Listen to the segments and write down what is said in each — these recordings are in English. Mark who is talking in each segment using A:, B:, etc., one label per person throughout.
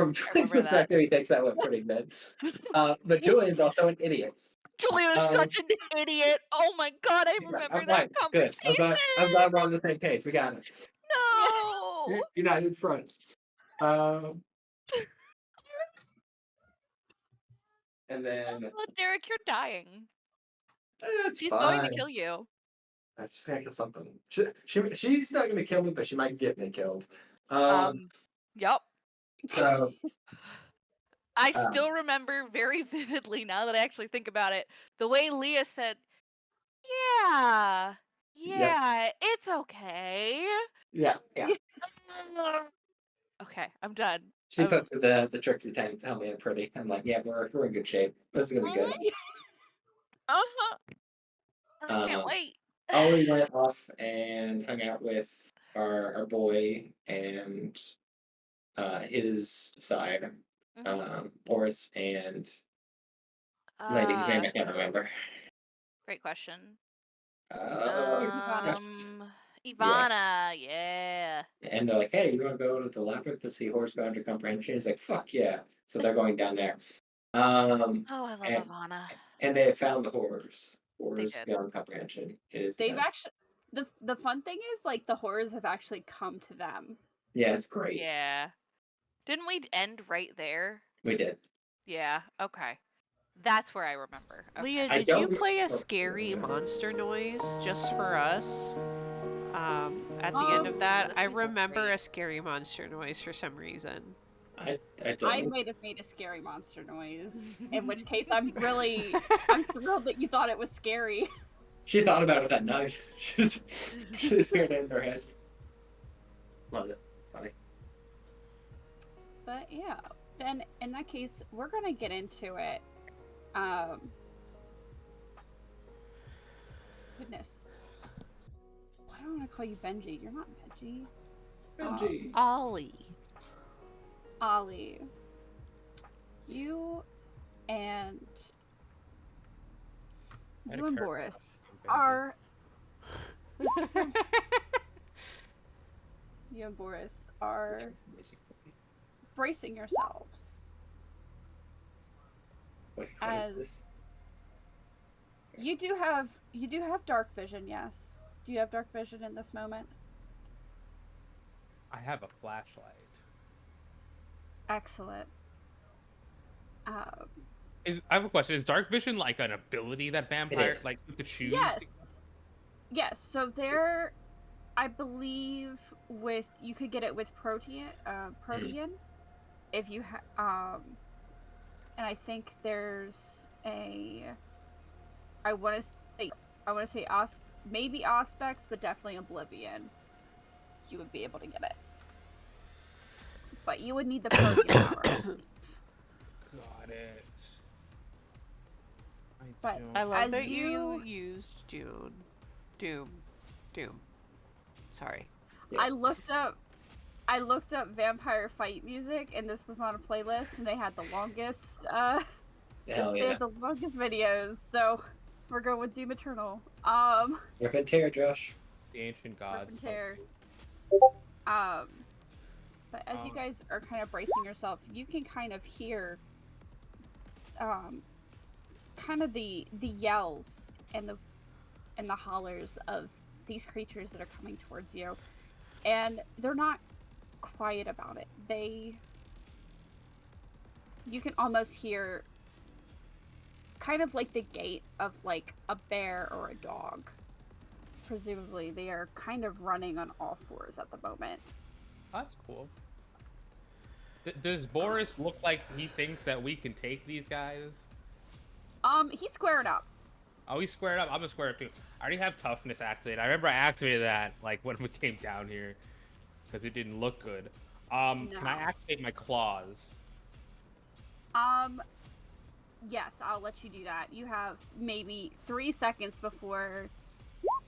A: from
B: I
A: Julian's
B: remember that.
A: perspective, he thinks that went pretty good. But Julian's also an idiot.
B: Julian is
A: Um,
B: such an idiot. Oh my god, I
A: he's like,
B: remember
A: I'm
B: that
A: fine, good. I'm
B: conversation.
A: glad we're on the same page. We got it.
C: Yeah.
B: No.
A: United front. Um, and then
B: Oh, Derek, you're dying.
A: it's
B: She's going to
A: fine.
B: kill you.
A: I'm just gonna get something. She's not gonna kill me, but she might get me killed. Um,
B: Yep.
A: so
B: I
A: um,
B: still remember very vividly now that I actually think about it, the way Leah said, "Yeah,
A: yep,
B: yeah, it's okay."
A: yeah.
B: Okay, I'm done.
A: She puts the Trixie tank to tell me I'm pretty. I'm like, yeah, we're in good shape. This is gonna be good.
B: Uh-huh. I can't
A: Um,
B: wait.
A: Ollie went off and hung out with our boy and his side,
B: Mhm.
A: Boris and lady's name I can't remember.
B: Great question.
C: Ivana.
A: Gosh, yeah.
B: Ivana, yeah.
A: And they're like, hey, you want to go to the labyrinth to see horse boundary comprehension? He's like, fuck yeah. So they're going down there.
B: Oh, I love
A: And
B: Ivana.
A: they have found the horrors.
B: They
A: Horrors
B: did.
A: beyond comprehension. It is
C: They've
A: them.
C: actually the fun thing is like the horrors have actually come to them.
A: Yeah, it's great.
B: Yeah. Didn't we end right there?
A: We did.
B: Yeah, okay. That's where I remember. Okay.
D: Leah,
A: I
D: did you
A: don't
D: play a
A: remember.
D: scary monster noise just for us? At the end of that,
B: This
D: I
B: music's
D: remember
B: great.
D: a scary monster noise for some reason.
A: I
C: I
A: don't.
C: might have made a scary monster noise. In which case, I'm thrilled that you thought it was scary.
A: She thought about it that night. She's hearing it in her head. Love it. It's funny.
C: But yeah, then in that case, we're gonna get into it. Goodness, why do I want to call you Benji? You're not Benji.
A: Benji.
D: Ollie.
C: Ollie, you and
E: had a
C: you and
E: character
C: Boris
E: named Benji.
C: are you and Boris are bracing yourselves
A: Wait, what is
C: as
A: this?
C: you do have dark vision. Yes, do you have dark vision in this moment?
E: I have a flashlight.
C: Excellent.
E: I have a question. Is dark vision like an ability that vampires
A: is.
E: like to choose?
C: Yes. Yes. So there, I believe you could get it with Protean, if you and I think there's I want to say maybe Auspex, but definitely Oblivion. You would be able to get it, but you would need the Protean power. I believe.
E: Got it.
C: But
D: I love
C: as
D: that
C: you
D: used Doom. Sorry.
A: Yeah.
C: I looked up vampire fight music, and this was on a playlist, and they had the longest
A: Hell
C: they
A: yeah.
C: had the longest videos. So we're going with Doom Eternal.
A: Rip and tear, Josh.
E: The ancient gods.
C: and tear. But as you guys are kind of bracing yourself, you can kind of hear kind of the yells and the hollers of these creatures that are coming towards you, and they're not quiet about it. You can almost hear kind of like the gait of like a bear or a dog. Presumably they are kind of running on all fours at the moment.
E: That's cool. Does Boris look like he thinks that we can take these guys?
C: He's squared up.
E: Oh, he's squared up. I'm a square up too. I already have toughness activated. I remember I activated that like when we came down here because it didn't look good. Can I activate my claws?
C: Yes, I'll let you do that. You have maybe 3 seconds before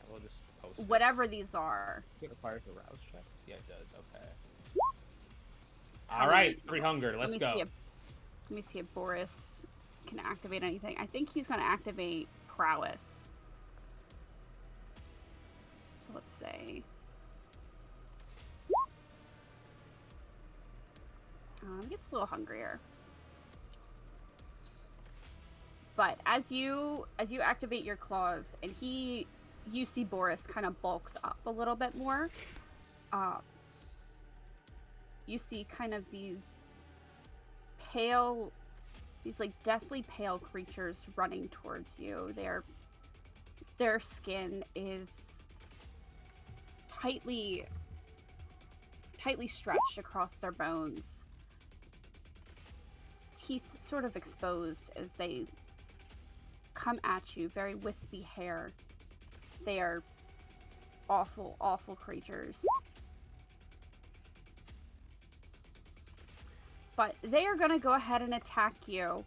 E: We'll just post it.
C: whatever these are.
E: It requires a rouse check. Yeah, it does. Okay. All right, 300. Let's go.
C: Let me see if Boris can activate anything. I think he's going to activate prowess. So let's say Gets a little hungrier. But as you activate your claws, and you see Boris kind of bulks up a little bit more. You see kind of these like deathly pale creatures running towards you. Their skin is tightly stretched across their bones. Teeth sort of exposed as they come at you, very wispy hair. They are awful, awful creatures. But they are gonna go ahead and attack you.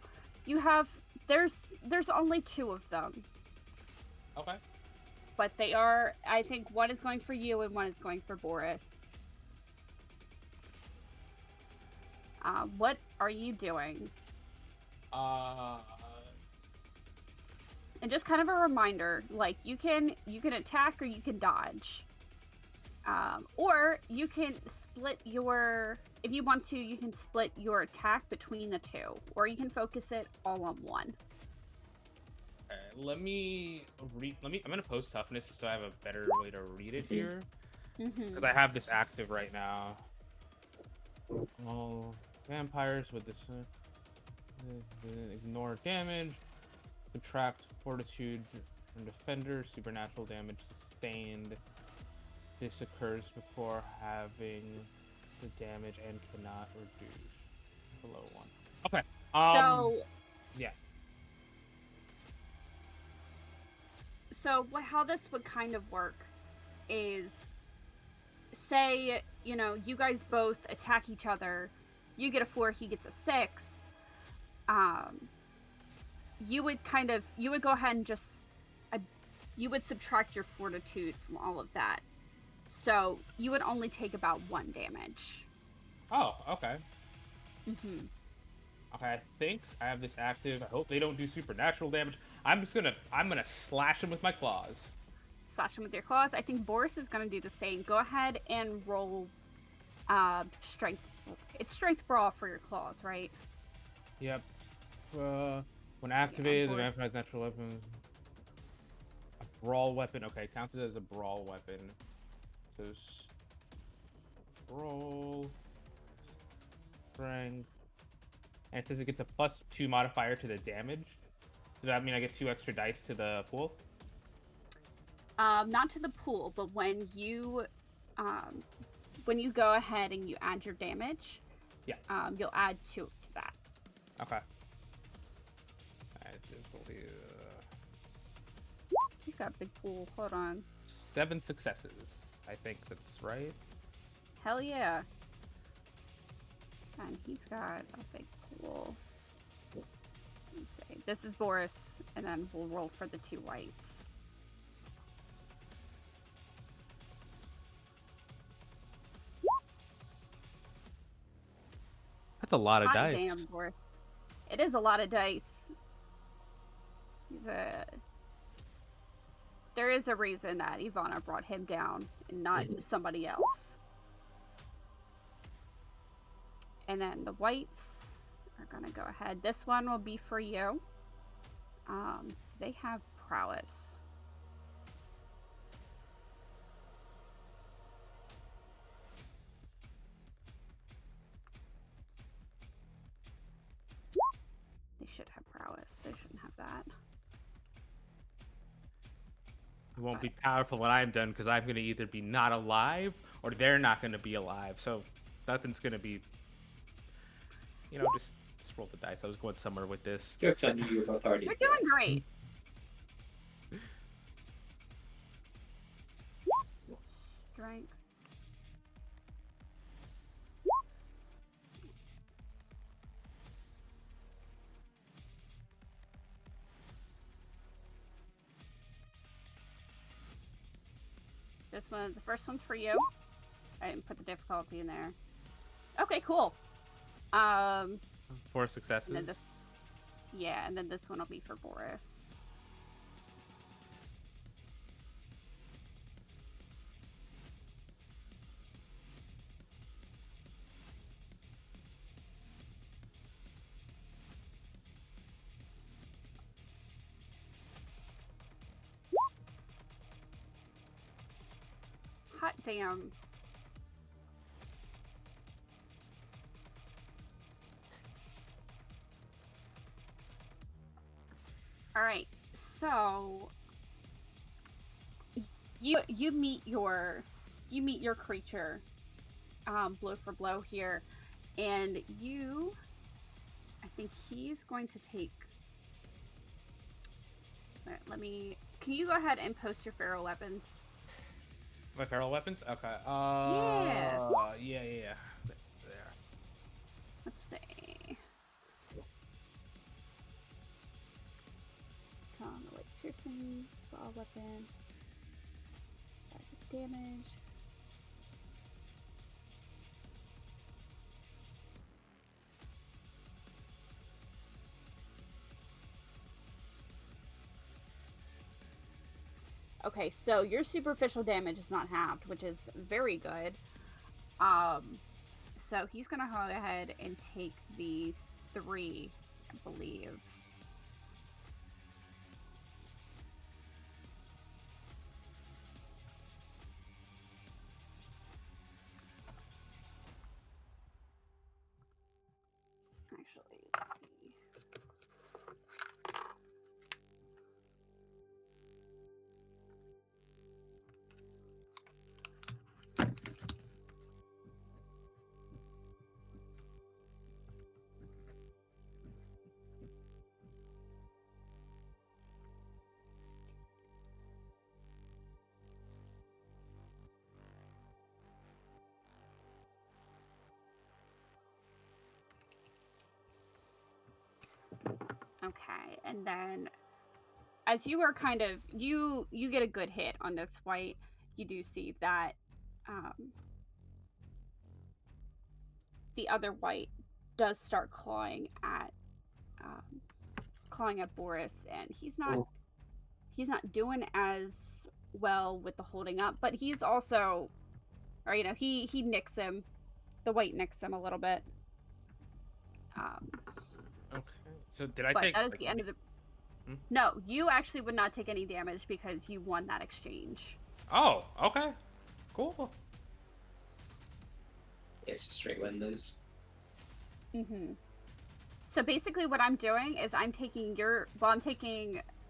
C: There's only 2 of them.
E: Okay.
C: But they are, I think one is going for you and one is going for Boris. What are you doing? And just kind of a reminder, like you can attack or you can dodge. Or you can split if you want to, you can split your attack between the 2, or you can focus it all on one.
E: Okay, I'm gonna post toughness just so I have a better way to read it here. Because I have this active right now. All vampires with this ignore damage, subtract fortitude from defender, supernatural damage sustained. This occurs before having the damage and cannot reduce below 1. Okay. Yeah.
C: So how this would kind of work is, say, you guys both attack each other. You get a 4, he gets a 6. You would go ahead and you would subtract your fortitude from all of that. So you would only take about 1 damage.
E: Oh, okay.
C: Okay,
E: I think I have this active. I hope they don't do supernatural damage. I'm gonna slash them with my claws.
C: Slash them with your claws. I think Boris is gonna do the same. Go ahead and roll strength. It's strength brawl for your claws, right?
E: Yep. When activated, the vampire's natural weapon. A brawl weapon. Okay, counts as a brawl weapon. So brawl strength. And it says it gets a +2 modifier to the damage. Does that mean I get 2 extra dice to the pool?
C: Not to the pool, but when you go ahead and you add your damage,
E: yeah,
C: you'll add 2 to that.
E: Okay.
C: He's got a big pool. Hold on.
E: 7 successes. I think that's right.
C: Hell yeah. And he's got a big pool. Let me see. This is Boris, and then we'll roll for the 2 whites.
E: That's a lot of
C: Hot
E: dice.
C: damn, Boris. It is a lot of dice. There is a reason that Ivana brought him down and not somebody else. And then the whites are gonna go ahead. This one will be for you. They have prowess. They should have prowess. They shouldn't have that.
E: It won't be powerful when I'm done because I'm going to either be not alive or they're not going to be alive. So nothing's going to be, just roll the dice. I was going somewhere with this.
A: Joke's on you, you're both already
C: You're doing great. Strength. This one, the first one's for you. I didn't put the difficulty in there. Okay, cool.
E: 4 successes.
C: And then and then this one will be for Boris. hot damn. All right, so you meet your creature, blow for blow here, and I think he's going to take. Let me. Can you go ahead and post your feral weapons?
E: My feral weapons? Okay.
C: Yeah.
E: Yeah. There.
C: Let's see. Like piercing, ball weapon, damage. Okay, so your superficial damage is not halved, which is very good. So he's gonna go ahead and take the 3, I believe. Actually, okay, and then as you are kind of you get a good hit on this white, you do see that the other white does start clawing at Boris, and he's not doing as well with the holding up, but he's also, or he nicks him. The white nicks him a little bit.
E: Okay. So did I
C: but
E: take?
C: that is
E: like,
C: the end of the.
E: Hmm?
C: No, you actually would not take any damage because you won that exchange.
E: Oh, okay. Cool.
A: It's a straight win lose.
C: Mm-hmm. So basically, what I'm doing is I'm taking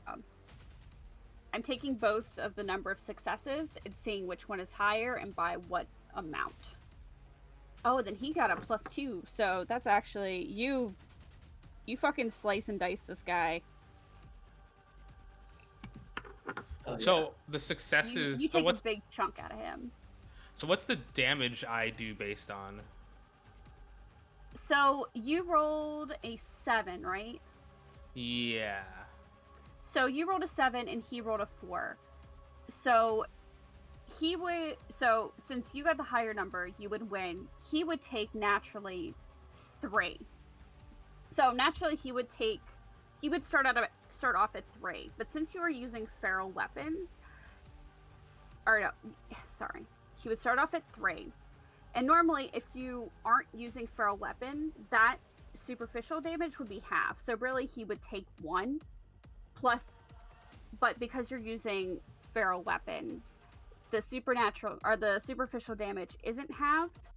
C: I'm taking both of the number of successes and seeing which one is higher and by what amount. Oh, then he got a +2, so that's actually you fucking slice and dice this guy.
A: Oh,
E: So the successes.
C: You
E: so
C: take
E: what's
C: a big chunk out of him.
E: so what's the damage I do based on?
C: So you rolled a 7, right?
E: Yeah.
C: So you rolled a 7 and he rolled a 4. So since you got the higher number, you would win. He would take naturally 3. So naturally he would start off at 3. But since you are using feral weapons, he would start off at 3. And normally, if you aren't using feral weapon, that superficial damage would be half. So really, he would take 1 plus, but because you're using feral weapons, the superficial damage isn't halved,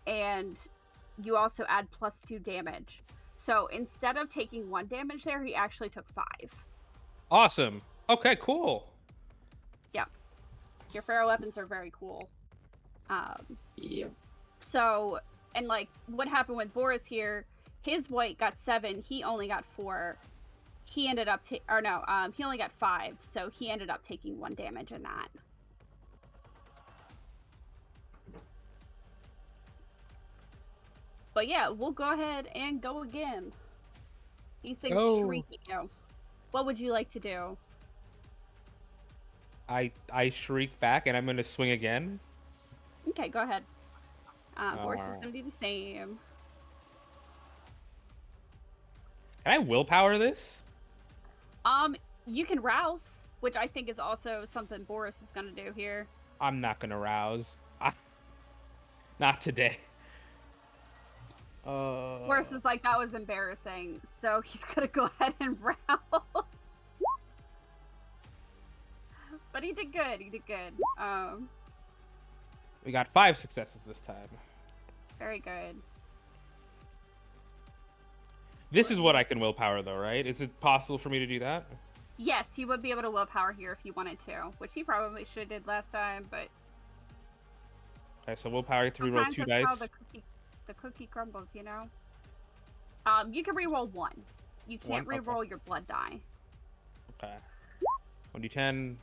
C: and you also add +2 damage. So instead of taking 1 damage there, he actually took 5.
E: Awesome. Okay, cool.
C: Yep. Your feral weapons are very cool.
A: Yep.
C: So, and like what happened with Boris here, his white got 7, he only got 4. He ended up he only got 5, so he ended up taking 1 damage in that. But yeah, we'll go ahead and go again. These things shriek at you. What would you like to do?
E: I shriek back and I'm gonna swing again.
C: Okay, go ahead. Boris is
E: Alright.
C: going to do the same.
E: Can I willpower this?
C: You can rouse, which I think is also something Boris is going to do here.
E: I'm not gonna rouse. Not today.
C: Boris was like, that was embarrassing, so he's going to go ahead and rouse. But he did good.
E: We got 5 successes this time.
C: Very good.
E: This is what I can willpower, though, right? Is it possible for me to do that?
C: Yes, you would be able to willpower here if you wanted to, which he probably should have did last time, but
E: Okay, so willpower to reroll
C: sometimes
E: 2
C: that's how
E: dice.
C: the cookie crumbles, you know? You can reroll 1. You can't
E: One? Okay.
C: reroll your blood die.
E: Okay. 1d10.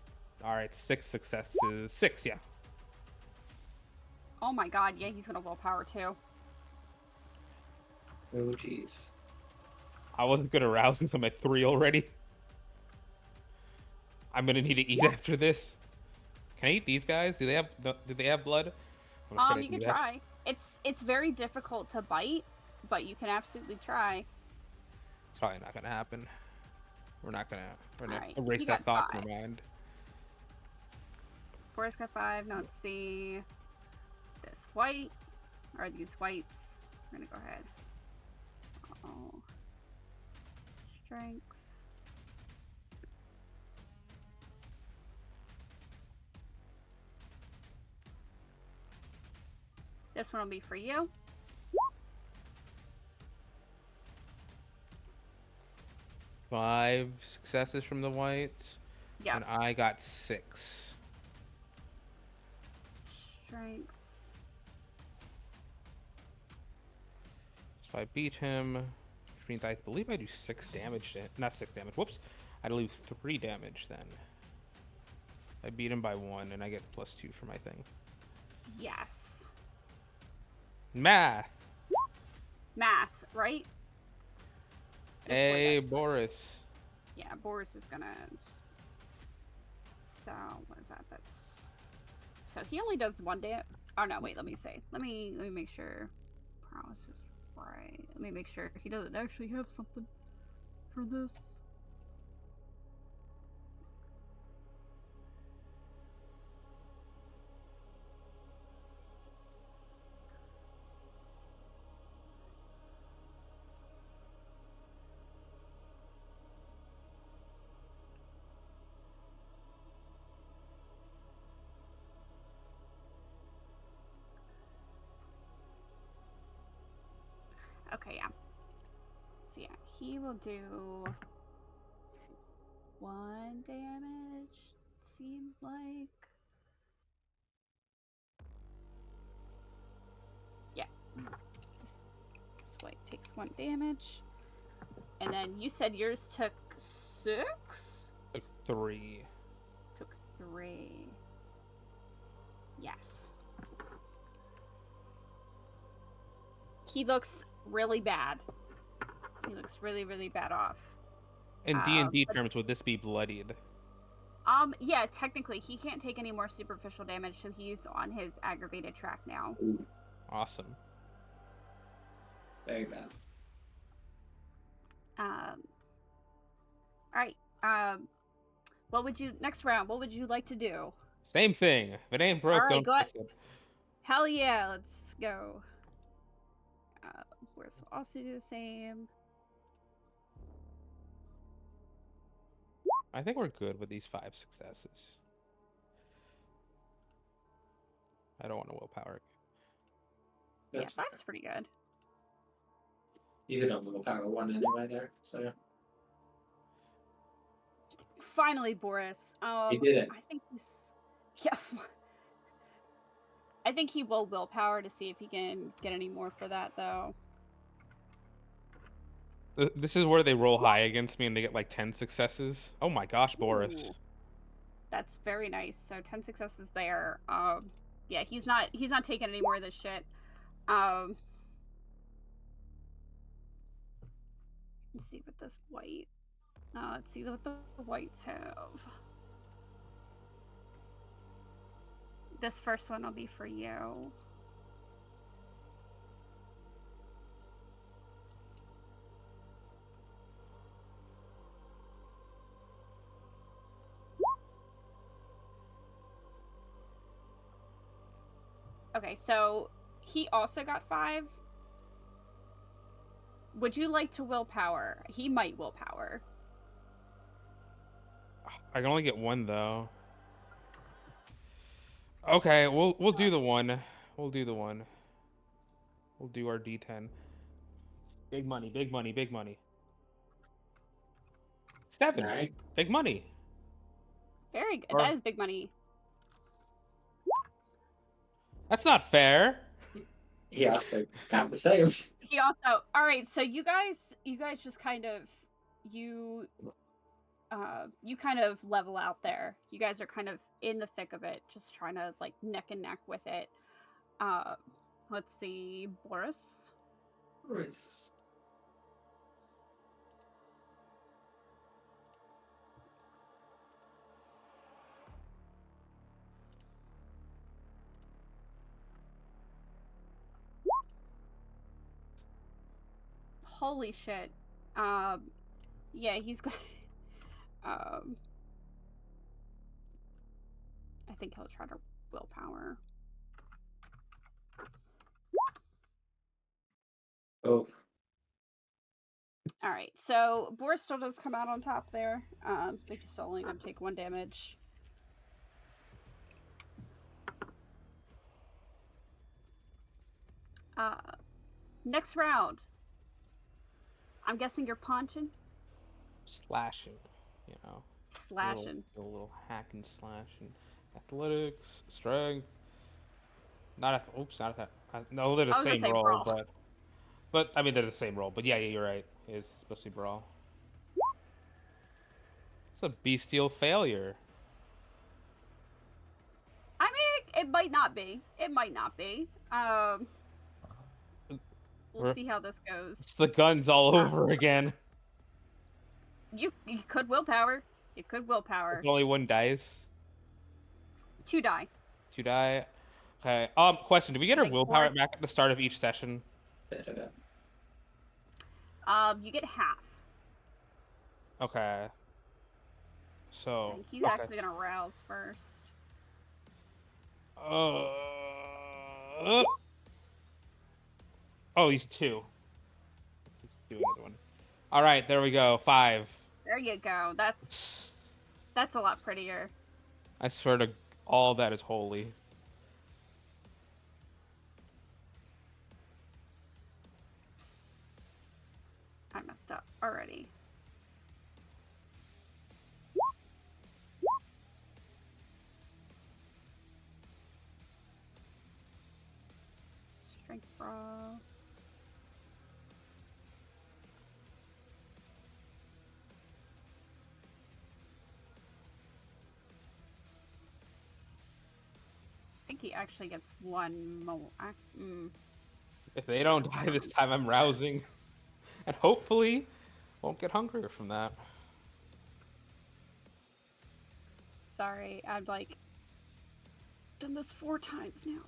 E: Alright, 6 successes. 6, yeah.
C: Oh my god, yeah, he's gonna willpower too.
A: Oh, jeez.
E: I wasn't gonna rouse him, so I'm at 3 already. I'm gonna need to eat after this. Can I eat these guys? Do they have blood? I'm gonna
C: You
E: do
C: can
E: that.
C: try. It's very difficult to bite, but you can absolutely try.
E: It's probably not gonna happen. We're gonna
C: Alright,
E: erase
C: you
E: that
C: got
E: thought from
C: 5.
E: my mind.
C: Forrest got 5. Now let's see. This white, or these whites. We're gonna go ahead. Oh. Strength. This one will be for you.
E: Five successes from the whites.
C: Yeah.
E: And I got 6.
C: Strength.
E: So I beat him, which means I believe I do 6 damage to him. Not 6 damage. Whoops. I do 3 damage then. I beat him by 1, and I get +2 for my thing.
C: Yes.
E: Math.
C: Math, right? This boy
E: Hey,
C: does.
E: Boris.
C: Yeah, Boris is gonna. So what is that? That's. So he only does 1 damage. Oh no! Wait. Let me say. Let me make sure. Prowess is right. Let me make sure he doesn't actually have something for this. Okay, yeah. So yeah, he will do 1 damage. Seems like. Yeah. This white takes 1 damage. And then you said yours took 6?
E: Took 3.
C: Took 3. Yes. He looks really bad. He looks really, really bad off.
E: In D&D
C: but-
E: terms, would this be bloodied?
C: Yeah, technically, he can't take any more superficial damage, so he's on his aggravated track now.
A: Ooh,
E: Awesome.
A: very bad.
C: Alright, what would you, next round, what would you like to do?
E: Same thing. If it ain't broke,
C: Alright,
E: don't
C: go
E: fix it.
C: Hell yeah, let's go. We'll also do the same.
E: I think we're good with these 5 successes. I don't want to willpower.
A: That's
C: Yeah, 5's pretty good.
A: You hit on willpower 1 anyway there, so yeah.
C: Finally, Boris.
A: He did it.
C: I think he's. Yeah. I think he will willpower to see if he can get any more for that, though.
E: This is where they roll high against me and they get like 10 successes. Oh my gosh, Boris.
C: Ooh. That's very nice. So 10 successes there. Yeah, he's not taking any more of this shit. Let's see what this white. Let's see what the whites have. This first one will be for you. Okay, so he also got 5. Would you like to willpower? He might willpower.
E: I can only get 1 though. Okay, we'll do the one. We'll do the one. We'll do our D10. Big money, big money, big money. 7.
A: Alright.
E: Big money.
C: Very good.
E: Or-
C: That is big money.
E: That's not fair.
A: He also got the same.
C: He also. All right, so you guys just kind of you kind of level out there. You guys are kind of in the thick of it, just trying to like neck and neck with it. Let's see, Boris.
A: Boris.
C: Holy shit. Yeah, he's got. I think he'll try to willpower.
A: Oh,
C: All right, so Boris still does come out on top there. But he's still only gonna take 1 damage. Next round. I'm guessing you're punching,
E: Slashing, you know.
C: slashing.
E: A little hack and slash and athletics, strength. Not at that. No, they're
C: I
E: the
C: was gonna
E: same
C: say
E: roll,
C: brawl.
E: but I mean they're the same roll. But yeah, you're right. It's supposed to be brawl. It's a bestial failure.
C: I mean, it might not be. It might not be. We'll
E: We're-
C: see how this goes.
E: It's the guns all over again.
C: You could willpower. You could willpower.
E: There's only 1 dice.
C: 2 die.
E: 2 die. Okay. Question: do we get our
C: Like
E: willpower
C: four.
E: back at the start of each session?
A: bit of it.
C: You get half.
E: Okay.
C: I
E: So.
C: think he's
E: okay.
C: actually gonna rouse first.
E: Oh, he's 2. He's 2 another one. All right, there we go. 5.
C: There you go. That's a lot prettier.
E: I swear to all that is holy.
C: I messed up already. Strength brawl. I think he actually gets 1 more.
E: If they don't die this time, I'm rousing. And hopefully, won't get hungrier from that.
C: Sorry, I've like done this 4 times now.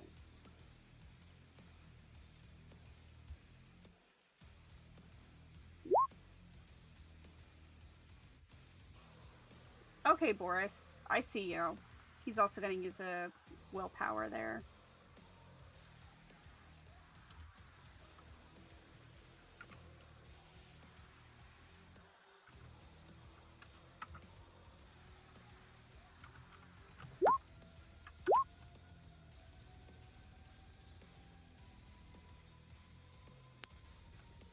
C: Okay, Boris, I see you. He's also going to use a willpower there.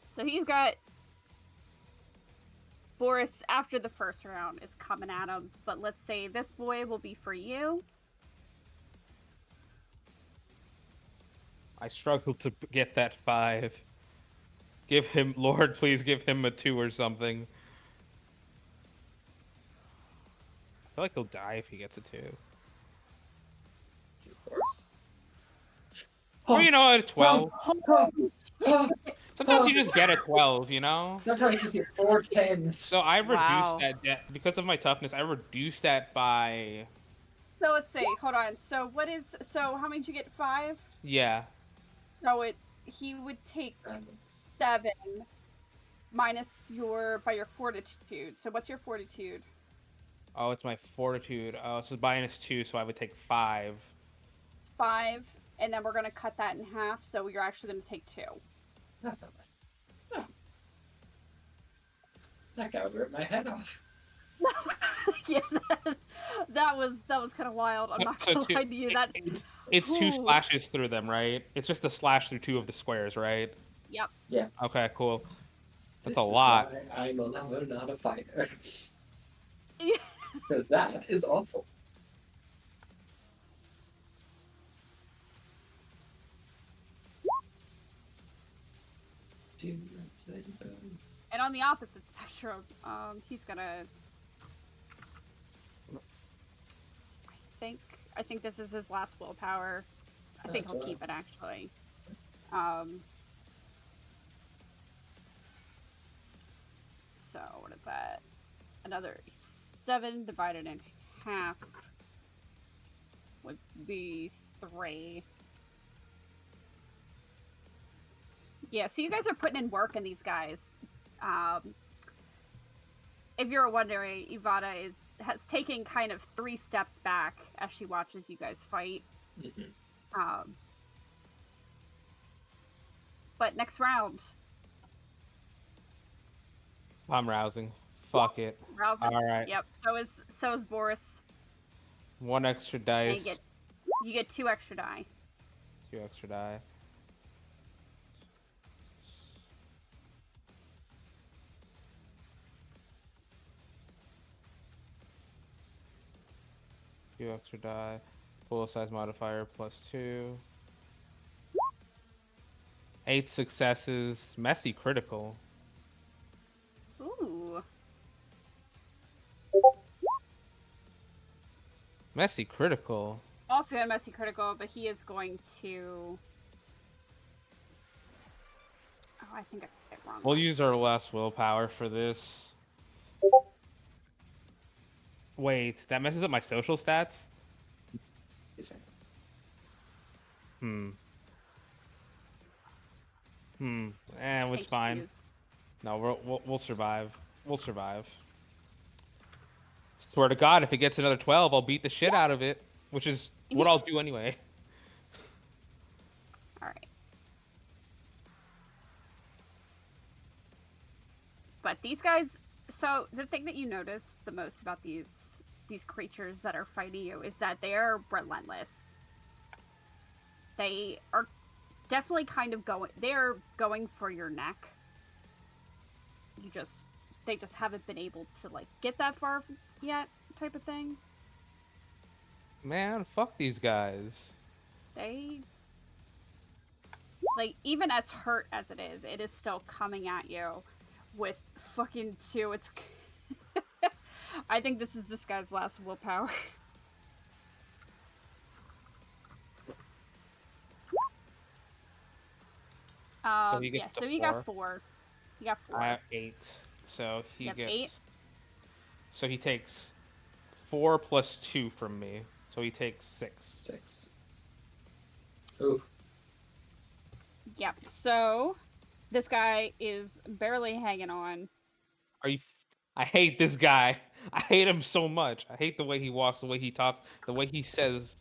C: So he's got Boris after the first round is coming at him, but let's say this boy will be for you.
E: I struggled to get that 5. Give him, Lord, please give him a 2 or something. I feel like he'll die if he gets a 2.
A: Of course.
E: Or, you know, a 12.
A: Oh,
E: Sometimes you just get a 12, you know?
A: sometimes you just get 4 10s.
E: So I reduced
D: Wow.
E: that, because of my toughness, I reduced that by,
C: So let's see. Hold on. So how many did you get? 5?
E: yeah.
C: So he would take 7 minus your fortitude. So what's your fortitude?
E: Oh, it's my fortitude. Oh, so -2, so I would take 5.
C: 5, and then we're gonna cut that in half. So you're actually gonna take 2.
A: That's not bad. Oh. That guy would rip my head off.
C: Yeah. That was kind of wild. I'm not
E: So
C: gonna
E: two,
C: lie to you. That
E: it's two
C: Ooh.
E: slashes through them, right? It's just the slash through two of the squares, right?
C: Yep.
A: Yeah.
E: Okay, cool. That's
A: This
E: a
A: is
E: lot.
A: why I'm a lover, not a fighter. Because that is awful.
C: And on the opposite spectrum, he's gonna. I think this is his last willpower. I think he'll keep it actually. So what is that? Another 7 divided in half would be 3. Yeah, so you guys are putting in work in these guys. If you're wondering, Ivana has taken kind of 3 steps back as she watches you guys fight.
A: Mm-hmm.
C: But next round,
E: I'm rousing. Fuck it.
C: rousing.
E: All right.
C: Yep. So is Boris.
E: One extra
C: And
E: dice.
C: you get 2 extra die.
E: 2 extra die. Two extra die. Full size modifier +2. 8 successes. Messy critical.
C: Ooh.
E: Messy critical.
C: Also got a messy critical, but he is going to. Oh, I think I did it wrong.
E: We'll use our last willpower for this. Wait, that messes up my social stats? Hmm. It's fine. No, we'll survive. We'll survive. Swear to God, if it gets another 12, I'll beat the shit out of it, which is what I'll do anyway.
C: All right. But these guys. So the thing that you notice the most about these creatures that are fighting you is that they are relentless. They are definitely kind of going. They are going for your neck. They just haven't been able to like get that far yet, type of thing.
E: Man, fuck these guys.
C: They like even as hurt as it is still coming at you with fucking 2. It's I think this is this guy's last willpower.
E: So he gets
C: Yeah, so you got 4. You got 4.
E: I have 8. So he
C: You have
E: gets
C: 8?
E: So he takes 4 plus 2 from me. So he takes 6.
A: 6. Ooh.
C: Yep. So this guy is barely hanging on.
E: Are you I hate this guy. I hate him so much. I hate the way he walks, the way he talks, the way he says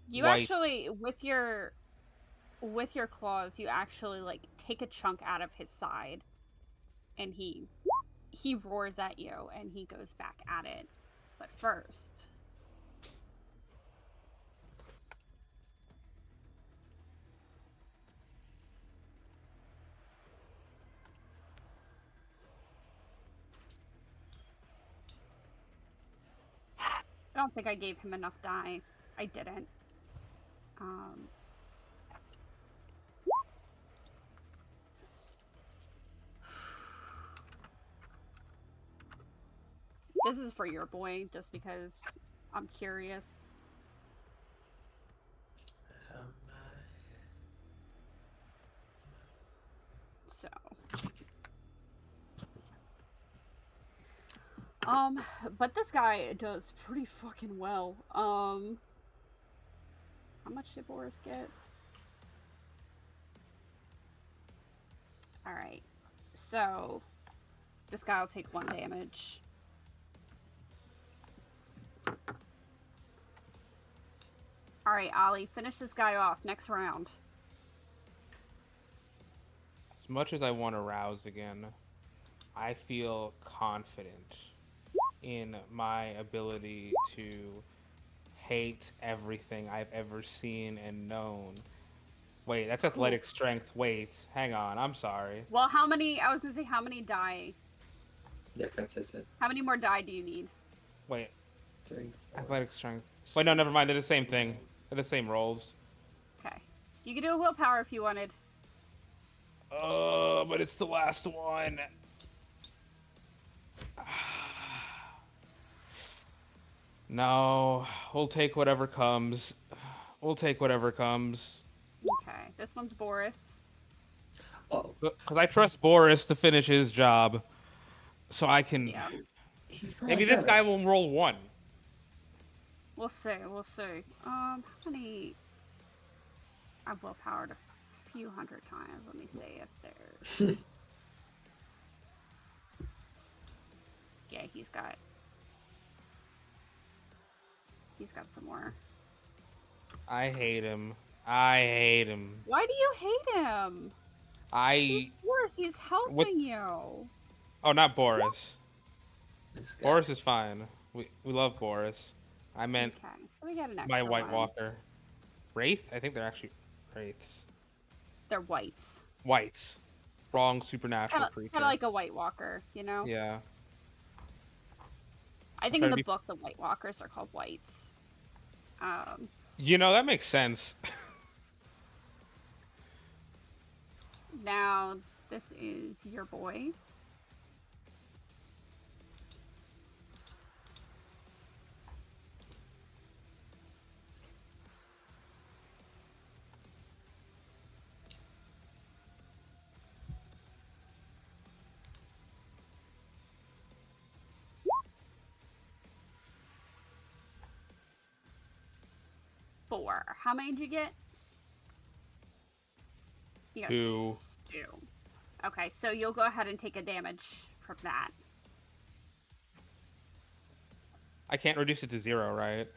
C: You
E: white.
C: actually with your claws, you actually like take a chunk out of his side and he roars at you and he goes back at it. But first, I don't think I gave him enough die. I didn't. This is for your boy, just because I'm curious. So. But this guy does pretty fucking well. How much did Boris get? Alright. So, this guy will take 1 damage. Alright, Ollie, finish this guy off. Next round.
E: As much as I want to rouse again, I feel confident in my ability to hate everything I've ever seen and known. Wait, that's athletic strength. Wait, hang on. I'm sorry.
C: Well, how many? I was gonna say how many die?
A: Difference is it?
C: How many more die do you need?
E: Wait,
A: 3, 4.
E: athletic strength. Wait, no, never mind. They're the same thing. They're the same rolls.
C: Okay. You could do a willpower if you wanted.
E: Oh, but it's the last one. No, we'll take whatever comes. We'll take whatever comes.
C: Okay. This one's Boris.
A: Oh,
E: Because I trust Boris to finish his job. So I can.
C: Yeah.
A: he's probably
E: Maybe this
A: got
E: guy
A: it.
E: will roll 1.
C: We'll see. We'll see. How many? I've willpowered a few hundred times. Let me see if there's. Yeah, he's got some more.
E: I hate him. I hate him.
C: Why do you hate him? He's Boris. He's helping you.
E: Oh, not Boris.
A: This guy.
E: Boris is fine. We love Boris. I meant
C: Okay. So we got an extra
E: my White
C: one.
E: Walker. Wraith? I think they're actually wraiths.
C: They're whites.
E: Whites. Wrong supernatural
C: Kind
E: creature.
C: of like a White Walker, you know?
E: Yeah.
C: I think
E: try
C: in
E: to
C: the
E: be-
C: book the White Walkers are called whites.
E: You know, that makes sense.
C: Now this is your boy. Four. How many did you get? You got
E: 2.
C: 2. Okay, so you'll go ahead and take a damage from that.
E: I can't reduce it to 0, right?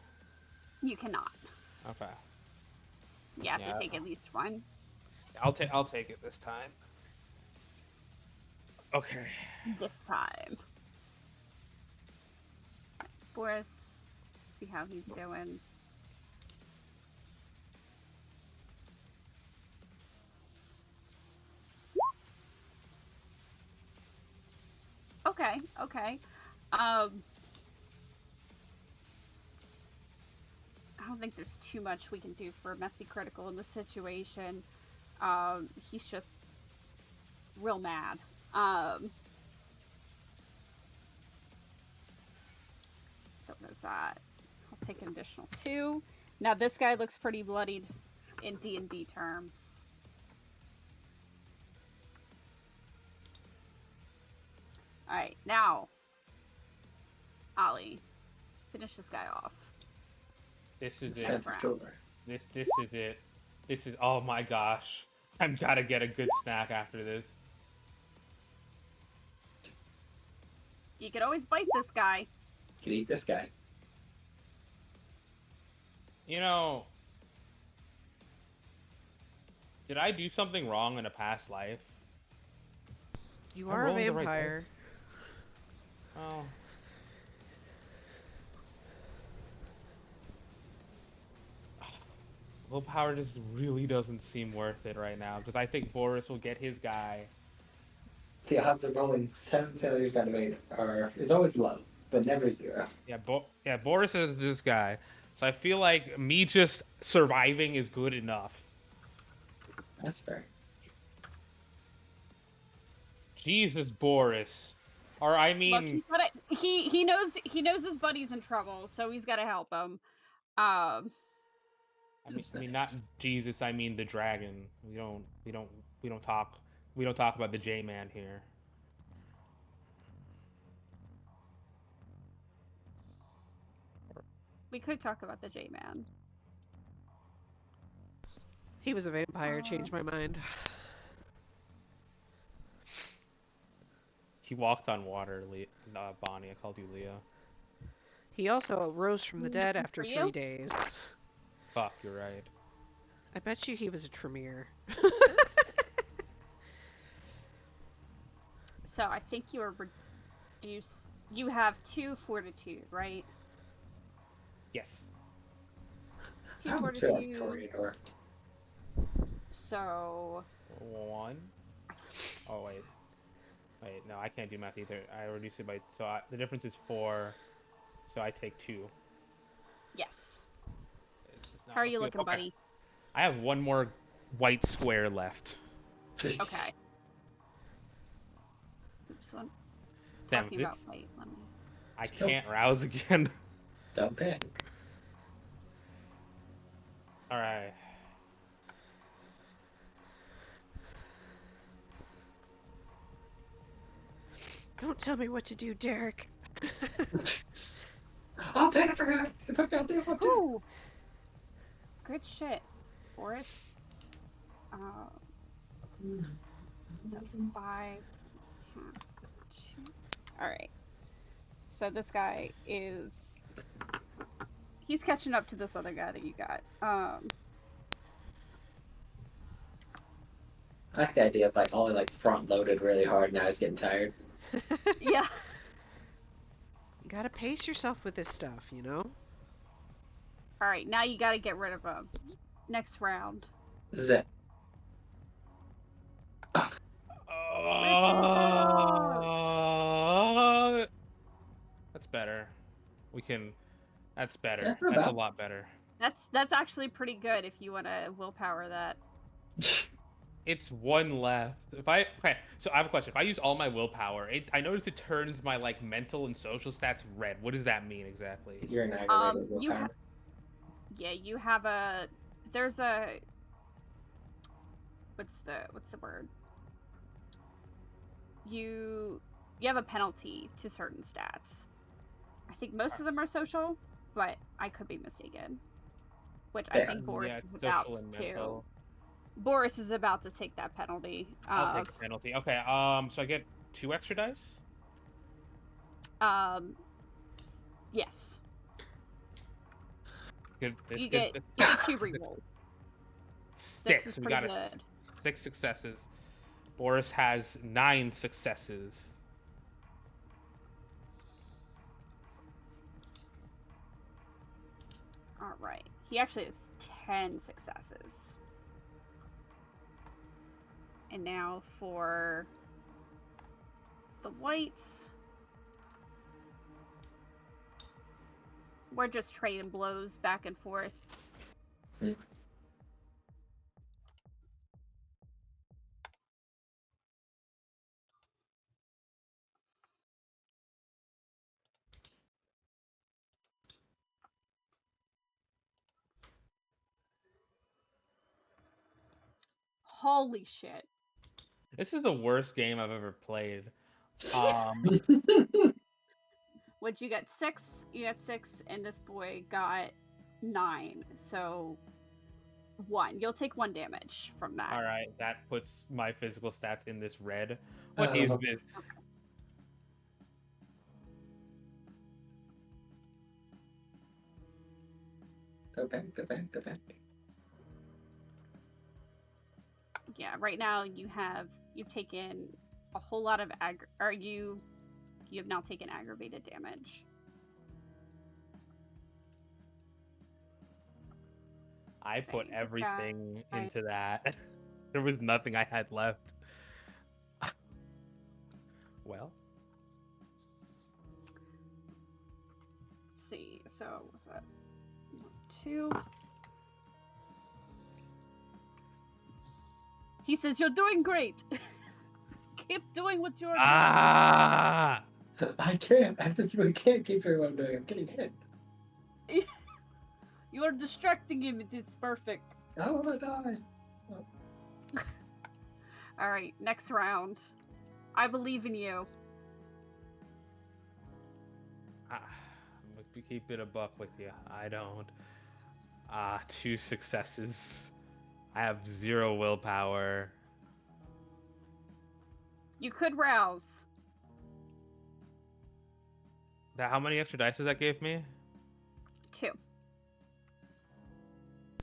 C: You cannot.
E: Okay.
C: You have
E: Yeah.
C: to take at least one.
E: I'll take it this time. Okay.
C: This time. Boris, see how he's doing. Okay, okay. I don't think there's too much we can do for Messy Critical in this situation. He's just real mad. So does that. I'll take an additional 2. Now this guy looks pretty bloodied in D&D terms. Alright, now, Ollie, finish this guy off.
E: This is
A: It's
E: it.
A: time for Joker.
E: This is it. This is, oh my gosh. I've got to get a good snack after this.
C: You could always bite this guy.
A: Could eat this guy.
E: You know, did I do something wrong in a past life?
D: You
E: I'm
D: are a
E: rolling the right
D: vampire.
E: Oh. Willpower just really doesn't seem worth it right now because I think Boris will get his guy.
A: The odds of rolling 7 failures out of 8 is always low, but never 0.
E: Yeah, Boris is this guy. So I feel like me just surviving is good enough.
A: That's fair.
E: Jesus, Boris. Or I
C: Look,
E: mean,
C: he's gotta, he knows his buddy's in trouble, so he's got to help him.
E: I
A: That's
E: mean
A: nice.
E: not Jesus. I mean the dragon. We don't talk about the J-Man here.
C: We could talk about the J-Man.
D: He was a vampire, changed my mind.
E: He walked on water, Bonnie. I called you Leah.
D: He also rose from the
C: He's
D: dead
C: good
D: after
C: for
D: 3
C: you?
D: days.
E: Fuck, you're right.
D: I bet you he was a Tremere.
C: So I think you were reduced. You have 2 fortitude, right?
E: Yes.
C: 2
A: I'm
C: fortitude.
A: Toreador.
C: So
E: 1. Oh wait. Wait, no, I can't do math either. I reduce it by the difference is 4. So I take 2.
C: yes.
E: It's not
C: How are you
E: good.
C: looking,
E: Okay.
C: buddy?
E: I have one more white square left.
C: Okay. Oops, one.
E: Damn,
C: Talking about wait, let me.
E: I can't rouse again.
A: Don't panic.
E: All right.
D: Don't tell me what to do, Derek.
A: Oh, man, I forgot. If I got there, what to...
C: Ooh. Good shit, Boris. So 5, half, 2. All right. So this guy is. He's catching up to this other guy that you got.
A: I like the idea of like all like front loaded really hard. Now he's getting tired.
C: Yeah.
D: You gotta pace yourself with this stuff, you know?
C: All right. Now you got to get rid of him. Next round.
A: This is it.
E: That's better. We can. That's better.
A: That's not
E: That's a
A: bad.
E: lot better.
C: That's actually pretty good if you want to willpower that.
E: It's 1 left. Okay, so I have a question. If I use all my willpower, I notice it turns my like mental and social stats red. What does that mean exactly?
A: You're an aggravated
C: you
A: willpower.
C: Yeah, you have a. There's a. What's the word? You have a penalty to certain stats. I think most of them are social, but I could be mistaken. Which I
A: Yeah.
C: think Boris
E: Yeah,
C: is about
E: social and
C: to.
E: mental.
C: Boris is about to take that penalty.
E: I'll take the penalty. Okay, so I get 2 extra dice?
C: Yes.
E: Good.
C: You get 2 rerolls. 6 is
E: We
C: pretty
E: got
C: good.
E: 6 successes. Boris has 9 successes.
C: All right. He actually has 10 successes. And now for the whites. We're just trading blows back and forth. Holy shit.
E: This is the worst game I've ever played.
C: What'd you get? 6? You got 6, and this boy got 9. So 1. You'll take 1 damage from that.
E: All right, that puts my physical stats in this red. What is this?
A: Go back.
C: Yeah, right now you've taken a whole lot of you have now taken aggravated damage.
E: I put
C: Same.
E: everything into that. There was nothing I had left. Well,
C: Let's see. So what's that? 2. He says you're doing great. Keep doing what you're doing.
E: ah,
A: I can't. I physically can't keep doing what I'm doing. I'm getting hit.
C: You are distracting him. It is perfect.
A: I want to die.
C: All right, next round. I believe in you.
E: we keep it a buck with you. I don't. 2 successes. I have 0 willpower.
C: You could rouse.
E: How many extra dice does that give me?
C: 2.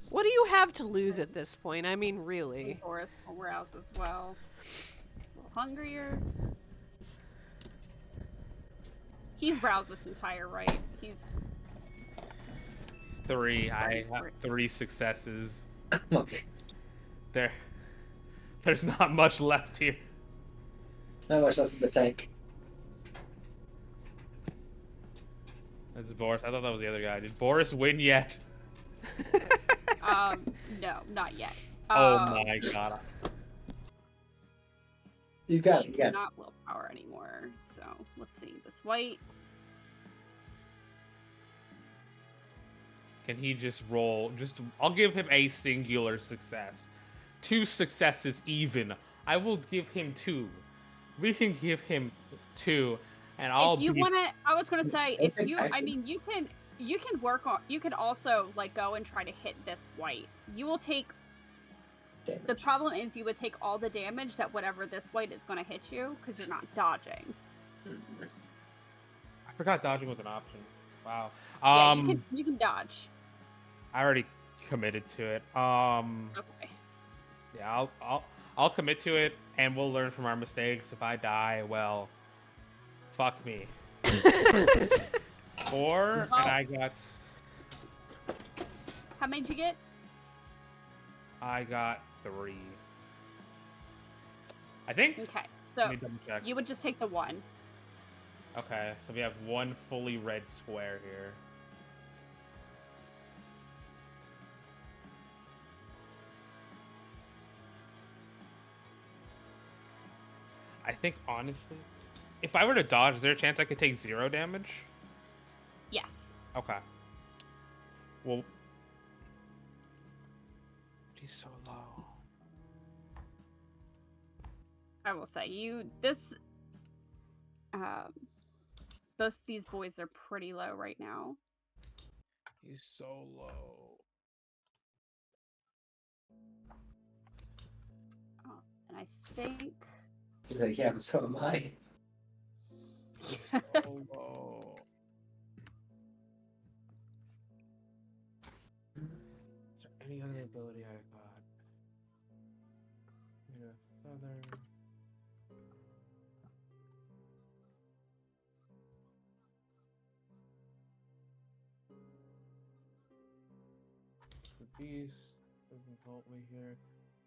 D: What do you have to lose at this point? I mean, really.
C: Boris will rouse as well. A little hungrier. He's roused this entire right. He's
E: 3. I
C: Ready
E: have
C: for it.
E: 3 successes.
A: Okay.
E: There's not much left here.
A: Not much left in the tank.
E: That's Boris. I thought that was the other guy. Did Boris win yet?
C: no, not yet.
E: Oh my god.
A: You got it. You got it.
C: Not willpower anymore. So let's see. This white.
E: Can he just roll? I'll give him a singular success. 2 successes even. I will give him 2. We can give him 2, and I'll.
C: If you want to, I was gonna say, if
A: Okay,
C: you, I
A: actually-
C: mean, you can work on. You can also like go and try to hit this white. You will take. The
A: Damage.
C: problem is you would take all the damage that whatever this white is gonna hit you because you're not dodging.
E: I forgot dodging was an option. Wow.
C: Yeah, you can dodge.
E: I already committed to it.
C: Okay.
E: Yeah, I'll commit to it, and we'll learn from our mistakes. If I die, well, fuck me. 4, and I got
C: How many did you get?
E: 3. I think.
C: Okay,
E: Let
C: so
E: me double check.
C: you would just take the 1.
E: Okay, so we have 1 fully red square here. I think honestly, if I were to dodge, is there a chance I could take 0 damage?
C: Yes.
E: Okay. Well, he's so low.
C: I will say this. Both these boys are pretty low right now.
E: He's so low.
C: And I think.
A: He's like, yeah, but so am I.
E: He's so low. Is there any other ability I got? Yeah, feather. The beast doesn't help me here.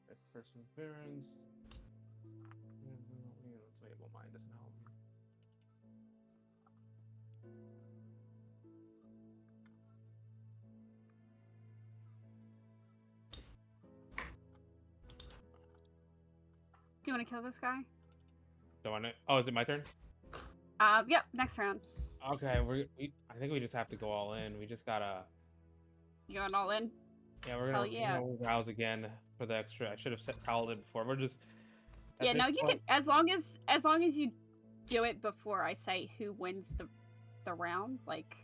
E: That's perseverance. Unslayable mind doesn't help me.
C: Do you want to kill this guy?
E: Don't want it. Oh, is it my turn?
C: Yep. Next round.
E: Okay, I think we just have to go all in. We just gotta.
C: You going all in?
E: Yeah, we're
C: Hell
E: gonna,
C: yeah.
E: rouse again for the extra. I should have set called it before. We're just. at
C: Yeah.
E: this
C: No, you
E: point-
C: can as long as you do it before I say who wins the round. Like,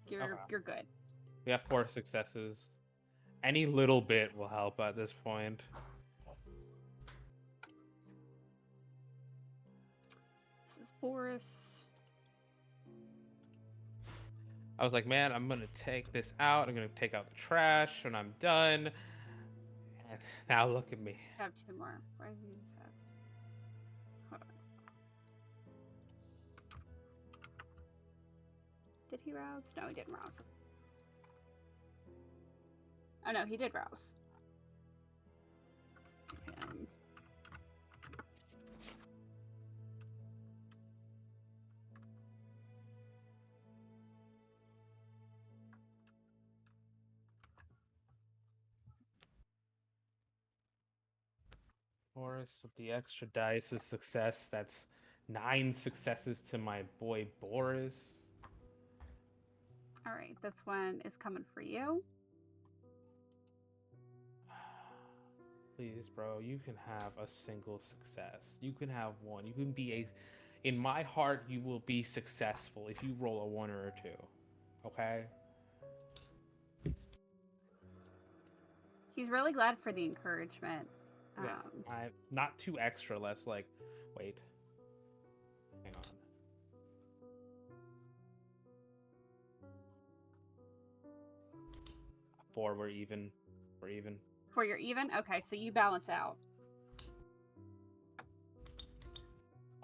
C: you're good.
E: We have 4 successes. Any little bit will help at this point.
C: This is Boris.
E: I was like, man, I'm gonna take this out. I'm gonna take out the trash when I'm done. And now look at me.
C: I have 2 more. Why does he just have? Hold on. Did he rouse? No, he didn't rouse. Oh no, he did rouse.
E: Boris with the extra dice of success. That's 9 successes to my boy Boris.
C: All right, this one is coming for you.
E: Please, bro, you can have a single success. You can have 1. You can be a. In my heart, you will be successful if you roll a 1 or a 2. Okay?
C: He's really glad for the encouragement.
E: Yeah. I not 2 extra. Less like. Wait. Hang on. Four. We're even. We're even.
C: For your even? Okay, so you balance out.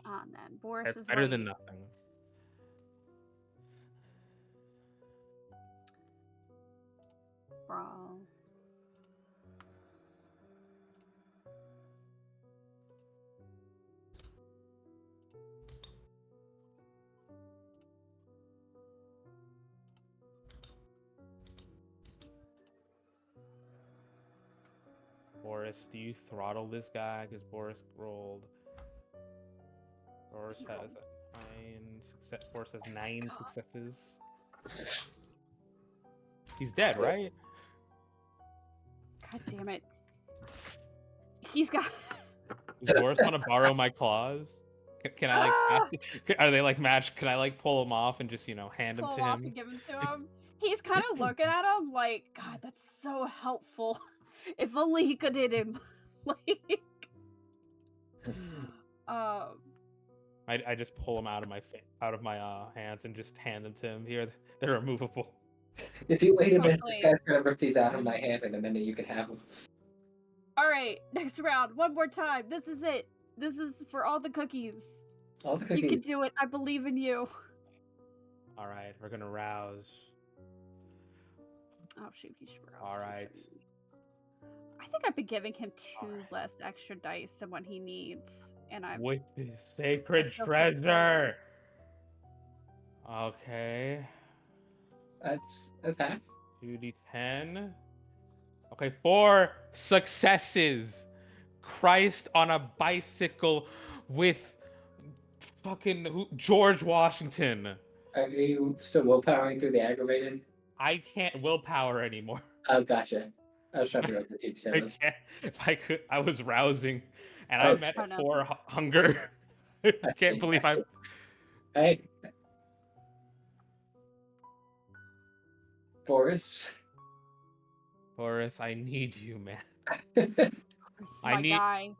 C: Then Boris
E: That's
C: is
E: better than
C: white.
E: nothing.
C: brawl.
E: Boris, do you throttle this guy? Because Boris rolled. Boris has 9 success. Boris has 9
C: God.
E: successes. He's dead, right?
C: God damn it. He's got.
E: Does Boris want to borrow my claws? Can I like? Are they like matched? Can I like pull him off and just hand them
C: Pull
E: to
C: him off
E: him?
C: and give him to him. He's kind of looking at him like, God, that's so helpful. If only he could hit him. Like, um,
E: I just pull them out of my hands and just hand them to him. Here, they're removable.
A: If you wait a minute, this
C: Lovely.
A: guy's gonna rip these out of my hand in a minute. You can have them.
C: all right, next round, one more time. This is it. This is for all the cookies.
A: All the
C: You can
A: cookies.
C: do it. I believe in you.
E: All right, we're gonna rouse.
C: Oh shoot, he should rouse
E: All
C: too,
E: right.
C: shouldn't he? I think I've been giving him two
E: Alright.
C: less extra dice than what he needs, and I'm
E: With the sacred
C: feel pretty good.
E: treasure. Okay.
A: That's half.
E: 2d10. Okay, 4 successes. Christ on a bicycle with fucking George Washington.
A: Are you still willpowering through the aggravated?
E: I can't willpower anymore.
A: Oh, gotcha. I was trying to figure out the
E: I
A: 2 details.
E: can't. If I could, I was rousing, and
A: Oh,
E: I'm at
C: oh, no.
E: 4 hunger. I can't believe I.
A: Hey, Boris.
E: Boris, I need you, man.
C: This is
E: I
C: my
E: need-
C: guy.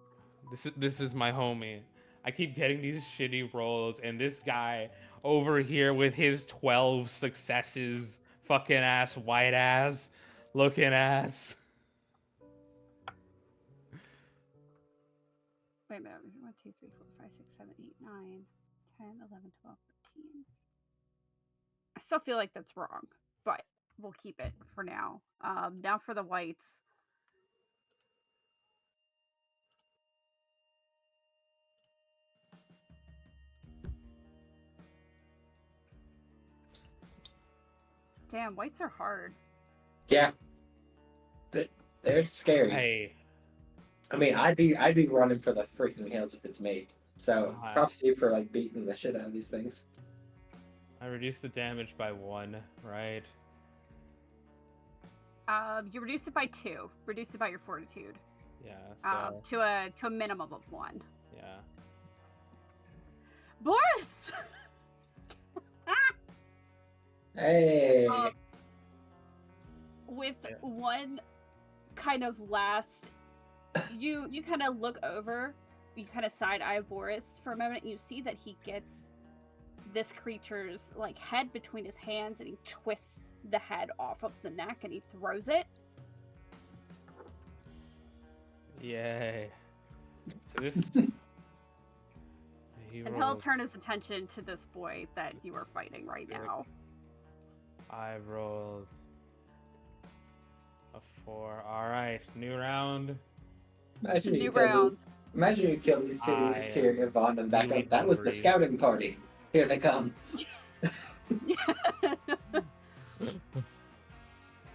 E: This is my homie. I keep getting these shitty rolls, and this guy over here with his 12 successes, fucking ass, white ass, looking ass.
C: Wait a minute. 1, 2, 3, 4, 5, 6, 7, 8, 9, 10, 11, 12, 13. I still feel like that's wrong, but we'll keep it for now. Now for the whites. Damn, whites are hard.
A: Yeah. They're scary.
E: Hey,
A: I mean, I'd be running for the freaking hills if it's me. So
E: Wow.
A: props to you for like beating the shit out of these things.
E: I reduced the damage by 1, right?
C: You reduce it by 2. Reduce it by your fortitude.
E: Yeah, so,
C: To a minimum of 1.
E: yeah.
C: Boris!
A: Hey.
C: With
E: Yeah.
C: one kind of last, you kind of look over, you kind of side eye Boris for a moment, and you see that he gets this creature's like head between his hands, and he twists the head off of the neck, and he throws it.
E: Yay. So this.
C: And he'll turn his attention to this boy that you are fighting right
E: Good.
C: now.
E: I rolled a 4. All right, new round.
A: Imagine you
C: New
A: kill
C: round.
A: Imagine you kill these two
E: I
A: here, Yvonne, and back
E: really
A: up. That was the
E: agree.
A: scouting party. Here they come.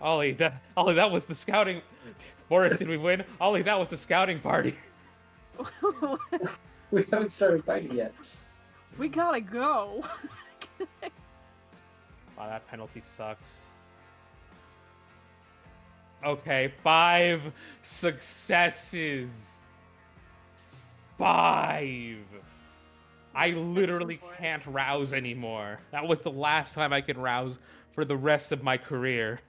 E: Ollie, that was the scouting. Boris, did we win? Ollie, that was the scouting party.
A: We haven't started fighting yet.
C: We gotta go.
E: Wow, that penalty sucks. Okay, 5 successes. 5. I literally
C: for it.
E: can't rouse anymore. That was the last time I could rouse for the rest of my career.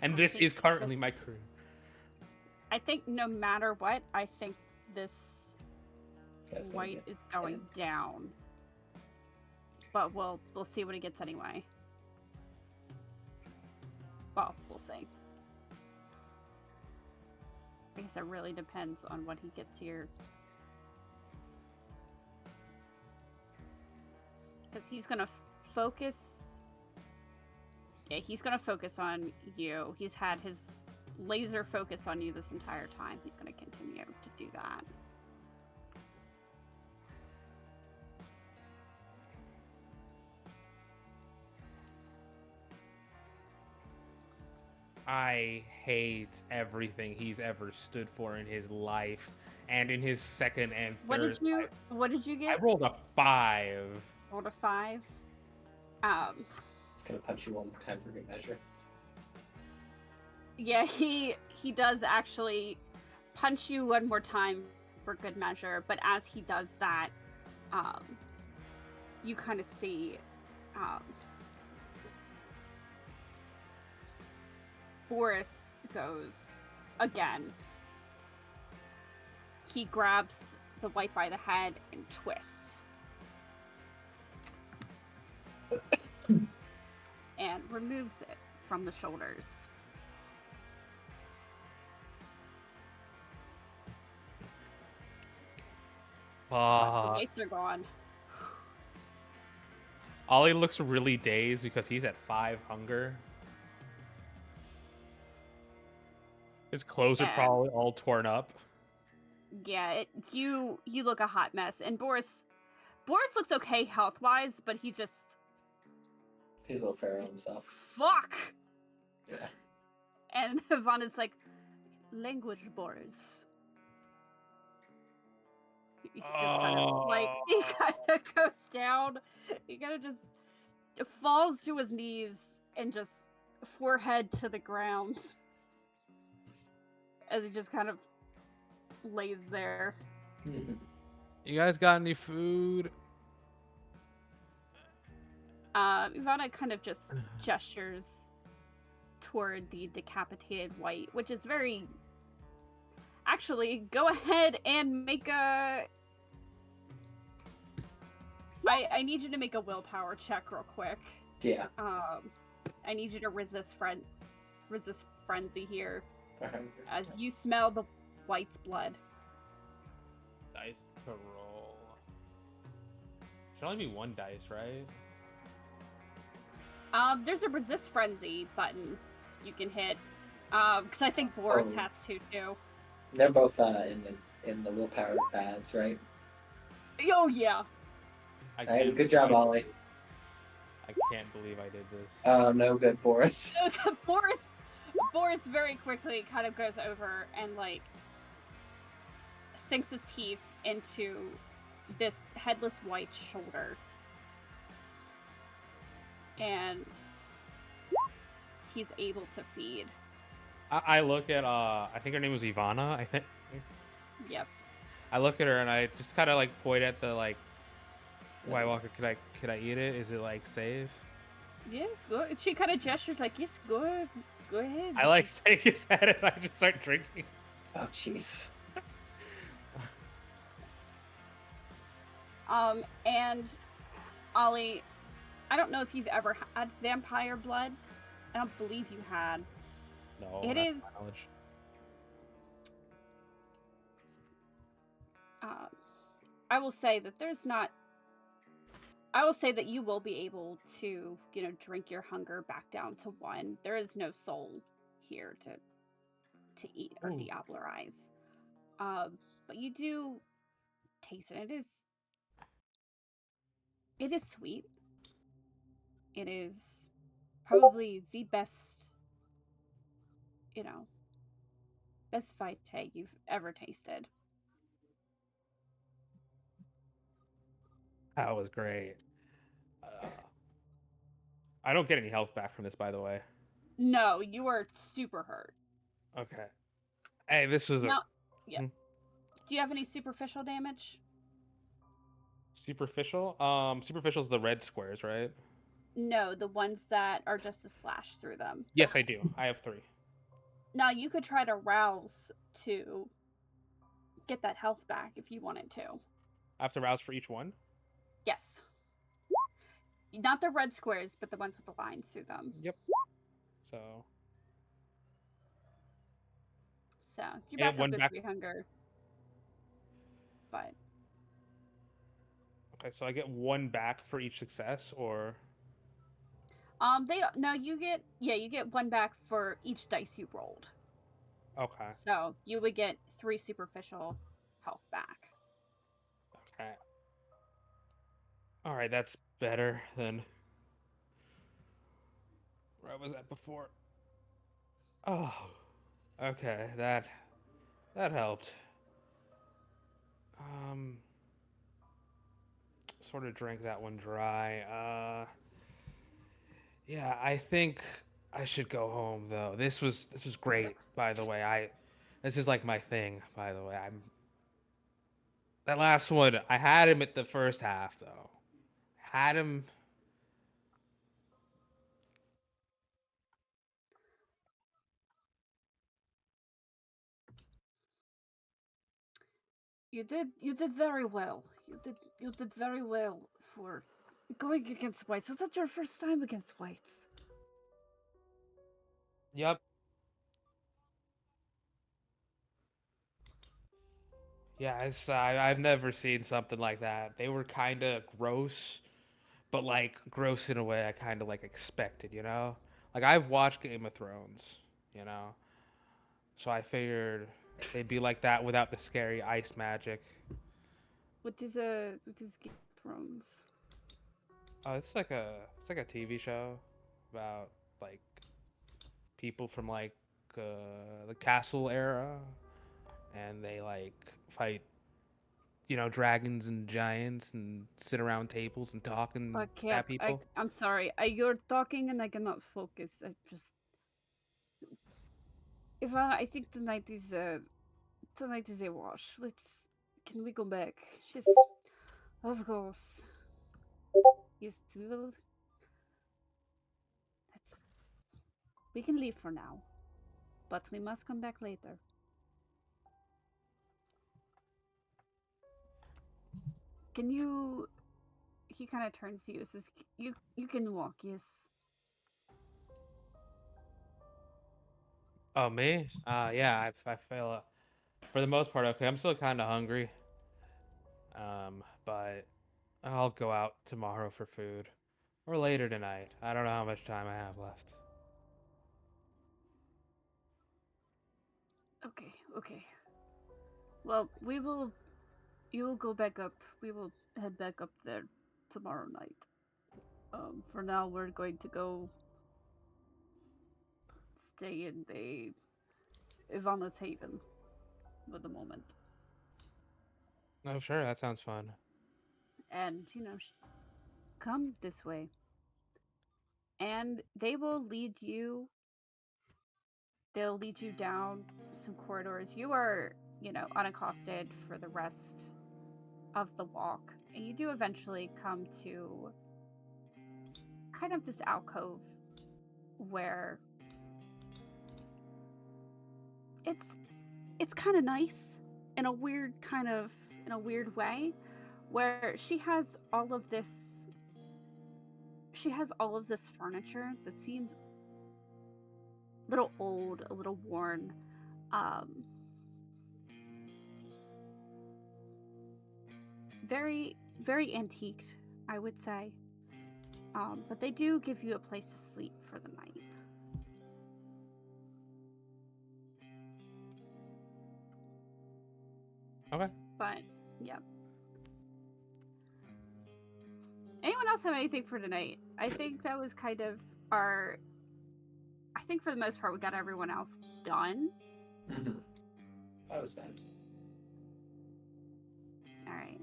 E: And this is currently my career.
C: I think no matter what, I think this
A: Guess they
C: white
A: get-
C: is going down. But we'll see what he gets anyway. Well, we'll see. I guess it really depends on what he gets here. Because he's gonna focus Yeah, he's gonna focus on you. He's had his laser focus on you this entire time. He's gonna continue to do that.
E: I hate everything he's ever stood for in his life and in his second and
C: What
E: third
C: did you
E: life.
C: what did you
E: I
C: get?
E: rolled a 5.
C: Rolled a 5.
A: Just gonna punch you one more time for good measure.
C: Yeah, he does actually punch you one more time for good measure, but as he does that, you kind of see Boris goes again. He grabs the white by the head and twists. And removes it from the shoulders. The weights are gone.
E: Ollie looks really dazed because he's at 5 hunger. His clothes are
C: Yeah.
E: probably all torn up.
C: Yeah, you look a hot mess, and Boris looks okay health wise, but he just
A: He's a little feral himself.
C: fuck.
A: Yeah.
C: And Ivana's like, language, Boris. He just kind of like he kind of goes down. He kind of just falls to his knees and just forehead to the ground as he just kind of lays there.
E: You guys got any food?
C: Ivana kind of just gestures toward the decapitated white, which is very... Actually, go ahead and make a... I need you to make a willpower check real quick.
A: Yeah.
C: I need you to resist frenzy here,
A: Okay.
C: as you smell the white's blood.
E: Dice to roll. Should only be 1 dice, right?
C: There's a resist frenzy button you can hit. Because I think Boris
A: Oh.
C: has to too.
A: They're both in the willpower pads, right?
C: Oh yeah.
A: Hey, good job, Ollie.
E: I can't believe I did this.
A: No good, Boris.
C: Boris very quickly kind of goes over and like sinks his teeth into this headless white shoulder. And he's able to feed.
E: I look at I think her name was Ivana. I think
C: Yep.
E: I look at her and I just kind of like point at the like White Walker. Could I eat it? Is it like safe?
C: Yes, go. She kind of gestures like, yes, go ahead.
E: I like take his head and I just start drinking.
A: Oh, jeez.
C: And Ollie, I don't know if you've ever had vampire blood. I don't believe you had.
E: No,
C: It
E: not to
C: is-
E: my knowledge.
C: I will say that I will say that you will be able to, drink your hunger back down to 1. There is no soul here to eat or
E: Ooh.
C: deoblerize. But you do taste it. It is sweet. It is probably the best, best vitae you've ever tasted.
E: That was great. I don't get any health back from this, by the way.
C: No, you are super hurt.
E: Okay. Hey, this was
C: No,
E: a
C: yeah. Do you have any superficial damage?
E: superficial. Superficial is the red squares, right?
C: No, the ones that are just a slash through them.
E: Yes, I do. I have 3.
C: Now, you could try to rouse to get that health back if you wanted to.
E: I have to rouse for each one.
C: Yes. Not the red squares, but the ones with the lines through them.
E: Yep. So
C: So, you're
E: Yeah,
C: back
E: one
C: up to
E: back.
C: 3 hunger. But,
E: okay, so I get 1 back for each success, or
C: You get one back for each dice you rolled.
E: Okay.
C: So you would get 3 superficial health back.
E: Okay. All right, that's better than where I was at before. Oh, okay, that helped. Sort of drank that one dry. Yeah, I think I should go home though. This was great, by the way. This is like my thing, by the way. That last one, I had him at the first half though. Had him.
C: You did very well. You did very well for going against whites. Was that your first time against whites?
E: Yep. Yeah, I've never seen something like that. They were kind of gross, but like gross in a way I kind of like expected, you know? Like I've watched Game of Thrones, you know? So I figured they'd be like that without the scary ice magic.
C: What is Game of Thrones?
E: Oh, it's like a TV show about like people from like the castle era, and they like fight, you know, dragons and giants and sit around tables and talk and stab people.
C: I'm sorry. You're talking and I cannot focus. I think tonight is a wash. Can we go back? Just, of course. Yes, we will. We can leave for now, but we must come back later. Can you? He kind of turns to you and says, "You can walk, yes."
E: Oh, me? Yeah, I feel for the most part okay. I'm still kind of hungry. But I'll go out tomorrow for food or later tonight. I don't know how much time I have left.
C: Okay. Well, you will go back up. We will head back up there tomorrow night. For now, we're going to go stay in the Ivana's Haven for the moment.
E: Oh, sure, that sounds fun.
C: And, come this way. And they'll lead you down some corridors. You are, unaccosted for the rest of the walk. And you do eventually come to kind of this alcove where it's kind of nice in a weird way, where she has all of this furniture that seems a little old, a little worn. Very, very antiqued, I would say. But they do give you a place to sleep for the night.
E: Okay.
C: But, yeah. Anyone else have anything for tonight? I think that was kind of I think for the most part we got everyone else done.
A: That was done.
C: Alright.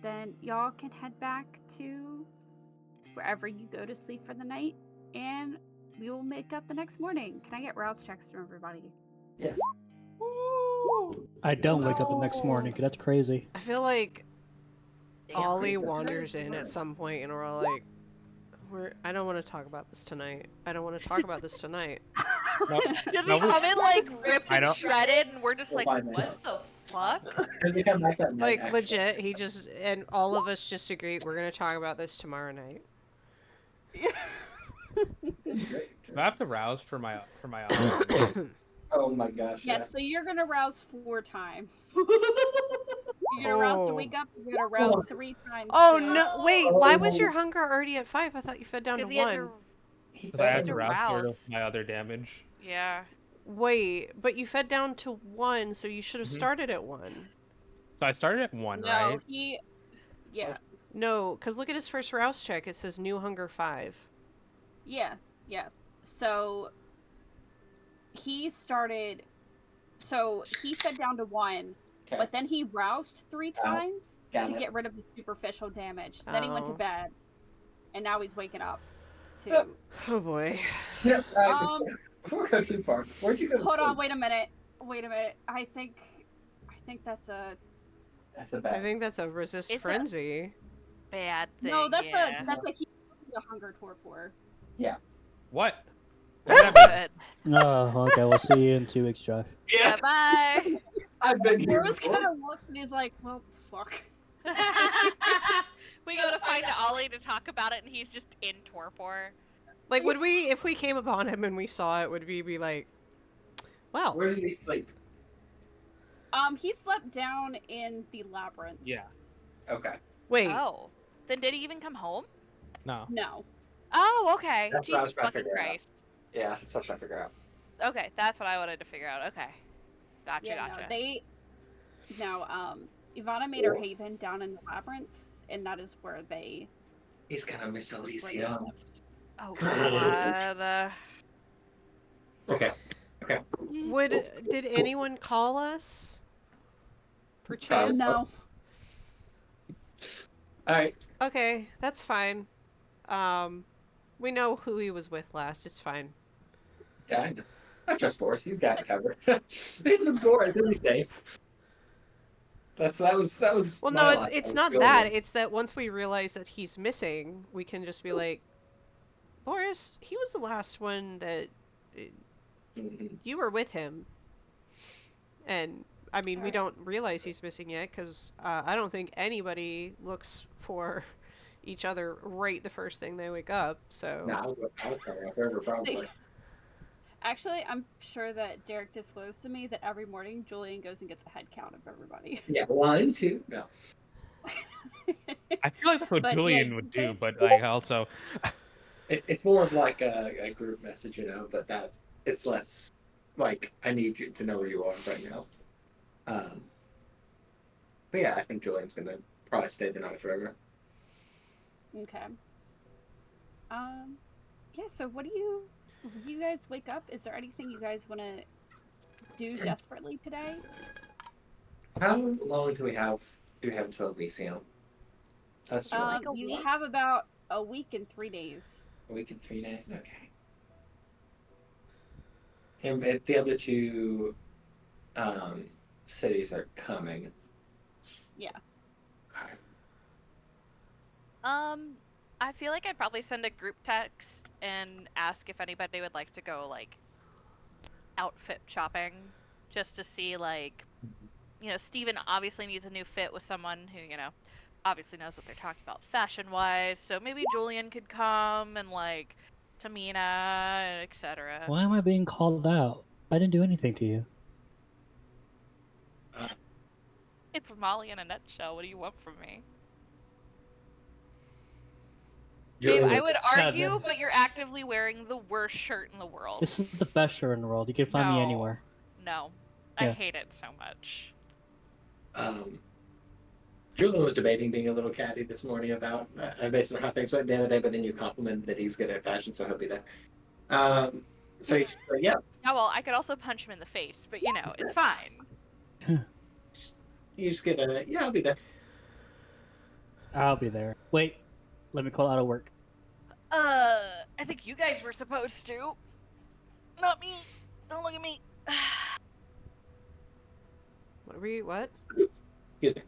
C: Then y'all can head back to wherever you go to sleep for the night, and we will make up the next morning. Can I get rouse checks from everybody?
A: Yes.
F: I don't wake up the next morning. That's crazy.
D: I feel like
A: Damn,
D: Ollie
A: Chris, that's
D: wanders
A: very
D: in at
A: good.
D: some point and we're all like, I don't want to talk about this tonight. I don't want to talk about this tonight.
E: No,
B: Does
E: no,
B: he come in like ripped
E: I
B: and
E: don't-
B: shredded, and we're just
A: Well,
B: like,
A: by
B: what the fuck?
A: Because they come back that night,
D: Like,
A: actually.
D: legit, he just, and all of us just agreed we're gonna talk about this tomorrow night.
A: Great.
E: I have to rouse for my
A: Oh my gosh.
C: Yeah, so you're gonna rouse 4 times. You're gonna rouse to
D: Oh.
C: wake up. You're gonna rouse 3 times.
D: Oh
C: to-
D: no! Wait, why was your hunger already at 5? I thought you fed down to
B: Because he had
D: 1.
B: to.
E: Because I had
B: to
E: to rouse here to
B: rouse.
E: my other damage.
B: Yeah.
D: Wait, but you fed down to 1, so you should have
E: Mhm.
D: started at 1.
E: So I started at 1,
C: No,
E: right?
C: Yeah,
D: No, because look at his first rouse check. It says new hunger 5.
C: yeah. So he started. So he fed down to 1,
A: Okay.
C: but then he roused 3 times
A: got
C: to
A: it.
C: get rid of the superficial damage. Then he went to
D: Oh.
C: bed, and now he's waking up. To
D: Oh boy.
A: Yeah, before we go too far, where'd you go? to
C: hold on,
A: sleep?
C: wait a minute. I think that's a
A: That's a
D: I
A: bad.
D: think that's a resist
B: It's a-
D: frenzy.
B: Bad thing.
C: no. That's
B: yeah.
C: a hunger torpor.
E: What? What did that mean?
B: Good.
F: Oh, okay. We'll see you in 2 weeks, Josh.
B: Yeah, bye.
A: I've been here.
C: Boris
A: before.
C: kind of looks and he's like, well, fuck.
B: We go to find Ollie to talk about it, and he's just in torpor.
D: Like, would we, if we came upon him and we saw it, would we be like, well,
A: Where did he sleep?
C: He slept down in the labyrinth.
E: Yeah.
A: Okay.
D: wait,
B: Oh. Then did he even come home?
E: No.
C: No.
B: Oh, okay.
A: That's what I was
B: Jesus
A: trying to
B: fucking
A: figure out.
B: Christ.
A: Yeah, that's what I'm trying to figure out.
B: Okay, that's what I wanted to figure out. Okay. Gotcha, gotcha.
C: Ivana made her haven down in the labyrinth, and that is where they.
A: He's gonna miss Alicia.
B: Oh, God.
A: Okay.
D: did anyone call us? Perchance?
C: No.
A: All right.
D: Okay, that's fine. We know who he was with last. It's fine.
A: Yeah, I know. I trust Boris. He's got it covered. He's with Boris. He'll be safe. That was.
D: Well,
A: my
D: no,
A: last
D: it's
A: time
D: not
A: with
D: that.
A: Julian.
D: It's that once we realize that he's missing, we can just be like, Boris, he was the last one that
A: Mhm.
D: you were with him. And I mean, we
C: Alright.
D: don't realize he's missing yet because I don't think anybody looks for each other right the first thing they wake up. So
A: No, I was coming up river probably.
C: Actually, I'm sure that Derek disclosed to me that every morning Julian goes and gets a head count of everybody.
A: Yeah, 1, 2. No.
E: I feel like that's what
C: But, yeah,
E: Julian
C: you
E: would do,
C: guys-
E: but like also,
A: It's more of like a group message, but that it's less like I need you to know where you are right now. But yeah, I think Julian's gonna probably stay the night forever.
C: Okay. Yeah. So, when you guys wake up? Is there anything you guys want to do desperately today?
A: How long do we have? Do we have until Elysium? That's true.
B: Like a
C: You
B: week?
C: have about a week and 3 days.
A: A week and 3 days. Okay. And the other 2 cities are coming.
C: Yeah.
B: I feel like I'd probably send a group text and ask if anybody would like to go, like, outfit shopping. Just to see, like, Steven obviously needs a new fit with someone who, obviously knows what they're talking about fashion-wise. So maybe Julian could come and, like, Tamina, etc.
F: Why am I being called out? I didn't do anything to you.
B: It's Molly in a nutshell. What do you want from me? Babe, I would argue,
F: no.
B: but you're actively wearing the worst shirt in the world.
F: This is the best shirt in the world. You can find me
B: No.
F: anywhere.
B: No. I
F: Yeah.
B: hate it so much.
A: Julian was debating being a little catty this morning about based on how things went the other day, but then you complimented that he's good at fashion, so he'll be there. So yeah,
B: Oh, well, I could also punch him in the face, but it's fine.
A: you just get I'll be there.
F: I'll be there. Wait, let me call out of work.
B: I think you guys were supposed to. Not me. Don't look at me.
D: What?
A: Excuse me.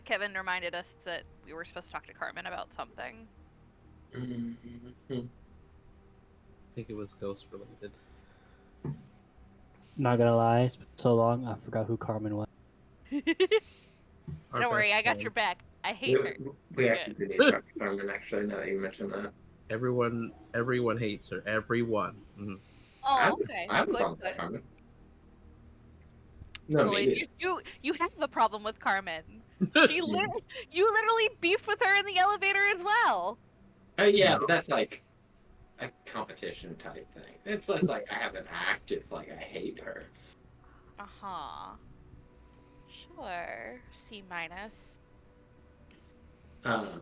B: Kevin reminded us that we were supposed to talk to Carmen about something.
A: Mm-hmm.
G: I think it was ghost related.
F: Not gonna lie, it's been so long, I forgot who Carmen was.
B: Don't worry, I got your back. I hate her.
A: We
B: We're
A: actually do need to talk to Carmen, actually, now that you mentioned that.
G: Everyone hates her. Everyone. Mhm.
B: Oh, okay.
A: I have a
B: Good,
A: problem
B: good.
A: with Carmen. No,
B: Lloyd,
A: maybe.
B: you have a problem with Carmen. You literally beefed with her in the elevator as well.
A: Oh yeah, but that's like a competition type thing. It's less like I have an active like I hate her.
B: Uh-huh. Sure. C minus.
A: Um,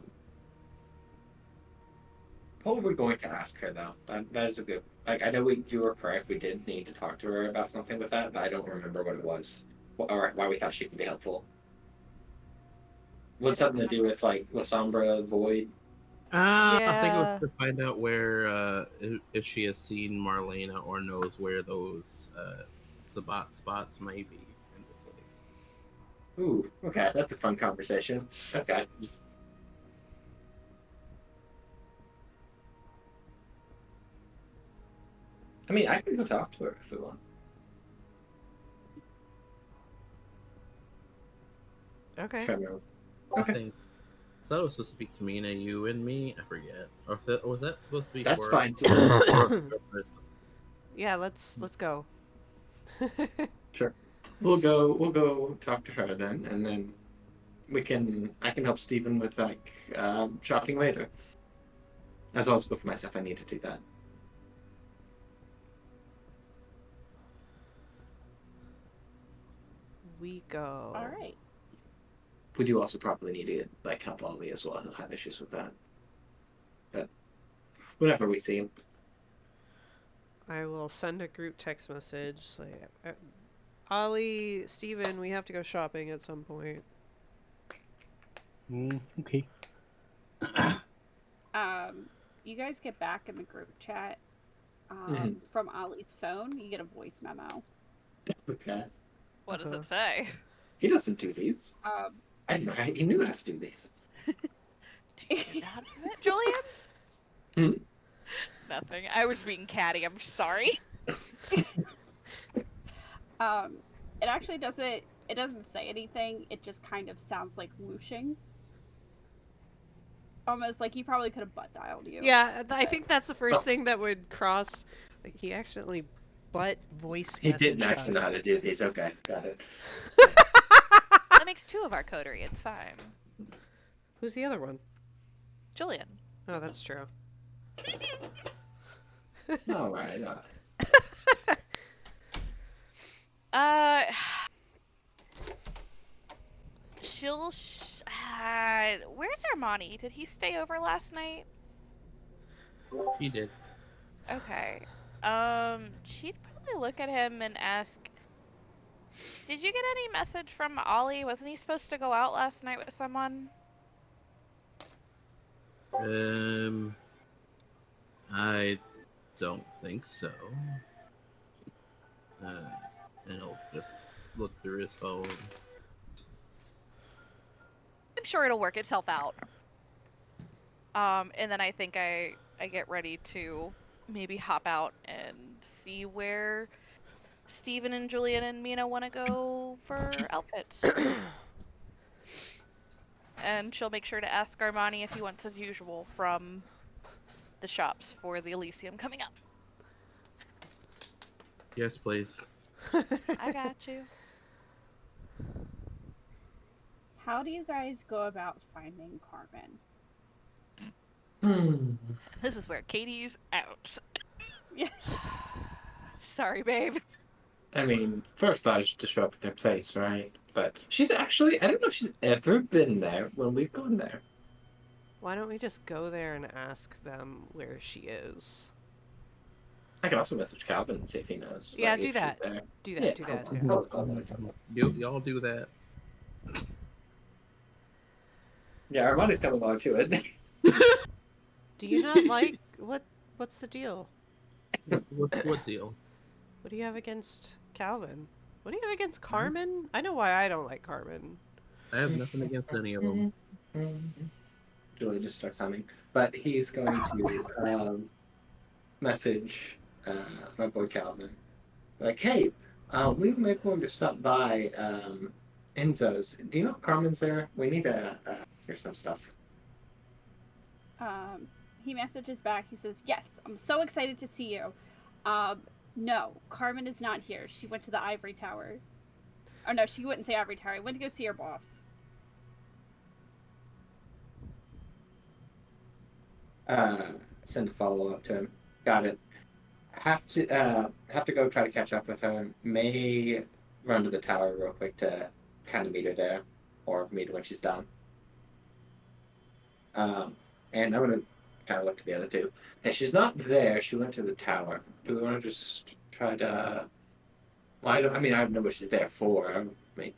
A: what were we going to ask her though? That is a good. Like I know you were correct. We did need to talk to her about something with that, but I don't remember what it was. Or why we thought she could be helpful. Was something to do with like La Sombra Void?
G: I think it was
D: Yeah.
G: to find out where if she has seen Marlena or knows where those Sabat spots might be in the city.
A: Ooh, okay, that's a fun conversation. Okay. I mean, I can go talk to her if we want.
D: Okay.
A: Try to remember.
G: I
A: Okay,
G: think I thought it was supposed to be Tamina, you and me. I forget. Or was that supposed to be
A: that's
G: for
A: fine too.
D: Yeah, let's go.
A: Sure. We'll go talk to her then, and then I can help Stephen with like shopping later. As well as for myself, I need to do that.
D: We go.
C: All right.
A: We do also probably need to like help Ollie as well. He'll have issues with that. But whenever we see him.
D: I will send a group text message. Say, Ollie, Steven, we have to go shopping at some point.
F: Okay.
C: You guys get back in the group chat.
A: Mhm.
C: From Ollie's phone, you get a voice memo.
A: Okay.
B: What does it say?
A: He doesn't do these.
C: Um,
A: I didn't know he knew how to do these.
B: Do you know how to do it, Julian?
A: Hmm?
B: Nothing. I was being catty. I'm sorry.
C: it actually doesn't. It doesn't say anything. It just kind of sounds like whooshing. Almost like he probably could have butt dialed you.
D: Yeah, I
C: but-
D: think that's the first
A: Oh.
D: thing that would cross. Like, he accidentally butt voice
A: He didn't
D: messaged
A: actually know how
D: us.
A: to do these. Okay, got it.
B: That makes 2 of our coterie. It's fine.
D: Who's the other one?
B: Julian.
D: Oh, that's true.
A: All right.
B: Where's Armani? Did he stay over last night?
G: He did.
B: Okay. She'd probably look at him and ask, did you get any message from Ollie? Wasn't he supposed to go out last night with someone?
G: I don't think so. And I'll just look through his phone.
B: I'm sure it'll work itself out. And then I think I get ready to maybe hop out and see where Steven and Julian and Mina want to go for outfits. And she'll make sure to ask Armani if he wants as usual from the shops for the Elysium coming up.
G: Yes, please.
B: I got you.
C: How do you guys go about finding Carmen?
B: This is where Katie's out.
C: Yeah.
B: Sorry, babe.
A: I mean, first thought is to show up at their place, right? But she's actually, I don't know if she's ever been there when we've gone there.
D: Why don't we just go there and ask them where she is?
A: I can also message Calvin and see if he knows.
D: Yeah,
A: like,
D: do
A: if she's
D: that.
A: there.
D: Do that,
A: Yeah,
D: do that.
A: I'll-
G: Y'all do that.
A: Yeah, Armani's coming along to it.
D: Do you not like what's the deal?
G: What deal?
D: What do you have against Calvin? What do you have against Carmen? I know why I don't like Carmen.
G: I have nothing against any of them.
A: Julie just starts humming. But he's going to message my boy Calvin. Like, hey, we might going to stop by Enzo's. Do you know if Carmen's there? We need to ask her some stuff.
C: He messages back. He says, "Yes, I'm so excited to see you. No, Carmen is not here. She went to the Ivory Tower. Oh no, she wouldn't say Ivory Tower. I went to go see her boss.
A: Send a follow up to him. Got it. Have to go try to catch up with her. May run to the tower real quick to kind of meet her there, or meet her when she's done. And I'm gonna kind of look to the other two. Hey, she's not there. She went to the tower. Do we want to just try to? Well, I don't know what she's there for. I mean,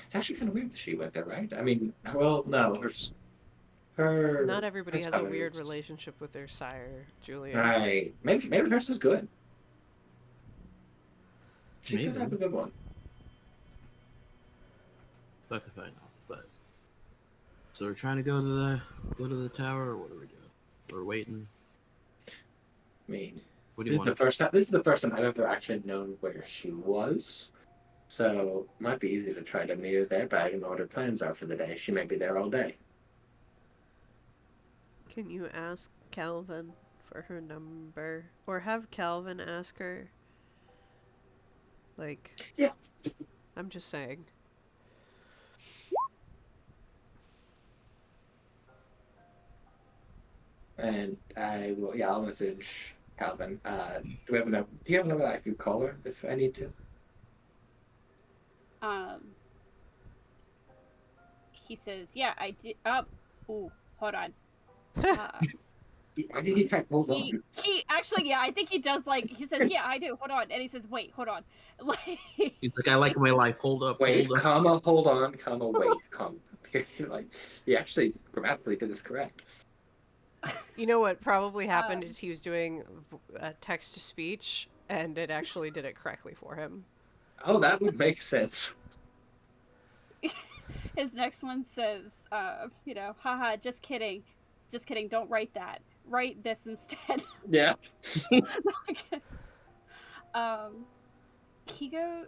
A: it's actually kind of weird that she went there, right? I mean, well, no, her.
D: Not everybody
A: her
D: has a
A: summoners-
D: weird relationship with their sire, Julian.
A: Right. Maybe hers is good. She could
G: Maybe.
A: have a good one.
G: Fuck if I know. But so we're trying to go to the tower, or what are we doing? We're waiting.
A: I mean,
G: What do
A: this
G: you
A: is the
G: want?
A: first time. This is the first time I've ever actually known where she was. So it might be easy to try to meet her there, but I don't know what her plans are for the day. She may be there all day.
D: Can you ask Calvin for her number? Or have Calvin ask her? Like...
A: Yeah.
D: I'm just saying.
A: And I will. Yeah, I'll message Calvin. Do we have enough? Do you have a number that I could call her if I need to?
C: He says, "Yeah, I did." Ooh, hold on.
A: Why did he type? Hold
C: He
A: on.
C: actually, yeah, I think he does. Like, he says, "Yeah, I do." Hold on, and he says, "Wait, hold on." Like,
G: He's like, I like my life. Hold up.
A: Wait,
G: Hold up.
A: comma, hold on, comma, wait, comma. Like, he actually grammatically did this correct.
D: You know what probably happened is he was doing a text-to-speech, and it actually did it correctly for him.
A: Oh, that would make sense.
C: his next one says, haha, just kidding, don't write that. Write this instead.
A: Yeah.
C: Kigo,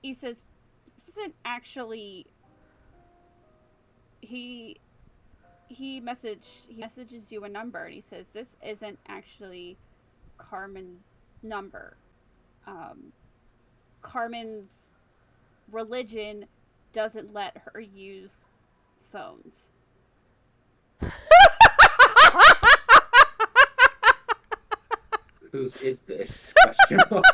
C: he says, this isn't actually, he messages you a number, and he says, this isn't actually Carmen's number. Carmen's religion doesn't let her use phones.
A: Whose is this? Question mark.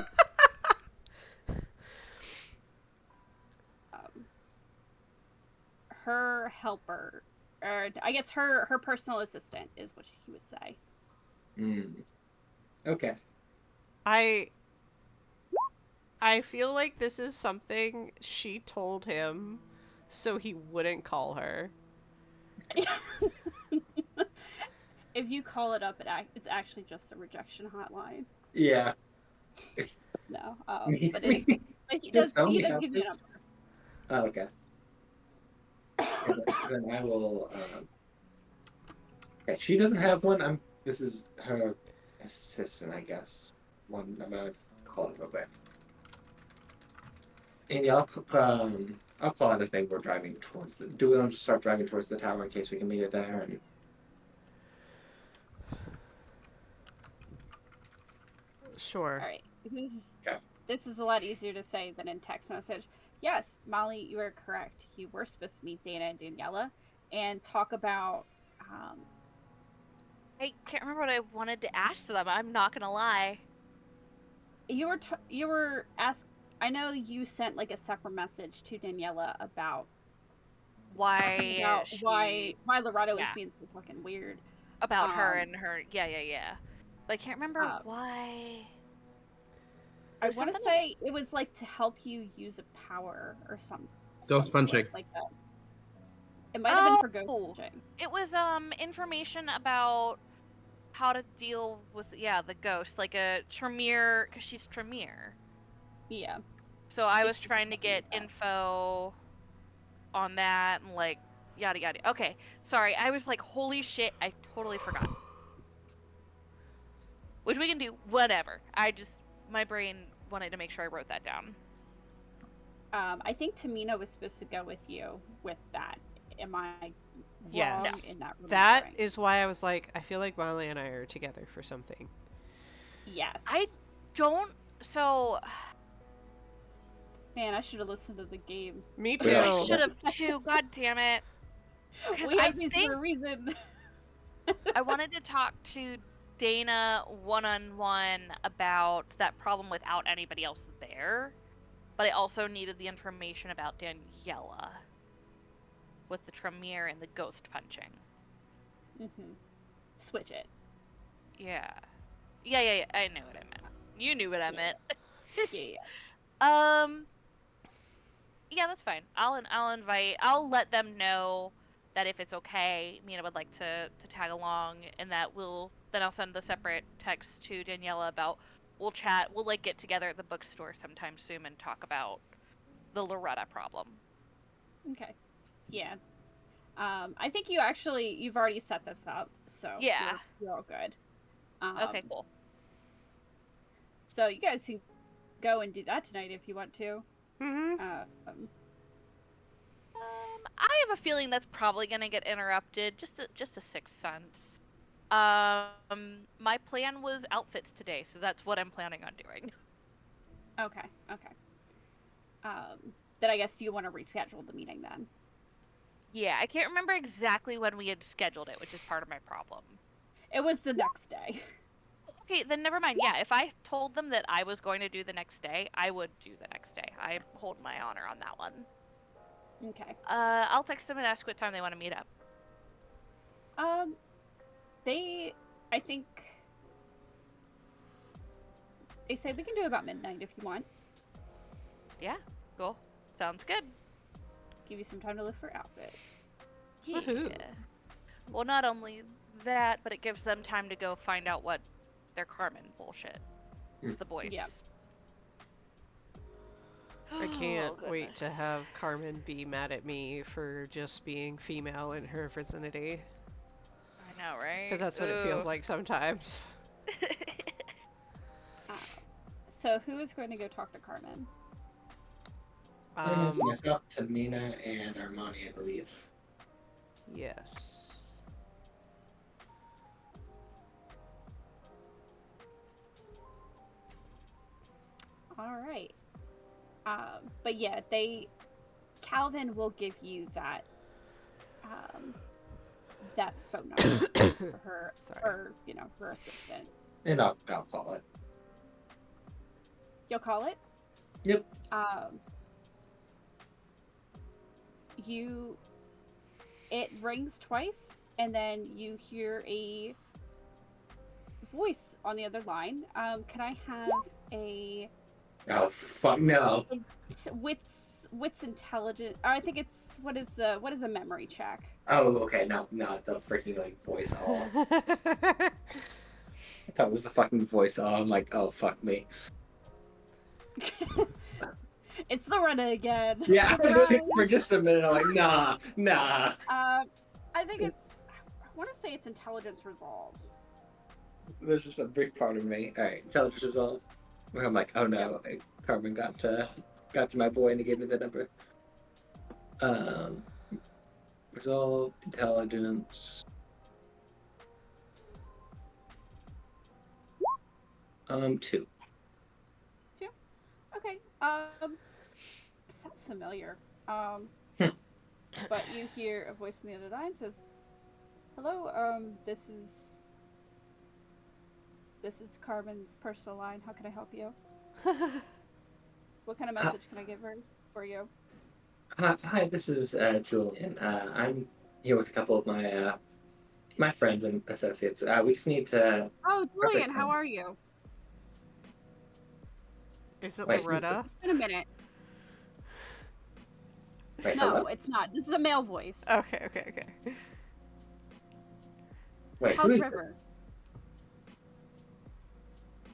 C: Her helper, or I guess her personal assistant is what he would say.
A: Okay.
D: I feel like this is something she told him so he wouldn't call her.
C: If you call it up, it's actually just a rejection hotline.
A: Yeah.
C: No, but he does give you a number.
A: Oh, okay. Then I will. Okay, she doesn't have one. This is her assistant, I guess. I'm gonna call it real quick. And yeah, I'll call it if they were driving towards the. Do we want to just start driving towards the tower in case we can meet her there? And
D: Sure.
C: All right. This is a lot easier to say than in text message. Yes, Molly, you are correct. You were supposed to meet Dana and Daniela and talk about.
B: I can't remember what I wanted to ask them. I'm not gonna lie.
C: You were asked. I know you sent like a separate message to Daniela about
B: Why
C: Lorado was
B: yeah.
C: being so fucking weird.
B: About her and her. Yeah. But I can't remember why.
C: I want to say it was like to help you use a power or something.
G: Ghost punching.
C: Like that. It might have been for ghost punching.
B: It was information about how to deal with the ghost, like a Tremere, because she's Tremere.
C: Yeah.
B: So I was trying to get info on that and like yada yada. Okay, sorry. I was like, holy shit, I totally forgot. Which we can do, whatever. My brain wanted to make sure I wrote that down.
C: I think Tamina was supposed to go with you with that. Am I wrong
D: Yes.
C: in that?
D: That is why I was like, I feel like Molly and I are together for something.
C: Yes.
B: I don't So
C: Man, I should have listened to the game.
D: Me
A: We
B: I
A: all
D: too.
B: should have too. God damn it! 'Cause
C: We
B: I
C: have these
B: think
C: for a reason.
B: I wanted to talk to Dana one-on-one about that problem without anybody else there, but I also needed the information about Daniela with the Tremere and the ghost punching.
C: Switch it.
B: Yeah. Yeah, I know what I meant. You knew what I meant.
C: Yeah.
B: Yeah, that's fine. I'll let them know that if it's okay, Mina would like to tag along, and that then I'll send the separate text to Daniela about we'll chat, we'll like get together at the bookstore sometime soon and talk about the Loretta problem.
C: Okay. Yeah. I think you've already set this up, so
B: Yeah.
C: you're all good.
B: Okay, cool.
C: So you guys can go and do that tonight if you want to.
D: Mm-hmm.
B: I have a feeling that's probably gonna get interrupted. Just a sixth sense. My plan was outfits today, so that's what I'm planning on doing.
C: Okay. Then I guess do you want to reschedule the meeting then?
B: Yeah, I can't remember exactly when we had scheduled it, which is part of my problem.
C: It was the next day.
B: Okay, then never mind. Yeah, if I told them that I was going to do the next day, I would do the next day. I hold my honor on that one.
C: Okay.
B: I'll text them and ask what time they want to meet up.
C: I think they say we can do about midnight if you want.
B: Yeah, cool. Sounds good.
C: Give you some time to look for outfits.
B: Yeah.
D: Woohoo.
B: Well, not only that, but it gives them time to go find out what their Carmen bullshit. The boys.
C: Yeah.
D: I can't
B: Oh,
D: wait to
B: goodness.
D: have Carmen be mad at me for just being female in her vicinity.
B: I know, right?
D: Because that's what it feels
B: Ooh.
D: like sometimes.
C: So who is going to go talk to Carmen?
A: It's myself, Tamina, and Armani, I believe.
D: Yes.
C: All right. But yeah, Calvin will give you that that phone number for her,
D: Sorry.
C: for her assistant.
A: And I'll call it.
C: You'll call it.
A: Yep.
C: It rings twice, and then you hear a voice on the other line. Can I have a
A: Oh fuck no.
C: wits intelligence? I think it's what is a memory check?
A: Oh, okay, not the freaking like voice all. I thought it was the fucking voice all. I'm like, oh fuck me.
C: It's Loretta again.
A: Yeah,
C: Surprise!
A: for just a minute, I'm like, nah.
C: I think I want to say it's intelligence resolve.
A: There's just a brief part of me. All right, intelligence resolve. Where I'm like, oh no, Carmen got to my boy and he gave me the number. Resolve, intelligence. 2.
C: Okay. Sounds familiar. But you hear a voice on the other line says, "Hello. This is Carmen's personal line. How can I help you? What kind of message can I give her for you?"
A: Hi, this is Julian. I'm here with a couple of my friends and associates. We just need to.
C: Oh, Julian, how are you?
D: Is it
A: Wait,
D: Loretta?
C: It's been a minute.
A: Wait,
C: No,
A: hello?
C: it's not. This is a male voice.
D: Okay.
A: Wait, who
C: How's
A: is
C: River?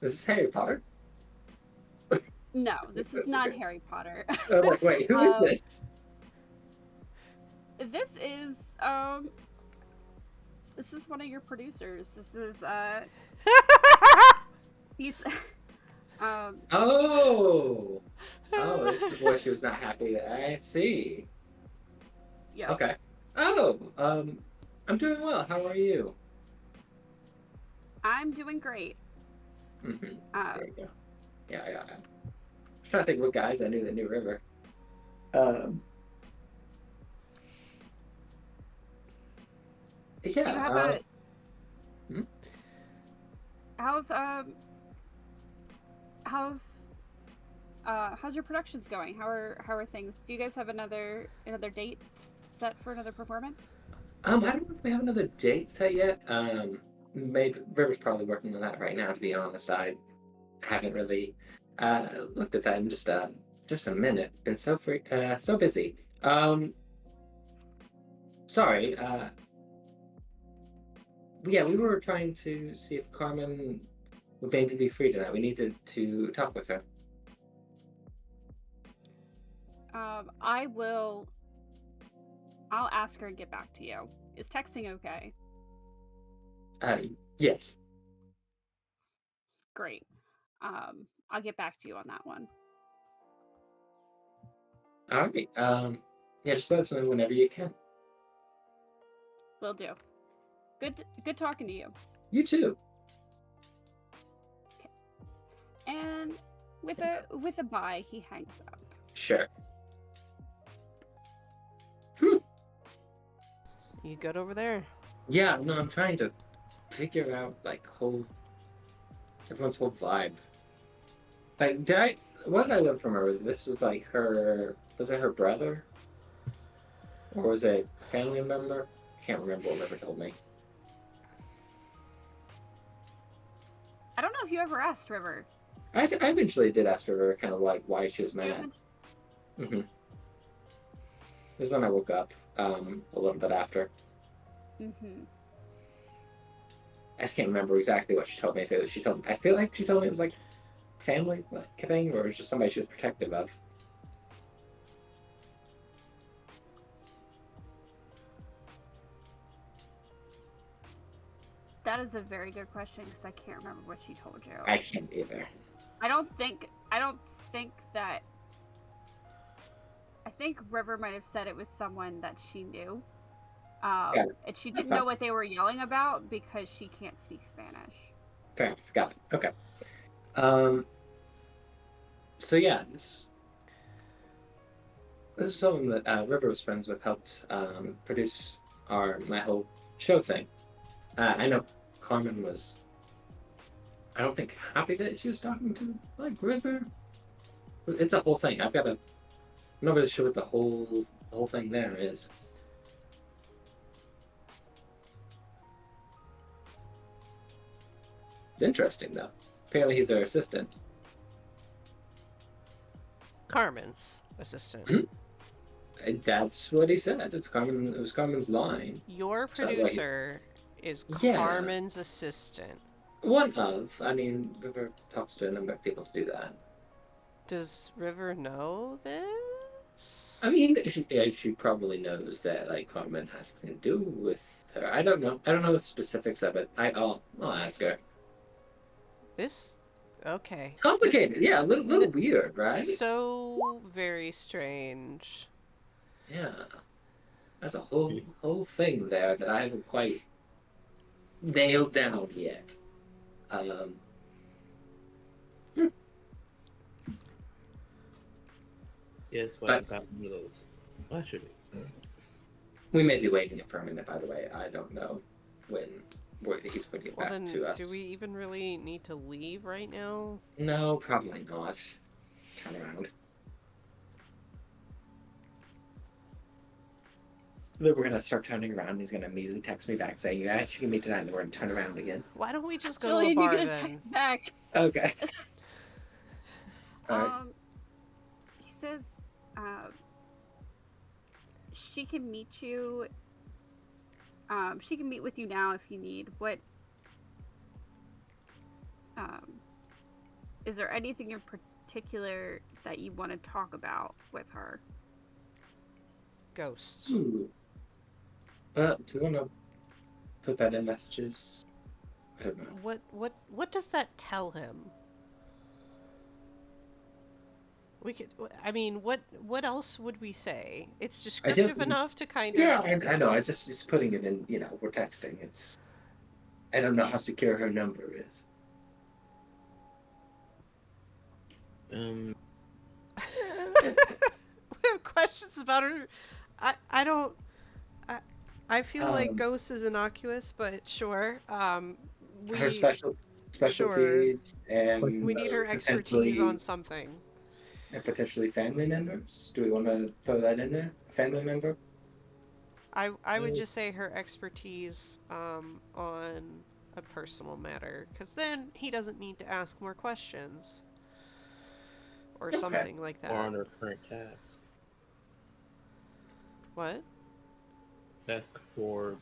A: this? Is this Harry Potter?
C: No, this is not Harry Potter.
A: Wait, who is this?
C: This is one of your producers. This is he's
A: Oh, this is the boy she was not happy. I see.
C: yeah.
A: Okay. Oh, I'm doing well. How are you?
C: I'm doing great.
A: Mm-hmm.
C: Uh,
A: There you go. Yeah. I'm trying to think what guys I knew that knew River. Um,
C: Do you have
A: yeah.
C: how's how's your productions going? How are things? Do you guys have another date set for another performance?
A: I don't know if we have another date set yet. Maybe River's probably working on that right now. To be honest, I haven't really looked at that in just a minute. Been so busy. Sorry. Yeah, we were trying to see if Carmen would maybe be free tonight. We needed to talk with her.
C: I'll ask her and get back to you. Is texting okay?
A: Yes.
C: Great. I'll get back to you on that one.
A: All right. Yeah, just let us know whenever you can.
C: Will do. Good talking to you.
A: You too.
C: And with a bye, he hangs up.
A: Sure.
D: You good over there?
A: Yeah, no, I'm trying to figure out like everyone's whole vibe. Like, what did I learn from her? This was like was it her brother? Or was it a family member? I can't remember what River told me.
C: I don't know if you ever asked River.
A: I eventually did ask River kind of like why she was mad. Mm-hmm. It was when I woke up, a little bit after.
C: Mm-hmm.
A: I just can't remember exactly what she told me. If it was I feel like she told me it was like family thing, or it was just somebody she was protective of.
C: That is a very good question because I can't remember what she told you.
A: I can't either.
C: I don't think that. I think River might have said it was someone that she knew.
A: Yeah,
C: and she didn't know what they were yelling about because she can't speak Spanish.
A: Fair enough. Got it. Okay. So yeah, this is someone that River was friends with, helped produce my whole show thing. I know Carmen was, I don't think, happy that she was talking to like River. It's a whole thing. I'm not really sure what the whole thing there is. It's interesting though. Apparently he's her assistant.
D: Carmen's assistant.
A: Mm-hmm. That's what he said. It was Carmen's line.
D: Your producer is
A: Yeah.
D: Carmen's assistant.
A: One of. I mean, River talks to a number of people to do that. Does
D: River know this?
A: I mean, she probably knows that like Carmen has something to do with her. I don't know. I don't know the specifics of it. I'll ask her.
D: Okay.
A: It's complicated. Yeah, a little weird, right?
D: So very strange.
A: Yeah. There's a whole thing there that I haven't quite nailed down yet.
G: Yes, but I got one of those. Actually,
A: we may be waiting for a minute, by the way. I don't know when he's putting it back to us.
D: Do we even really need to leave right now?
A: No, probably not. Let's turn around. Then we're gonna start turning around. And he's gonna immediately text me back saying, "Yeah, you can meet tonight." And then we're gonna turn around again.
D: Why don't we just go
C: Julian,
D: to a bar
C: you're gonna
D: then?
C: text back.
A: Okay. All right.
C: He says, she can meet you. She can meet with you now if you need. What? Is there anything in particular that you want to talk about with her?
D: Ghosts.
A: Do you want to put that in messages? I don't know.
D: What does that tell him? What else would we say? It's descriptive enough to kind of...
A: Yeah, I know. I just putting it in, we're texting. I don't know how secure her number is.
G: Um,
D: We have questions about her. I don't. I feel like
A: Um,
D: Ghost is innocuous, but sure. We
A: her
D: sure.
A: specialties and
D: We need her expertise on something.
A: potentially family members. Do we want to throw that in there? A family member?
D: I would just say her expertise on a personal matter, because then he doesn't need to ask more questions or
A: Okay.
D: something like
G: or
D: that.
G: on her current task.
D: What?
G: Task for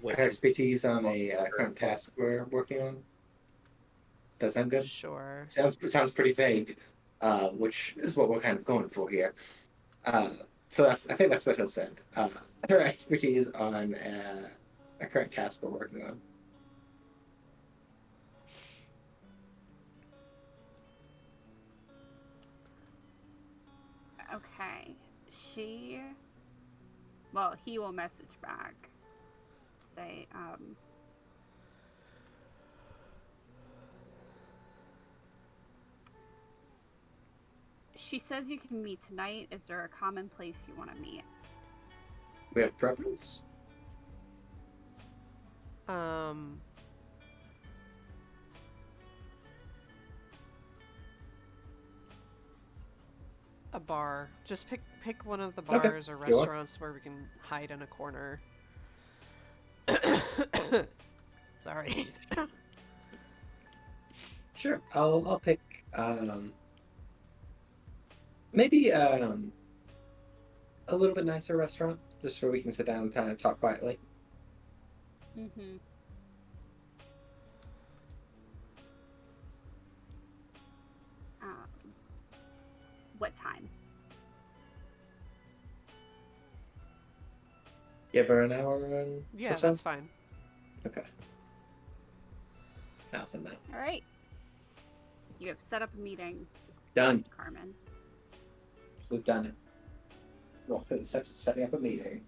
G: what
A: Her
G: you
A: expertise on a current task we're working on. That sound good?
D: Sure.
A: Sounds pretty vague, which is what we're kind of going for here. So I think that's what he'll send. Her expertise on a current task we're working on.
C: Okay. Well, he will message back. Say, she says you can meet tonight. Is there a common place you want to meet?
A: We have preference.
D: A bar. Just pick one of the
A: Okay,
D: bars or
A: sure.
D: restaurants where we can hide in a corner. Sorry.
A: Sure, I'll pick maybe a little bit nicer restaurant, just where we can sit down and kind of talk quietly.
C: Mm-hmm. What time?
A: Give her an hour and
D: Yeah,
A: or so?
D: that's fine.
A: Okay. I'll send that.
C: All right. You have set up a meeting,
A: Done.
C: Carmen.
A: We've done it. Walk through the steps of setting up a meeting.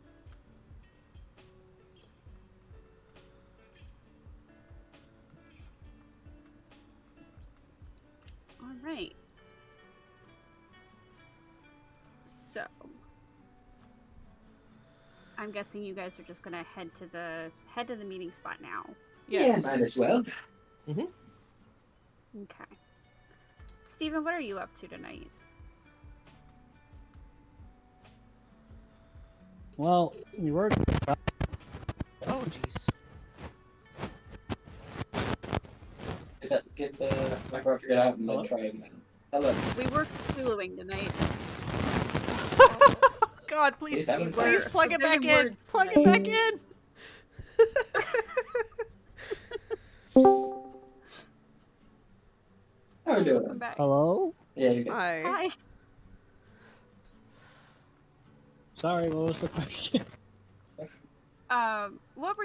C: All right. So, I'm guessing you guys are just gonna head to the meeting spot now.
D: Yes.
A: Yeah, might as well.
C: Okay. Steven, what are you up to tonight?
F: Well, we were.
D: Oh, jeez.
A: Get the microphone figured out and then
F: Hello?
A: try it now. Hello.
C: We were Huluing tonight.
D: God, please,
A: Please, haven't
D: please
C: We're
D: plug it back
C: forgetting
D: in.
C: words
D: Plug it
C: tonight.
D: back in.
A: How are we doing?
C: Welcome back.
F: Hello?
A: Yeah, you're good.
D: Hi.
F: Sorry, what was the question?
C: What were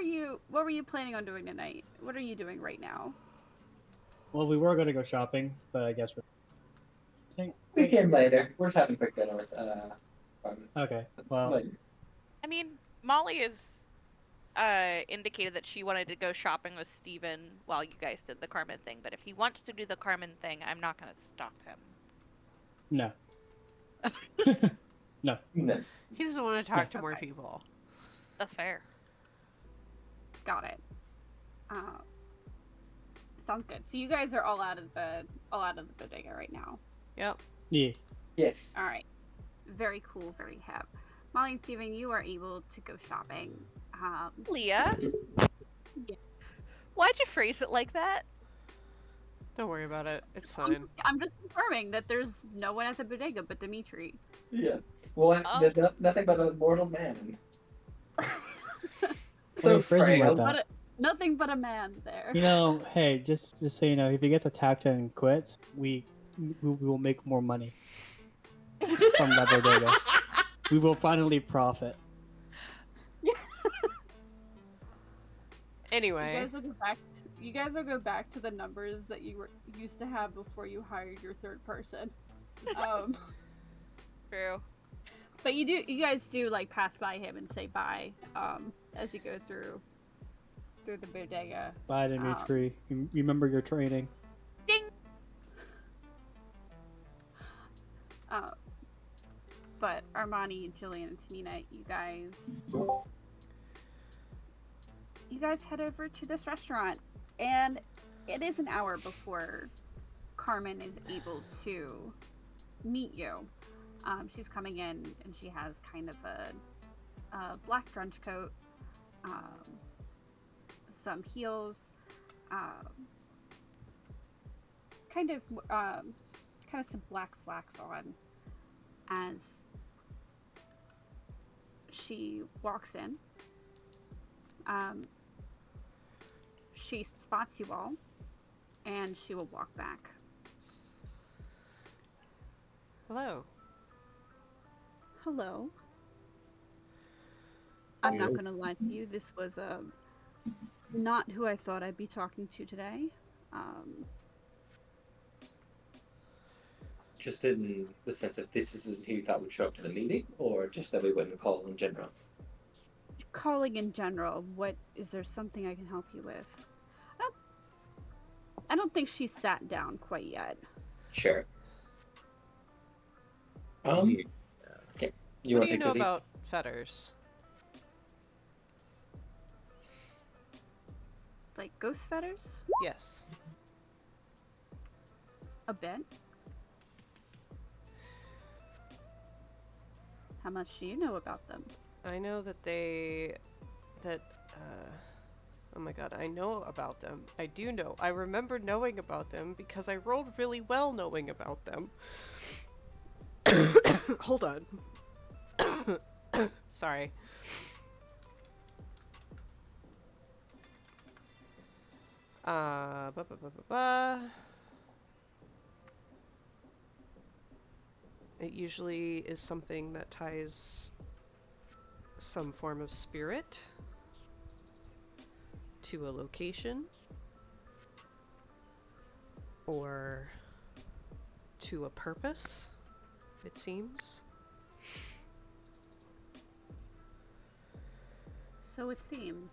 C: you planning on doing tonight? What are you doing right now?
F: Well, we were gonna go shopping, but I guess we're.
A: We came later. We're just having a quick dinner with Carmen.
F: Okay, well,
A: Later.
B: I mean, Molly has indicated that she wanted to go shopping with Steven while you guys did the Carmen thing, but if he wants to do the Carmen thing, I'm not going to stop him.
F: no. No.
A: No.
D: He doesn't want to talk to more
C: Okay.
D: people.
B: That's fair.
C: Got it. Sounds good. So you guys are all out of the bodega right now.
D: Yep.
F: Yeah.
A: Yes.
C: All right. Very cool. Very hip. Molly and Steven, you are able to go shopping.
B: Leah,
C: Yes.
B: why'd you phrase it like that?
D: Don't worry about it. It's
C: I'm
D: fine.
C: just, I'm just confirming that there's no one at the bodega but Dimitri.
A: Yeah. Well,
B: Oh.
A: there's nothing but a mortal man.
F: So phrasing
A: frail.
F: like that.
C: Nothing but a man there.
F: You know, hey, just so you know, if he gets attacked and quits, we will make more money from that bodega. We will finally profit.
D: Anyway.
C: You guys will go back to the numbers that you used to have before you hired your third person.
B: True.
C: But you guys do like pass by him and say bye as you go through the bodega.
F: Bye, Dimitri. Remember your training.
B: Ding!
C: But Armani, Jillian, and Tamina, you guys head over to this restaurant, and it is an hour before Carmen is able to meet you. She's coming in, and she has kind of a black trench coat, some heels, kind of some black slacks on. As she walks in, she spots you all, and she will walk back.
D: Hello.
C: Hello. I'm not
G: Hello.
C: going to lie to you. This was not who I thought I'd be talking to today.
A: Just in the sense of this isn't who you thought would show up to the meeting, or just that we wouldn't call in general?
C: Calling in general, is there something I can help you with? I don't think she's sat down quite yet.
A: Sure.
G: Yeah.
A: Okay. You
D: What
A: want
D: do you
A: to take
D: know
A: the lead?
D: about fetters?
C: Like ghost fetters?
D: Yes.
C: A bit. How much do you know about them?
D: I know that oh my god, I know about them. I do know. I remember knowing about them because I rolled really well knowing about them. Hold on. Sorry. Ba, ba, ba, ba, ba. It usually is something that ties some form of spirit to a location or to a purpose, it seems.
C: So it seems.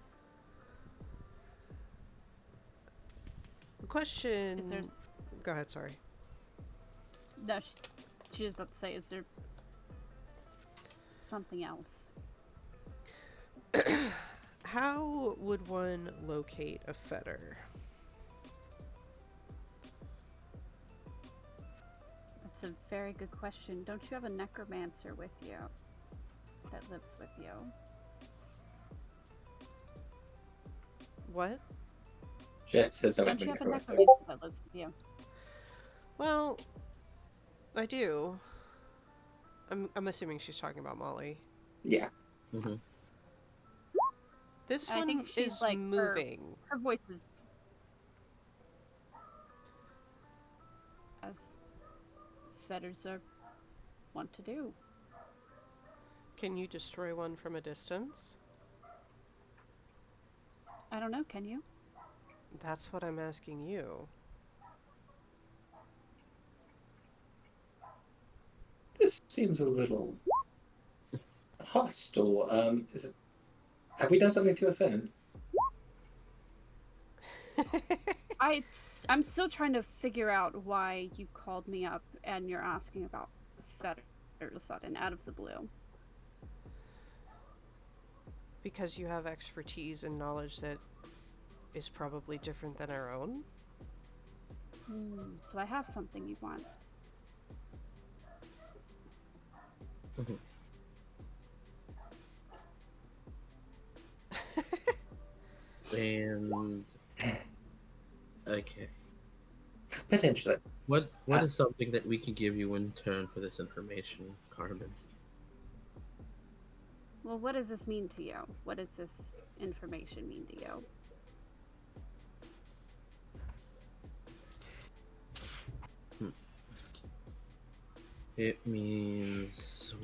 D: The question...
C: Is there...
D: Go ahead, sorry.
C: No, she was about to say, is there something else?
D: How would one locate a fetter?
C: That's a very good question. Don't you have a necromancer with you that lives with you?
D: What?
A: Jet says I
C: Don't
A: went
C: you have a
A: necromancer.
C: necromancer that lives with you?
D: Well, I do. I'm assuming she's talking about Molly.
A: Yeah.
G: Mm-hmm.
D: This
C: And I
D: one
C: think she's
D: is
C: like
D: moving.
C: Her voice is as fetters are want to do.
D: Can you destroy one from a distance?
C: I don't know, can you?
D: That's what I'm asking you.
A: This seems a little hostile. Have we done something to offend?
C: I'm still trying to figure out why you've called me up and you're asking about fetters all of a sudden out of the blue.
D: Because you have expertise and knowledge that is probably different than our own?
C: So I have something you want.
G: And okay,
A: Potentially.
G: what is something that we can give you in turn for this information, Carmen?
C: Well, what does this mean to you? What does this information mean to you?
G: It means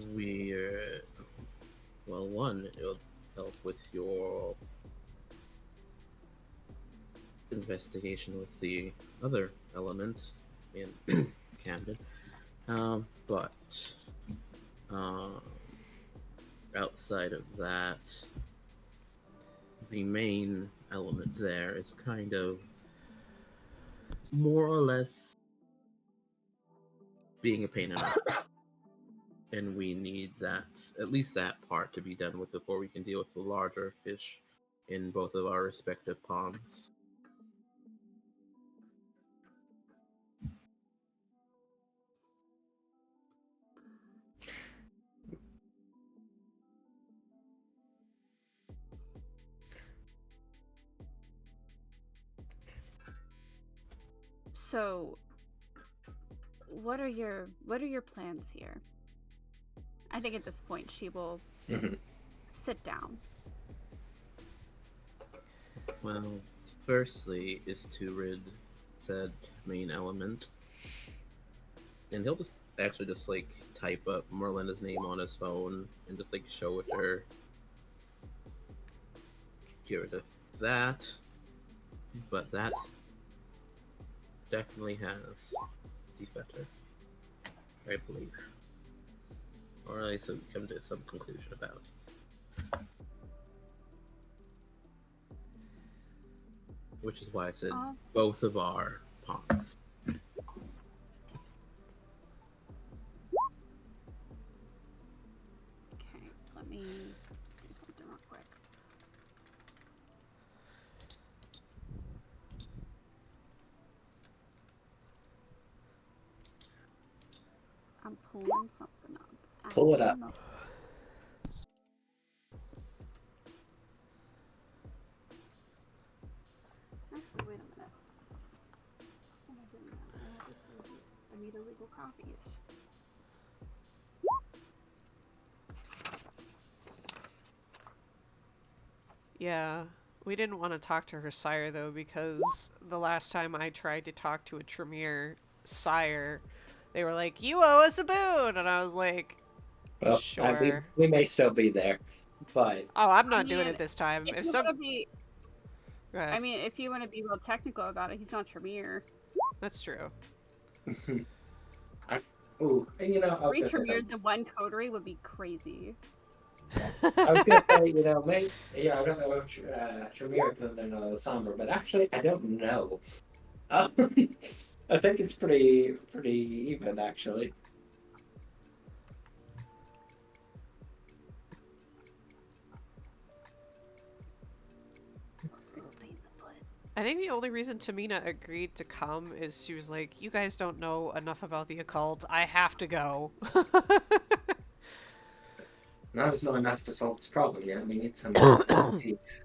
G: one, it'll help with your investigation with the other elements in Camden. But outside of that, the main element there is kind of more or less being a pain in the And we need that, at least that part, to be done with before we can deal with the larger fish in both of our respective ponds.
C: So, what are your plans here? I think at this point she will
A: Mhm.
C: sit down.
G: Well, firstly is to rid said main element. And he'll just actually just like type up Merlinda's name on his phone and just like show it to her. Get rid of that. But that definitely has the fetter, I believe. Or at least we come to some conclusion about. Which is why I said both of our ponds.
C: Okay, let me do something real quick. I'm pulling something up.
A: Pull it up.
C: Actually, wait a minute. What am I doing now? I have this right here. I need illegal copies.
D: Yeah, we didn't want to talk to her sire though, because the last time I tried to talk to a Tremere sire, they were like, "You owe us a boon," and I was like,
A: Well,
D: "Sure."
A: we may still be there, but
D: Oh, I'm
C: I
D: not doing
C: mean,
D: it this time.
C: If
D: If
C: you
D: some,
C: want to be,
D: Go ahead.
C: I mean, if you want to be real technical about it, he's not Tremere.
D: That's true.
A: ooh, you know, I was
C: 3
A: gonna say
C: Tremeres
A: something.
C: in 1 coterie would be crazy.
A: I was gonna say, you know, maybe, yeah, I don't know if Tremere put in the Sombra, but actually, I don't know. I think it's pretty even, actually.
D: I think the only reason Tamina agreed to come is she was like, "You guys don't know enough about the occult. I have to go."
A: Now it's not enough to solve this problem yet. We need some teeth.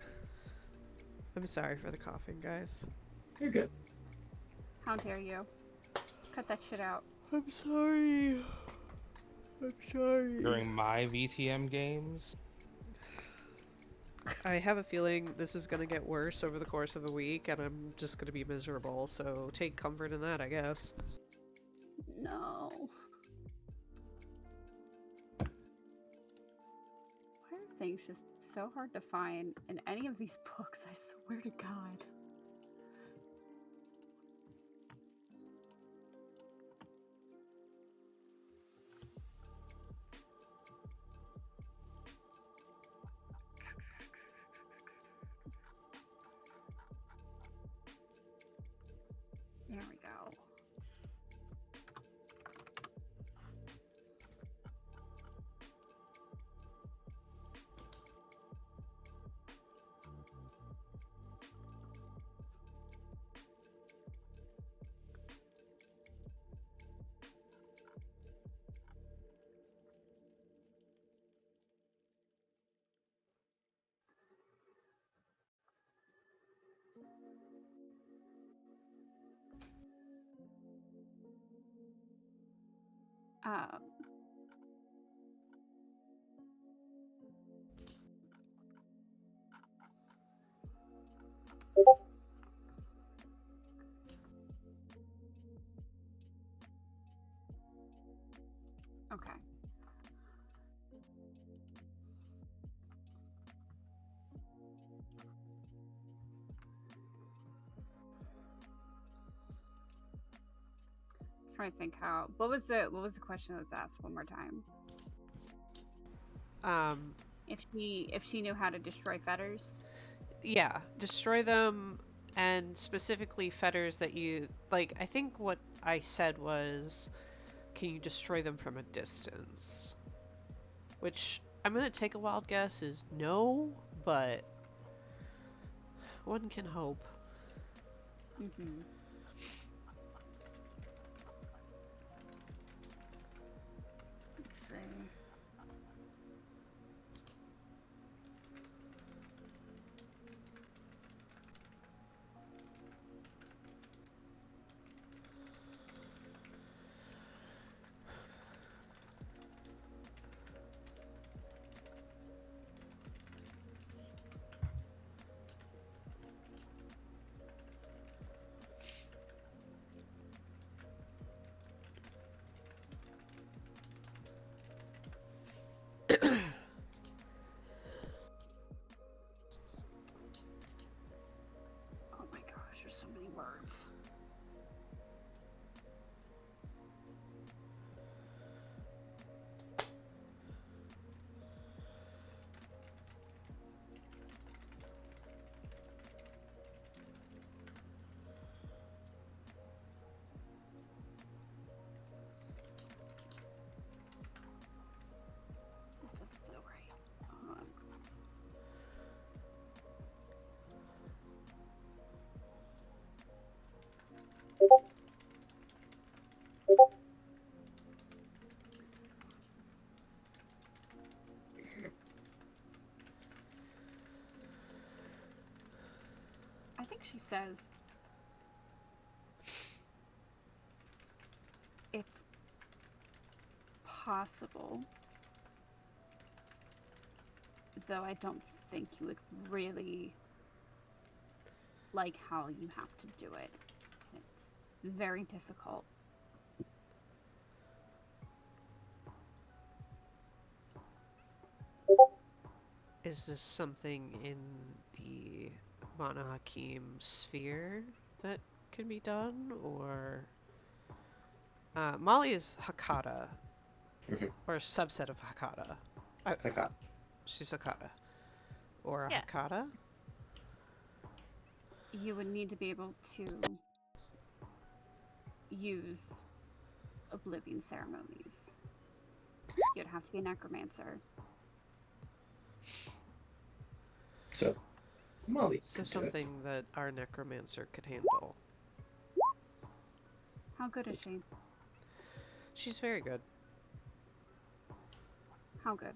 D: I'm sorry for the coughing, guys.
A: You're good.
C: How dare you? Cut that shit out.
D: I'm sorry. I'm sorry.
E: During my VTM games,
D: I have a feeling this is gonna get worse over the course of a week, and I'm just gonna be miserable, so take comfort in that, I guess.
C: No. Why are things just so hard to find in any of these books? I swear to God. There we go. Um, okay. Trying to think how. What was the question that was asked one more time? If she knew how to destroy fetters.
D: Yeah, destroy them, and specifically fetters that you like. I think what I said was, can you destroy them from a distance? Which I'm gonna take a wild guess is no, but one can hope.
C: Mm-hmm. Let's see. Oh my gosh, there's so many words. This doesn't feel right. Hold on. I think she says it's possible, though I don't think you would really like how you have to do it. It's very difficult.
D: Is this something in the Mana Hakim sphere that can be done, or Molly is Hakata,
A: Mhm.
D: or a subset of Hakata.
A: Okay.
D: She's Hakata, or a
B: Yeah.
D: Hakata.
C: You would need to be able to use Oblivion ceremonies. You'd have to be a necromancer.
A: So, Molly.
D: So
A: could do it.
D: something that our necromancer could handle.
C: How good is she?
D: She's very good.
C: How good?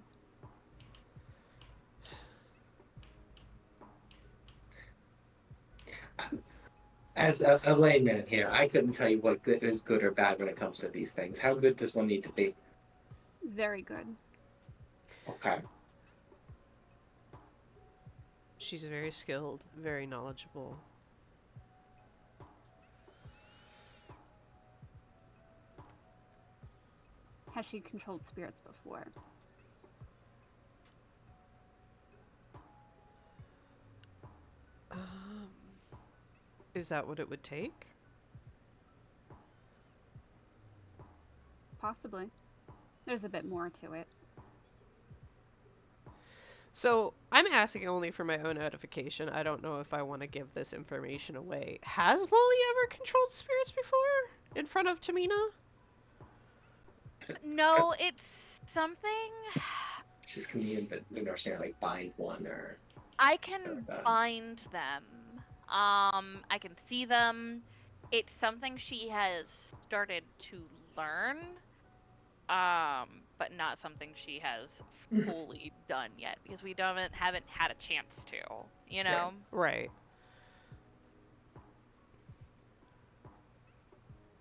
A: As a layman here, I couldn't tell you what good is good or bad when it comes to these things. How good does one need to be?
C: Very good.
A: Okay.
D: She's very skilled, very knowledgeable.
C: Has she controlled spirits before?
D: Is that what it would take?
C: Possibly. There's a bit more to it.
D: So, I'm asking only for my own edification. I don't know if I want to give this information away. Has Molly ever controlled spirits before? In front of Tamina?
B: No, it's something
A: She's comedian, but you understand, like bind one or
B: I can
A: done.
B: bind them. I can see them. It's something she has started to learn. But not something she has fully done yet because we haven't had a chance to, you know?
D: Right.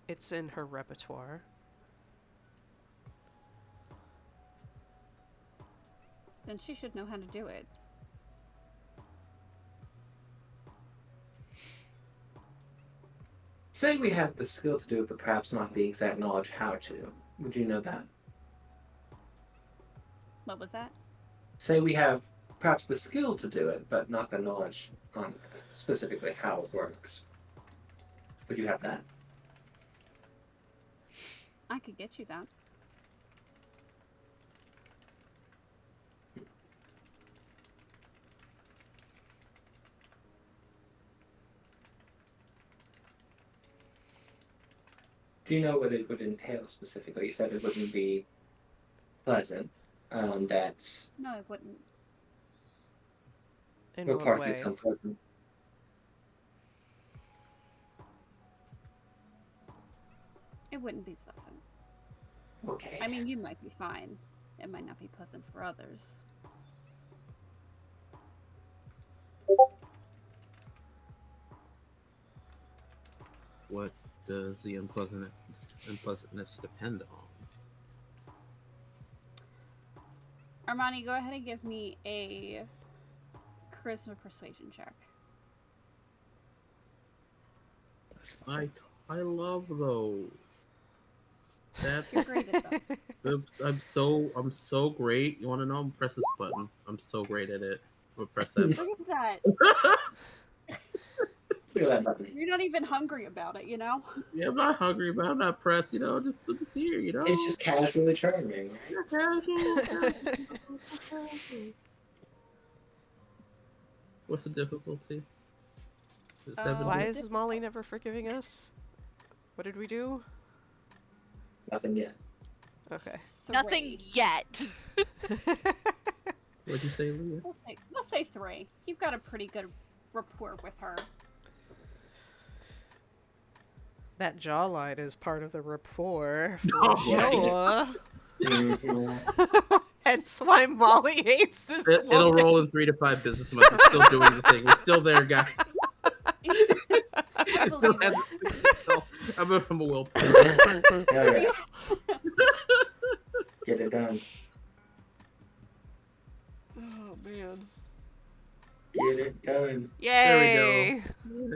D: It's in her repertoire.
C: Then she should know how to do it.
A: Say we have the skill to do it, but perhaps not the exact knowledge how to. Would you know that?
C: What was that?
A: Say we have perhaps the skill to do it, but not the knowledge on specifically how it works. Would you have that?
C: I could get you that.
A: Do you know what it would entail specifically? You said it wouldn't be pleasant. That's
C: No, it wouldn't.
D: In
A: what
D: what
A: part of
D: way?
A: it's unpleasant.
C: It wouldn't be pleasant.
A: Okay.
C: I mean, you might be fine. It might not be pleasant for others.
G: What does the unpleasantness depend on?
C: Armani, go ahead and give me a charisma persuasion check.
G: I love those.
C: You're
G: That's
C: great at them.
G: I'm so great. You want to know? I'm press this button. I'm so great at it. I'm gonna press that
C: Look
G: button.
C: at that.
A: Look at that button.
C: You're not even hungry about it, you know?
G: Yeah, I'm not hungry, but I'm not pressed. You know, just here. You know,
A: It's just casually charming, right?
G: Yeah, casual. What's the difficulty? Is it 7?
D: Why is Molly never forgiving us? What did we do?
A: Nothing yet.
D: Okay.
B: Nothing
C: 3.
B: yet.
G: What'd you say, Leah?
C: We'll say 3. You've got a pretty good rapport with her.
D: That jawline is part of the rapport,
G: Oh,
D: for
A: right.
D: sure.
A: Mhm.
D: Hence why Molly hates this
G: It'll
D: woman.
G: roll in 3 to 5 business months. It's still doing the thing. We're still there, guys.
C: I believe it.
G: So, I'm a will.
A: Oh, yeah. Get it done.
D: Oh man.
A: Get it done.
D: Yay!
G: I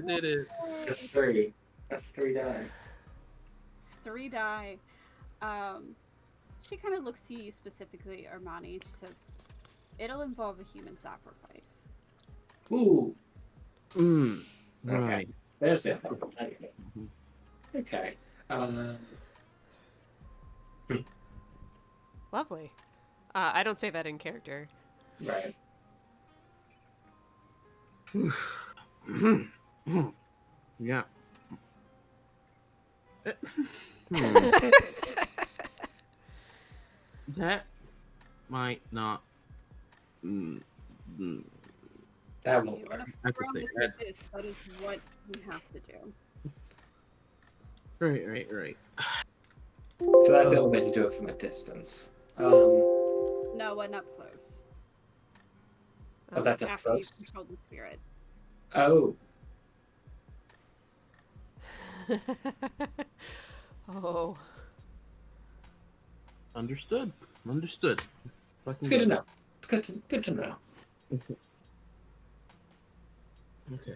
G: did it.
A: That's 3. That's 3 die.
C: It's 3 die. She kind of looks to you specifically, Armani, and she says, "It'll involve a human sacrifice."
A: Ooh. Okay.
G: Right.
A: There's it. Okay.
D: Lovely. I don't say that in character.
A: Right.
G: Yeah. That might not.
A: That won't
C: You're
A: work.
C: gonna
G: I could
C: promise
G: think
C: me
G: that.
C: this. That is what you have to do.
G: Right.
A: So that's the only way to do it from a distance.
C: No one up close.
A: Oh, that's up
C: After you
A: close.
C: control the spirit.
A: Oh,
D: Oh.
G: Understood.
A: it's good to know. It's good to know.
G: Okay.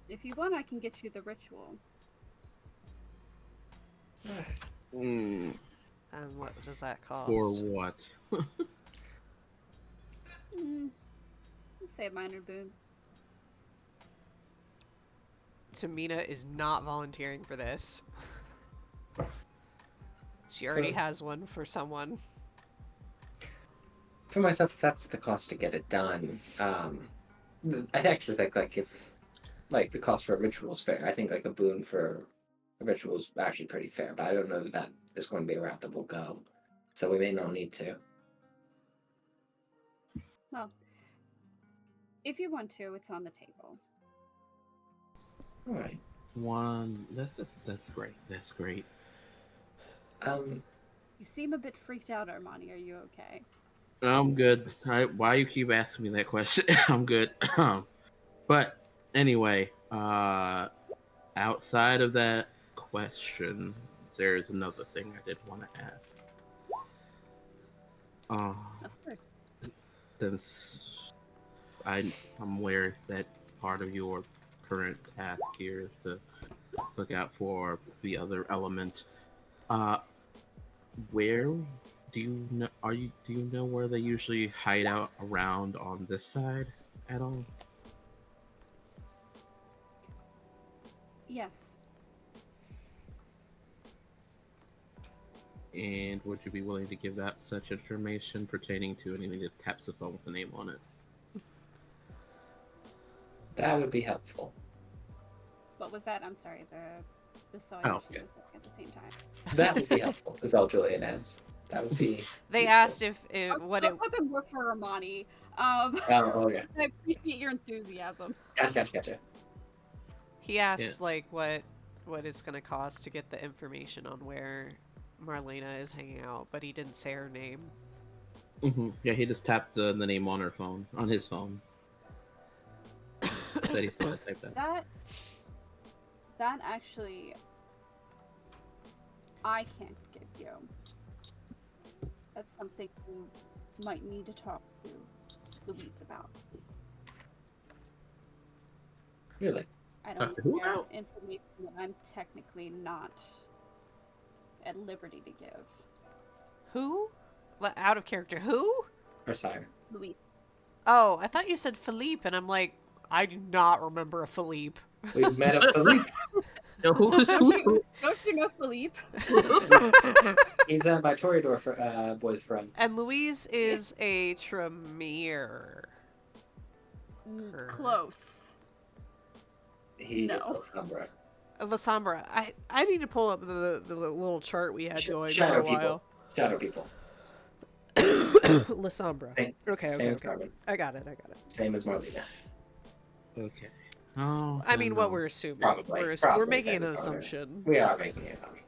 C: If you want, I can get you the ritual.
G: Mm,
D: And what does that cost?
G: for what?
C: Say a minor boon.
D: Tamina is not volunteering for this. She already
A: For-
D: has one for someone.
A: For myself, if that's the cost to get it done, I actually think if the cost for a ritual is fair. I think the boon for a ritual is actually pretty fair, but I don't know that is going to be a route that will go. So we may not need to.
C: Well, if you want to, it's on the table.
A: All right.
G: That's great. That's great.
C: You seem a bit freaked out, Armani. Are you okay?
G: I'm good. Why you keep asking me that question? I'm good. But anyway, outside of that question, there's another thing I did want to ask.
C: Of course.
G: Since I'm aware that part of your current task here is to look out for the other element, where do you know? Do you know where they usually hide out around on this side at all?
C: Yes.
G: And would you be willing to give out such information pertaining to anything that taps the phone with a name on it?
A: That would be helpful.
C: What was that? I'm sorry. The song
G: Oh,
C: machine
G: okay.
C: was working at the same time.
A: That would be helpful. Is all Julian adds. That would be.
D: They
A: useful.
D: asked if what
C: I
D: it.
C: was hoping more for Armani.
A: Oh, okay.
C: I appreciate your enthusiasm.
A: Gotcha.
D: He asked like what it's gonna cost to get the information on where Marlena is hanging out, but he didn't say her name.
G: Yeah, he just tapped the name on her phone, on his phone. That he still typed that.
C: That actually, I can't give you. That's something you might need to talk to Louise about.
A: Really?
C: I
G: Talk
C: don't
G: to who
C: share
G: now?
C: information that I'm technically not at liberty to give.
D: Who? Out of character. Who?
A: Or sire?
C: Louise.
D: Oh, I thought you said Philippe, and I'm like, I do not remember a Philippe.
A: We've met a Philippe.
G: No, who's
C: Don't you know Philippe?
A: He's my Toreador boy's friend.
D: And Louise is a Tremere.
C: Close.
A: He
C: No.
A: is Lasombra.
D: Lasombra. I need to pull up the little chart we had going for
A: Shadow
D: a
A: people.
D: while.
A: Shadow people.
D: Lasombra.
A: Same,
D: Okay.
A: same as Carmen.
D: I got it.
A: Same as Marlena.
G: Okay. Oh.
D: I mean, what we're assuming.
A: Probably.
D: We're
A: Probably
D: making an
A: same as Carmen.
D: assumption.
A: We are making an assumption.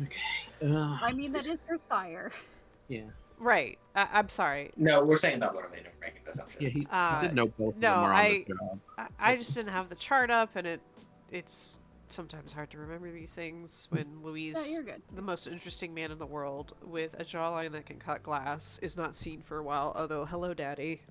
G: Okay.
C: I mean, that is her sire.
G: Yeah.
D: Right. I'm sorry.
A: No, we're saying about Marlena. We're making assumptions.
G: Yeah, he
D: Uh,
G: did know both
D: no,
G: of them are on
D: I-
G: the job.
D: I just didn't have the chart up, and it's sometimes hard to remember these things when Louise,
C: No, you're good.
D: the most interesting man in the world, with a jawline that can cut glass, is not seen for a while. Although, hello, Daddy.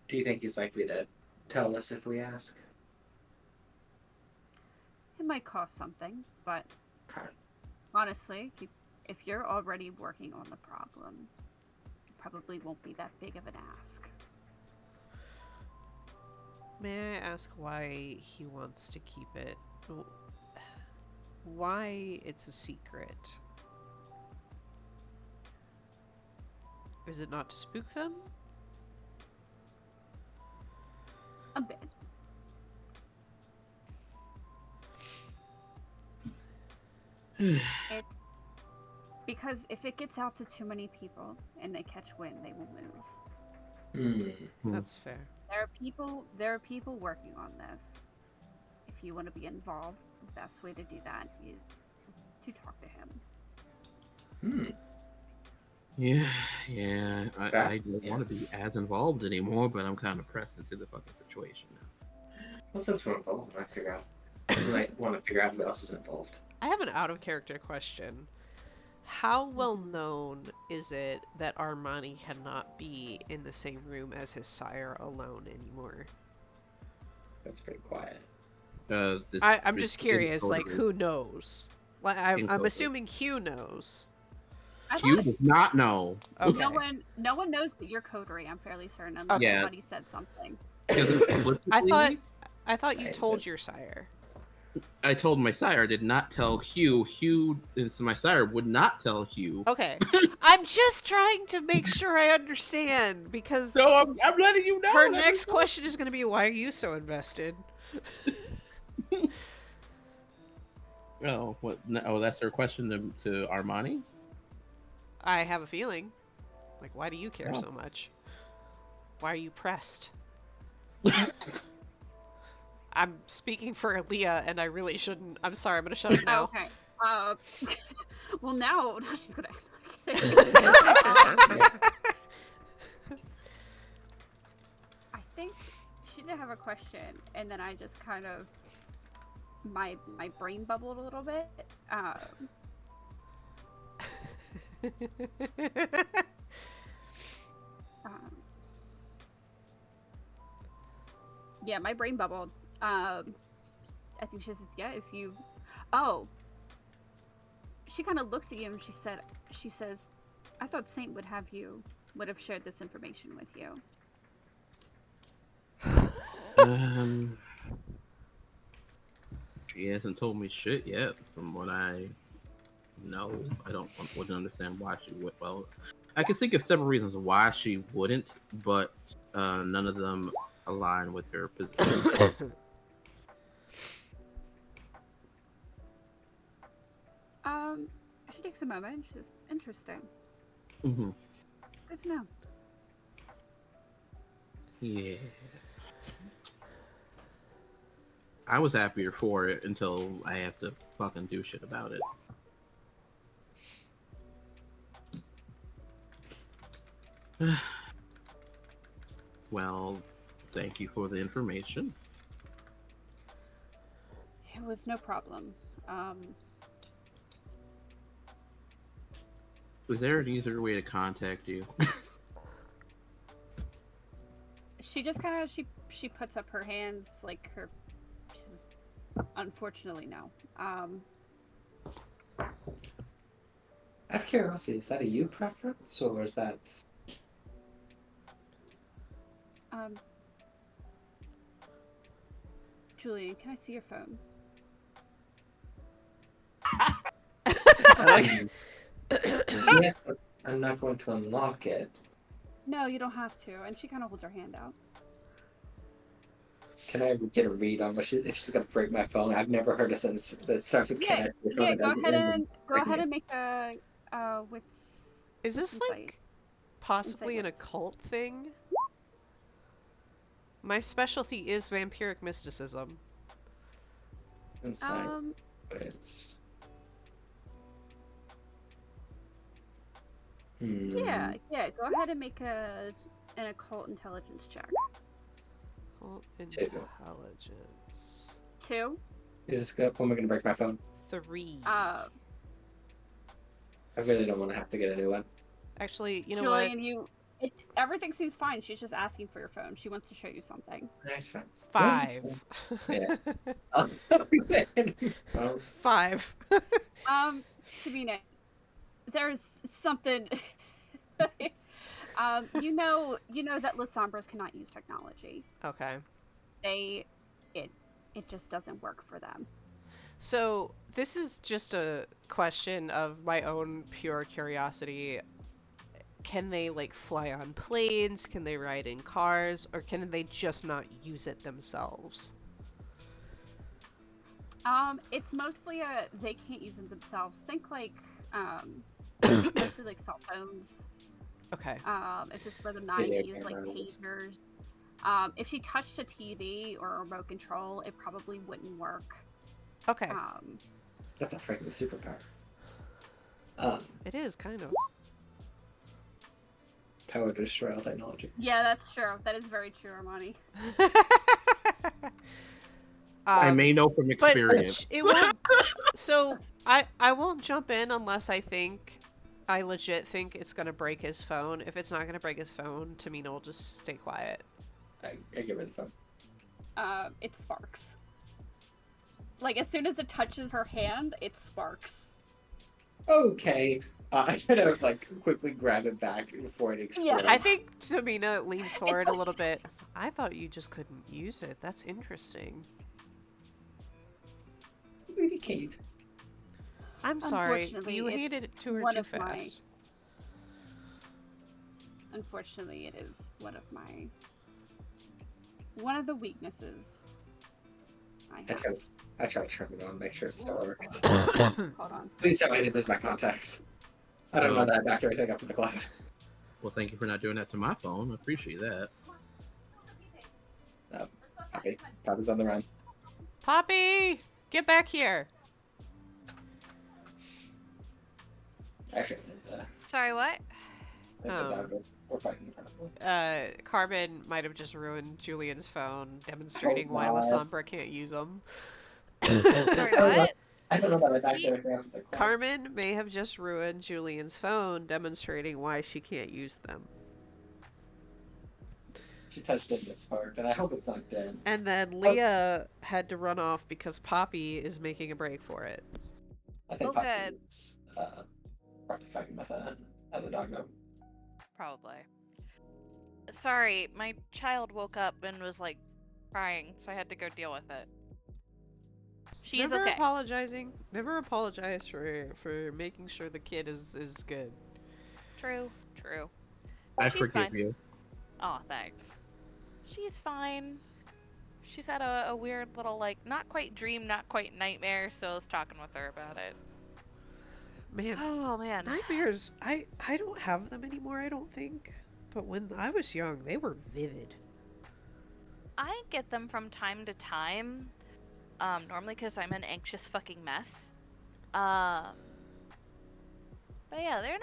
A: Do you think he's likely to tell us if we ask?
C: It might cost something, but
A: Okay.
C: honestly, if you're already working on the problem, it probably won't be that big of an ask.
D: May I ask why he wants to keep it? Why it's a secret? Is it not to spook them?
C: A bit. It's because if it gets out to too many people and they catch wind, they will move.
D: That's fair.
C: There are people working on this. If you want to be involved, the best way to do that is to talk to him.
G: Yeah. I don't want to be as involved anymore, but I'm kind of pressed into the fucking situation now.
A: Well, since we're involved, we might want to figure out who else is involved.
D: I have an out-of-character question. How well known is it that Armani cannot be in the same room as his sire alone anymore?
A: That's pretty quiet.
D: I'm just curious,
G: in
D: like,
G: code
D: who knows? Like,
G: In
D: I'm
G: code.
D: assuming Hugh knows.
C: I
G: Q
C: thought
G: does not know.
D: Okay.
C: no one knows but your coterie, I'm fairly certain, unless
G: Yeah.
C: somebody said something.
G: Because explicitly,
D: I thought you
A: Right,
D: told
A: so-
D: your sire.
G: I told my sire, I did not tell Hugh. Hugh, my sire would not tell Hugh.
D: Okay. I'm just trying to make sure I understand, because
G: So I'm letting you know.
D: her
G: that
D: next
G: is-
D: question is going to be, why are you so invested?
G: Oh, what? Oh, that's her question to Armani.
D: I have a feeling. Like, why do you care
G: Oh.
D: so much? Why are you pressed? I'm speaking for Aaliyah, and I really shouldn't. I'm sorry, I'm gonna shut up now.
C: Okay. Well, now she's gonna. I think she did have a question, and then I just kind of my brain bubbled a little bit. Yeah, my brain bubbled. I think she says, yeah, if you. Oh. She kind of looks at you and she says, I thought Saint would have shared this information with you.
G: She hasn't told me shit yet, from what I No, wouldn't understand why she would. Well, I can think of several reasons why she wouldn't, but none of them align with her position.
C: She takes a moment. She's interesting.
G: Mm-hmm.
C: Good to know.
G: Yeah. I was happier for it until I have to fucking do shit about it. Well, thank you for the information.
C: It was no problem.
G: Is there an easier way to contact you?
C: She just kind of she puts up her hands like her. She says, "Unfortunately, no."
A: Out of curiosity, is that a you preference or is that?
C: Julian, can I see your phone?
A: Yes, but I'm not going to unlock it.
C: No, you don't have to. And she kind of holds her hand out.
A: Can I get a read on what if she's gonna break my phone? I've never heard a sentence that starts with "Can I see your phone?"
C: Yeah.
A: and
C: Go
A: doesn't
C: ahead
A: end in
C: and
A: breaking it.
C: make a wits.
D: Is this
C: insight.
D: like possibly an
C: Insight wits.
D: occult thing? My specialty is vampiric mysticism.
A: Insight. It's.
C: Yeah. Go ahead and make an occult intelligence check.
D: Occult
A: Two.
D: intelligence.
C: 2.
A: Is this good? When am I gonna break my phone?
D: 3.
A: I really don't want to have to get a new one.
D: Actually, you know
C: Julian, everything seems fine. She's just asking for your phone. She wants to show you something.
A: Nice one.
D: what? 5.
A: Yeah.
D: 5.
C: Sabina, there's something. You know that Las Sombras cannot use technology.
D: Okay.
C: It just doesn't work for them.
D: So this is just a question of my own pure curiosity. Can they like fly on planes? Can they ride in cars? Or can they just not use it themselves?
C: It's mostly they can't use them themselves. Think like mostly like cell phones.
D: Okay.
C: It's just for the 90s, like
A: cameras.
C: pagers. If she touched a TV or a remote control, it probably wouldn't work.
D: Okay.
A: That's a freaking superpower.
D: It is kind of.
A: Power to destroy all technology.
C: Yeah, that's true. That is very true, Armani.
G: I may know from experience.
D: But it won't. So I won't jump in unless I legit think it's gonna break his phone. If it's not gonna break his phone, Tamina will just stay quiet.
A: I get rid of the phone.
C: It sparks. Like as soon as it touches her hand, it sparks.
A: Okay. I try to like quickly grab it back before it explodes.
D: I think Tamina leans forward a little bit. I thought you just couldn't use it. That's interesting.
A: Maybe Cave.
D: I'm sorry.
C: Unfortunately,
D: You
C: it's
D: handed it to her
C: one
D: too
C: of my-
D: fast.
C: Unfortunately, it is one of the weaknesses I have.
A: I try to turn it on, make sure it still works.
C: Hold on.
A: Please tell me I didn't lose my contacts. I don't know that I backed everything up to the cloud.
G: Well, thank you for not doing that to my phone. I appreciate that.
A: Poppy's on the run.
D: Poppy! Get back here!
A: Actually,
B: Sorry, what?
A: we're fighting. Probably.
D: Carmen might have just ruined Julian's phone, demonstrating why
A: God.
D: Lasombra can't use them.
B: Sorry, what?
A: I don't know that I backed everything up to the cloud.
D: Carmen may have just ruined Julian's phone, demonstrating why she can't use them.
A: She touched it and it sparked, and I hope it's not dead.
D: And then Leah had to run off because Poppy is making a break for it.
A: I think
B: Oh,
A: Poppy
B: good.
A: is probably fighting with other dog now.
B: Probably. Sorry, my child woke up and was like crying, so I had to go deal with it. She's
D: Never
B: okay.
D: apologizing. Never apologize for making sure the kid is good.
B: True. True.
G: I
B: She's
G: forgive
B: fine.
G: you.
B: Oh, thanks. She's fine. She's had a weird little, like, not quite dream, not quite nightmare, so I was talking with her about it.
D: Man,
B: Oh, man.
D: nightmares. I don't have them anymore. I don't think. But when I was young, they were vivid.
B: I get them from time to time, normally because I'm an anxious fucking mess. But yeah, they're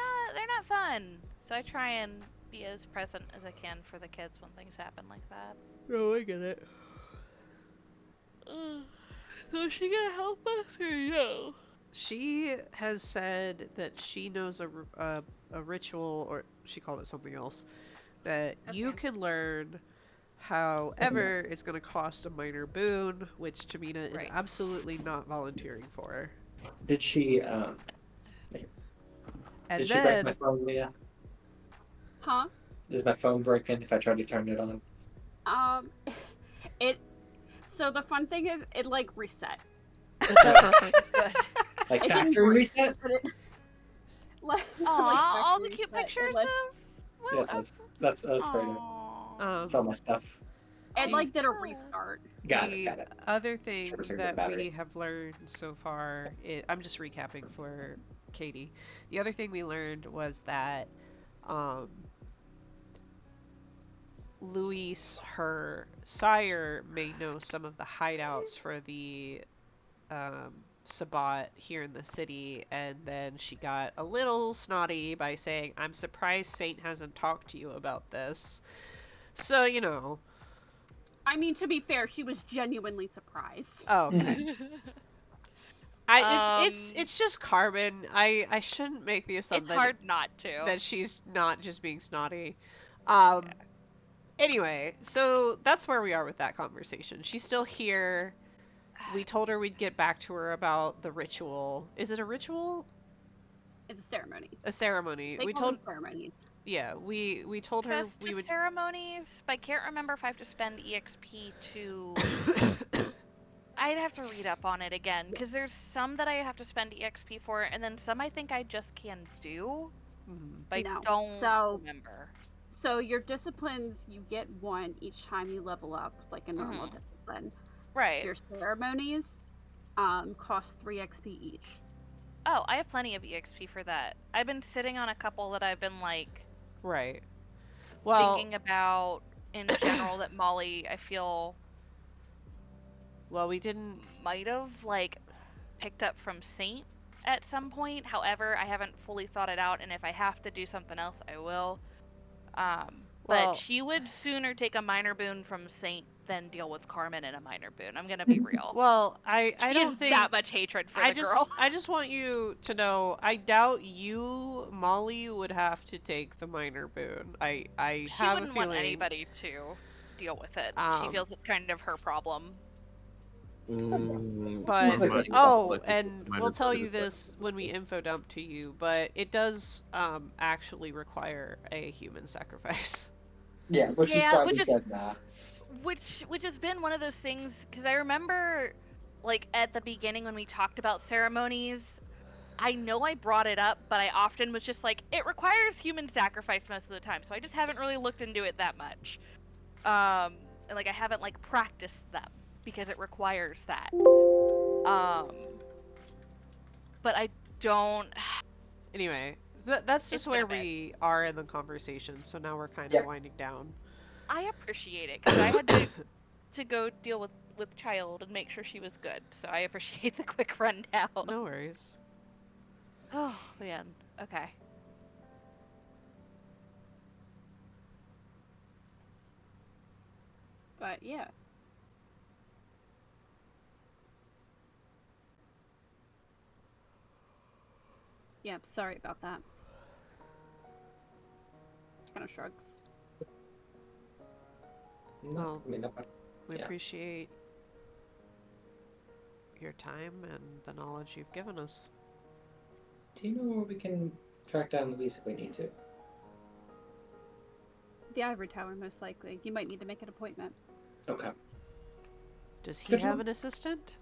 B: not fun. So I try and be as present as I can for the kids when things happen like that.
D: Oh, I get it.
B: So is she gonna help us or no?
D: She has said that she knows a ritual, or she called it something else, that you
C: Okay.
D: can learn. However, it's going to cost a minor boon, which Tamina is
B: Right.
D: absolutely not volunteering for.
A: Did she
D: And
A: did she break my
D: then,
A: phone, Leah?
C: Huh?
A: Is my phone broken if I try to turn it on?
C: It. So the fun thing is, it like reset.
B: Good.
A: Like
C: It didn't
A: factory
C: break,
A: reset?
C: but it. Like,
B: Aw, all the
C: factory
B: cute
C: reset,
B: pictures
C: It, like,
A: Yeah, that's fair enough.
B: Aw.
A: It's all my stuff.
C: it
D: The-
C: like did a restart.
A: Got
D: the
A: it.
D: other thing
A: Sure, sure,
D: that
A: battery.
D: we have learned so far, I'm just recapping for Katie. The other thing we learned was that Luis, her sire, may know some of the hideouts for the Sabbat here in the city, and then she got a little snotty by saying, "I'm surprised Saint hasn't talked to you about this." So, you know.
C: I mean, to be fair, she was genuinely surprised.
D: Oh, okay. It's just Carbon. I shouldn't make the assumption
B: It's hard not to.
D: that she's not just being snotty. Anyway, so that's where we are with that conversation. She's still here. We told her we'd get back to her about the ritual. Is it a ritual?
C: It's a ceremony.
D: A ceremony.
C: They
D: We
C: call
D: told
C: them ceremonies.
D: yeah, we told her
B: Access
D: we
B: to
D: would
B: ceremonies, but I can't remember if I have to spend EXP to. I'd have to read up on it again, because there's some that I have to spend EXP for, and then some I think I just can do, but
C: No.
B: I don't
C: So-
B: remember.
C: So your disciplines, you get one each time you level up, like a normal discipline.
B: Right.
C: Your ceremonies, cost 3 XP each.
B: Oh, I have plenty of EXP for that. I've been sitting on a couple that I've been, like,
D: Right. Well,
B: thinking about in general that Molly, I feel,
D: we didn't.
B: might have, like, picked up from Saint at some point. However, I haven't fully thought it out, and if I have to do something else, I will.
D: Well-
B: But she would sooner take a minor boon from Saint than deal with Carmen in a minor boon. I'm gonna be real.
D: Well, I
B: she
D: don't
B: has
D: think
B: that much hatred for the girl.
D: I just want you to know, I doubt you, Molly, would have to take the minor boon. I
B: She
D: have
B: wouldn't
D: a feeling
B: want anybody to deal with it. She
D: Um,
B: feels it's kind of her problem.
D: But
A: It's like-
D: and we'll tell you this when we info dump to you, but it does actually require a human sacrifice.
A: Yeah, which is
B: Yeah,
A: why
B: which
A: we
B: is-
A: said nah.
B: Which has been one of those things, because I remember, like, at the beginning when we talked about ceremonies, I know I brought it up, but I often was just like, it requires human sacrifice most of the time, so I just haven't really looked into it that much. And, like, I haven't, like, practiced them, because it requires that. But I don't...
D: Anyway, that's
B: It's
D: just
B: been
D: where
B: a bit.
D: we are in the conversation, so now we're kind
A: Yeah.
D: of winding down.
B: I appreciate it, because I had to go deal with child and make sure she was good, so I appreciate the quick rundown.
D: No worries.
B: Oh, man. Okay.
C: But yeah. Yeah, sorry about that. Kind of shrugs.
D: Well,
A: I mean, that part-
D: We
A: Yeah.
D: appreciate your time and the knowledge you've given us.
A: Do you know where we can track down Louise if we need to?
C: The Ivory Tower, most likely. You might need to make an appointment.
A: Okay.
D: Does he
A: Good
D: have
A: job.
D: an assistant?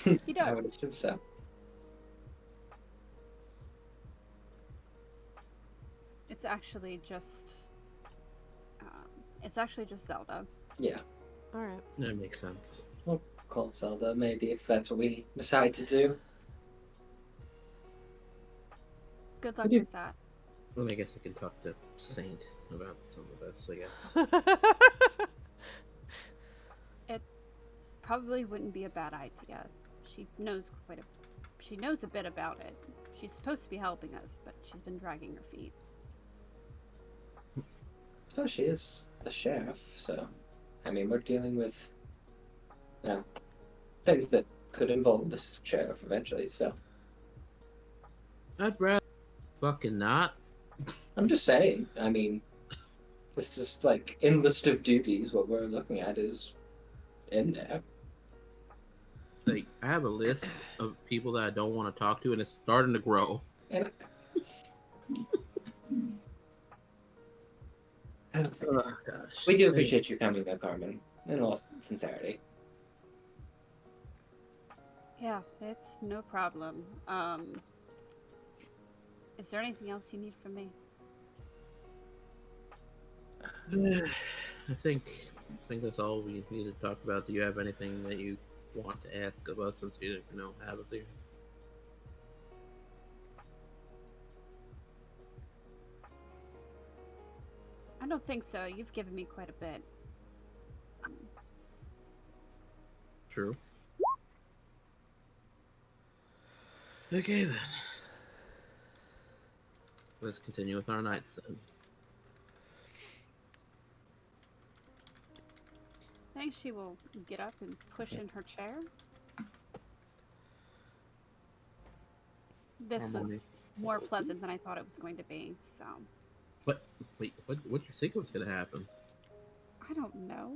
C: He
A: I
C: does.
A: would assume so.
C: It's actually just. It's actually just Zelda.
A: Yeah.
D: Alright.
G: That makes sense.
A: We'll call Zelda, maybe, if that's what we decide to do.
C: Good luck
A: do-
C: with that.
G: Well, I guess I can talk to Saint about some of this, I guess.
C: Probably wouldn't be a bad idea. She knows she knows a bit about it. She's supposed to be helping us, but she's been dragging her feet.
A: So she is the sheriff, so I mean we're dealing with things that could involve the sheriff eventually, so
G: I'd rather fucking not.
A: I'm just saying, I mean this is like in list of duties, what we're looking at is in there.
G: Like, I have a list of people that I don't want to talk to, and it's starting to grow.
A: And
G: Oh, gosh.
A: we do appreciate you coming though, Carmen, in all sincerity.
C: Yeah, it's no problem. Is there anything else you need from me?
G: I think that's all we need to talk about. Do you have anything that you want to ask of us, since you have us here?
C: I don't think so. You've given me quite a bit.
G: True. Okay then. Let's continue with our nights then.
C: I think she will get up and push in her chair. This
G: Harmony.
C: was more pleasant than I thought it was going to be, so
G: Wait, what do you think was gonna happen?
C: I don't know.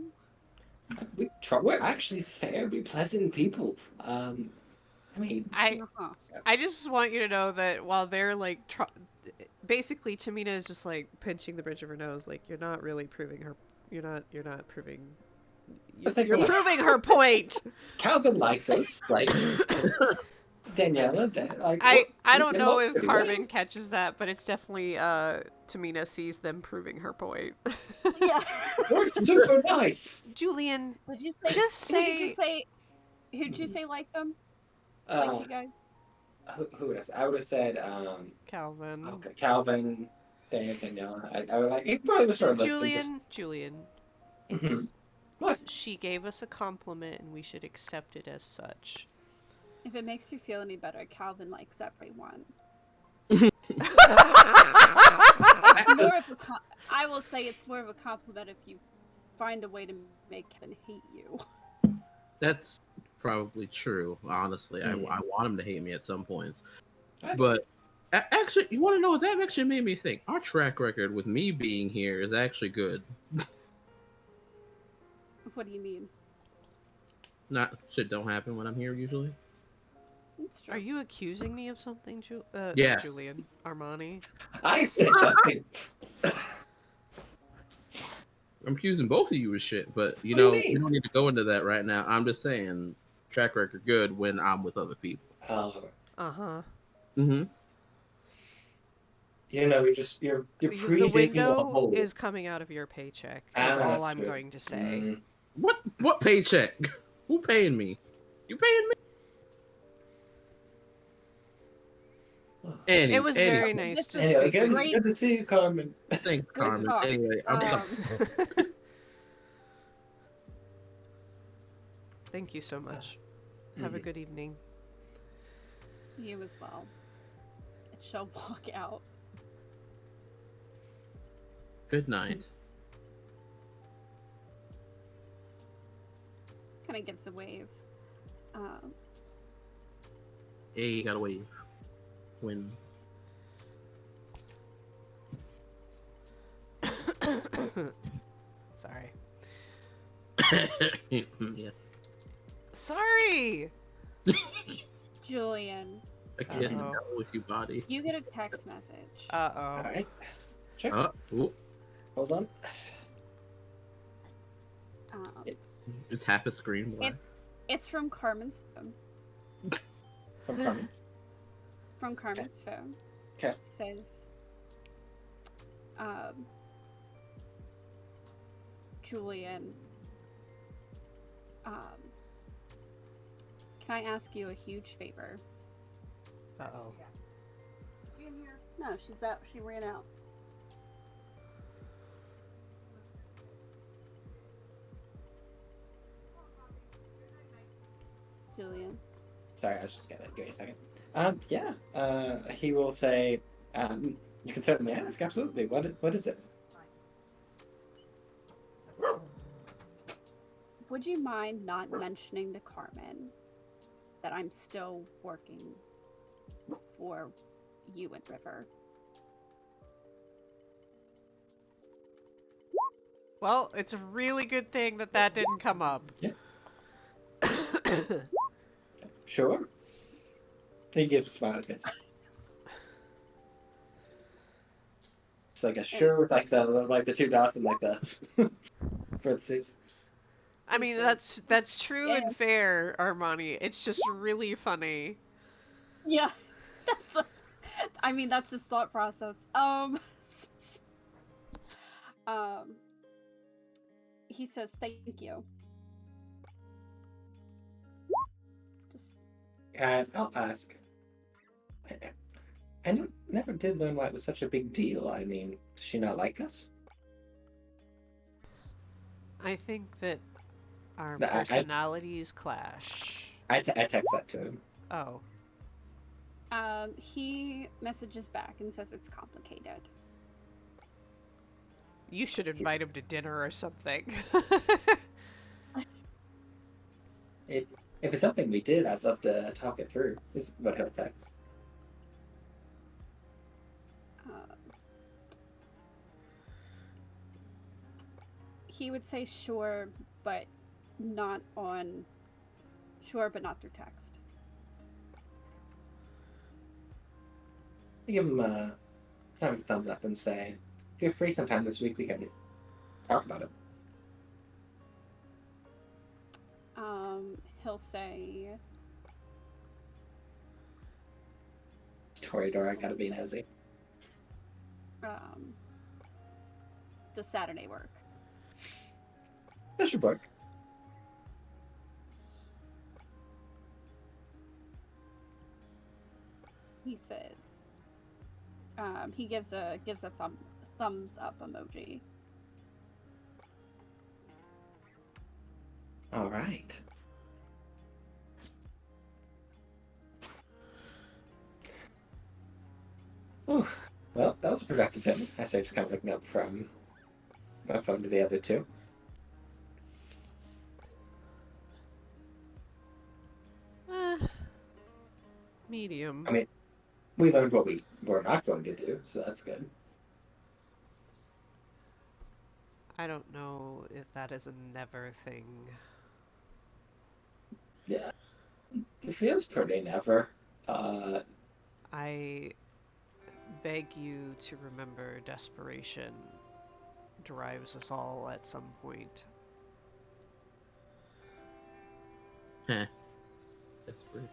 A: We're actually fairly pleasant people. I mean,
C: Uh-huh.
D: I just want you to know that while they're like, basically Tamina is just like pinching the bridge of her nose, like you're not really proving her. You're not proving. You're proving her point.
A: Calvin likes us, like Daniela. Like
D: I don't
A: they
D: know
A: look
D: if
A: pretty
D: Carmen
A: well.
D: catches that, but it's definitely Tamina sees them proving her point.
C: Yeah.
A: We're super nice.
D: Julian,
C: Did you say?
D: Just
C: Who did
D: say-
C: you say? Who'd you say liked them? Liked you guys?
A: Who would I say? I would have said
D: Calvin.
A: okay, Calvin, Daniela. I would like. He probably would start listening.
D: Julian,
A: Mhm.
D: it's
A: What?
D: she gave us a compliment and we should accept it as such.
C: If it makes you feel any better, Calvin likes everyone. It's more of a I will say it's more of a compliment if you find a way to make Kevin hate you.
G: That's probably true. Honestly, I want him to hate me at some points.
A: I-
G: But actually, you want to know what that actually made me think? Our track record with me being here is actually good.
C: What do you mean?
G: Not shit don't happen when I'm here usually.
C: It's true.
D: Are you accusing me of something,
G: Yes.
D: Julian Armani?
A: I said nothing.
G: I'm accusing both of you of shit, but
A: What do you
G: we
A: mean?
G: don't need to go into that right now. I'm just saying, track record good when I'm with other people.
D: Uh-huh.
G: Mm-hmm.
A: You're
D: The
A: pre-digging a
D: window
A: hole.
D: is coming out of your paycheck,
A: Ah,
D: is all
A: that's
D: I'm
A: true.
D: going to say.
G: What paycheck? Who paying me? You paying me?
D: It was very nice to
C: This is
A: Anyway,
D: speak with
C: great.
A: good to see you, Carmen.
G: Thanks,
C: Good
G: Carmen.
C: talk.
G: Anyway, I'm sorry.
D: Thank you so much. Have a good evening.
C: You as well. It shall walk out.
G: Good night.
C: Kind of gives a wave.
G: Hey, you gotta wave. When
D: Sorry.
G: yes.
D: Sorry!
C: Julian,
G: I can't
D: Uh-oh.
G: tell with you, body.
C: you get a text message.
D: Uh-oh.
A: Alright. Check.
G: Ooh.
A: Hold on.
C: Um,
G: Is half a screen black?
C: It's from Carmen's phone.
A: From Carmen's.
C: From Carmen's phone.
A: Okay.
C: It says, Julian, can I ask you a huge favor?
D: Uh-oh.
C: No, she's out. She ran out. Julian.
A: Sorry, I was just getting that. Give me a second. Yeah. He will say, you can certainly ask. Absolutely. What is it?
C: Would you mind not mentioning to Carmen that I'm still working for you and River?
D: Well, it's a really good thing that that didn't come up.
A: Yeah. Sure. He gives a smiley face. It's like a sure with like the two dots and like the parentheses.
D: I mean, that's true
C: Yeah.
D: and fair, Armani. It's just really funny.
C: Yeah, I mean, that's his thought process. He says thank you. Just
A: And I'll ask. I never did learn why it was such a big deal. I mean, does she not like us?
D: I think that our
A: No,
D: personalities clash.
A: I text that to him.
D: Oh.
C: he messages back and says it's complicated.
D: You should invite him to dinner or something.
A: If it's something we did, I'd love to talk it through. Is what he'll text.
C: He would say sure, but not through text.
A: I give him kind of a thumbs up and say, if you're free sometime this week, we can talk about it.
C: He'll say,
A: Toreador, I gotta be nosy.
C: does Saturday work?
A: That should work.
C: He says, he gives a thumbs up emoji.
A: All right. Ooh, well, that was a productive dinner. I started just kind of looking up from my phone to the other two.
D: Medium.
A: I mean, we learned what we're not going to do, so that's good.
D: I don't know if that is a never thing.
A: Yeah, it feels pretty never.
D: I beg you to remember desperation drives us all at some point.
G: Heh. Desperation.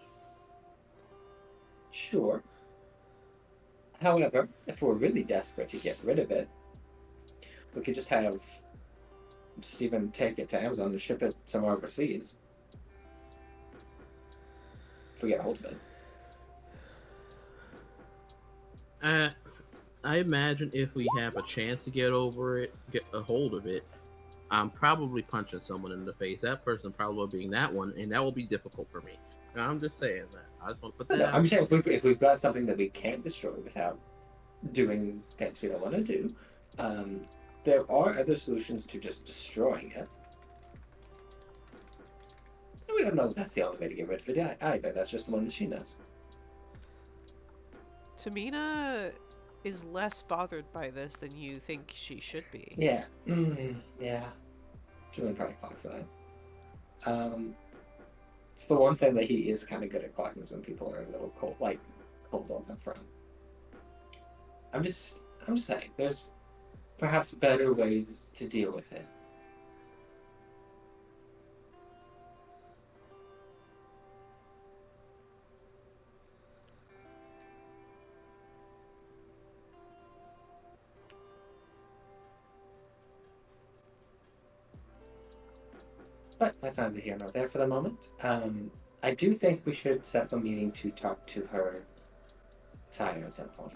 A: Sure. However, if we're really desperate to get rid of it, we could just have Stephen take it to Amazon and ship it somewhere overseas. If we get a hold of it.
G: I imagine if we have a chance to get a hold of it, I'm probably punching someone in the face. That person probably being that one, and that will be difficult for me. Now, I'm just saying that. I just want to put that out.
A: I'm just saying if we've got something that we can't destroy without doing things we don't want to do, there are other solutions to just destroying it. And we don't know that that's the only way to get rid of it either. That's just the one that she knows.
D: Tamina is less bothered by this than you think she should be.
A: Yeah. Yeah. Julian probably clocks that. It's the one thing that he is kind of good at clocking is when people are a little cold on the front. I'm just saying, there's perhaps better ways to deal with it. But that's neither here nor there for the moment. I do think we should set up a meeting to talk to her sire at some point.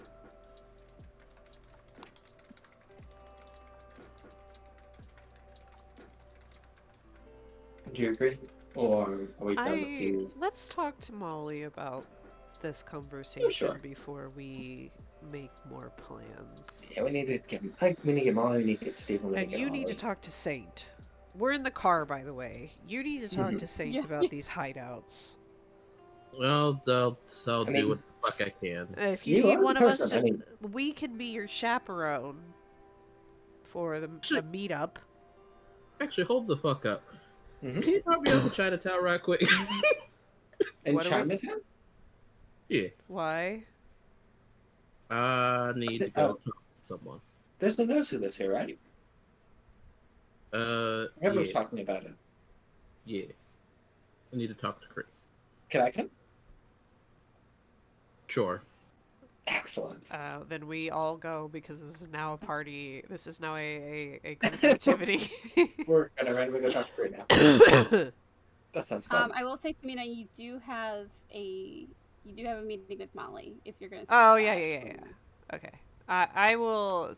A: Do you agree? Or are we done with you?
D: Let's talk to Molly about this conversation
A: sure.
D: before we make more plans.
A: Yeah, we need to get Molly, we need to get Stephen, we need to
D: And
A: get
D: you need to
A: Ollie.
D: talk to Saint. We're in the car, by the way. You need to talk
A: Mhm.
D: to Saint
C: Yeah.
D: about these hideouts.
G: Well, I'll
A: I
G: do
A: mean-
G: what the fuck I can.
D: If you
A: You
D: need
A: are the
D: one of us
A: person,
D: to,
A: I mean-
D: we can be your chaperone for the meetup.
G: Actually, hold the fuck up.
A: Mhm.
G: Can you drop me off in Chinatown right quick?
A: In
D: What are we-
A: Chinatown?
G: Yeah.
D: Why?
G: I need to go talk to someone.
A: There's no nurse who lives here, right? Whoever was
G: Yeah.
A: talking about it.
G: Yeah. I need to talk to Chris.
A: Can I come?
G: Sure.
A: Excellent.
D: Then we all go because this is now a party. This is now a group activity.
A: We're gonna randomly go talk to Grey now. That sounds fun.
C: I will say, Tamina, you do have a meeting with Molly if you're gonna.
D: Oh,
C: skip
D: yeah,
C: that.
D: yeah, yeah. Okay. I will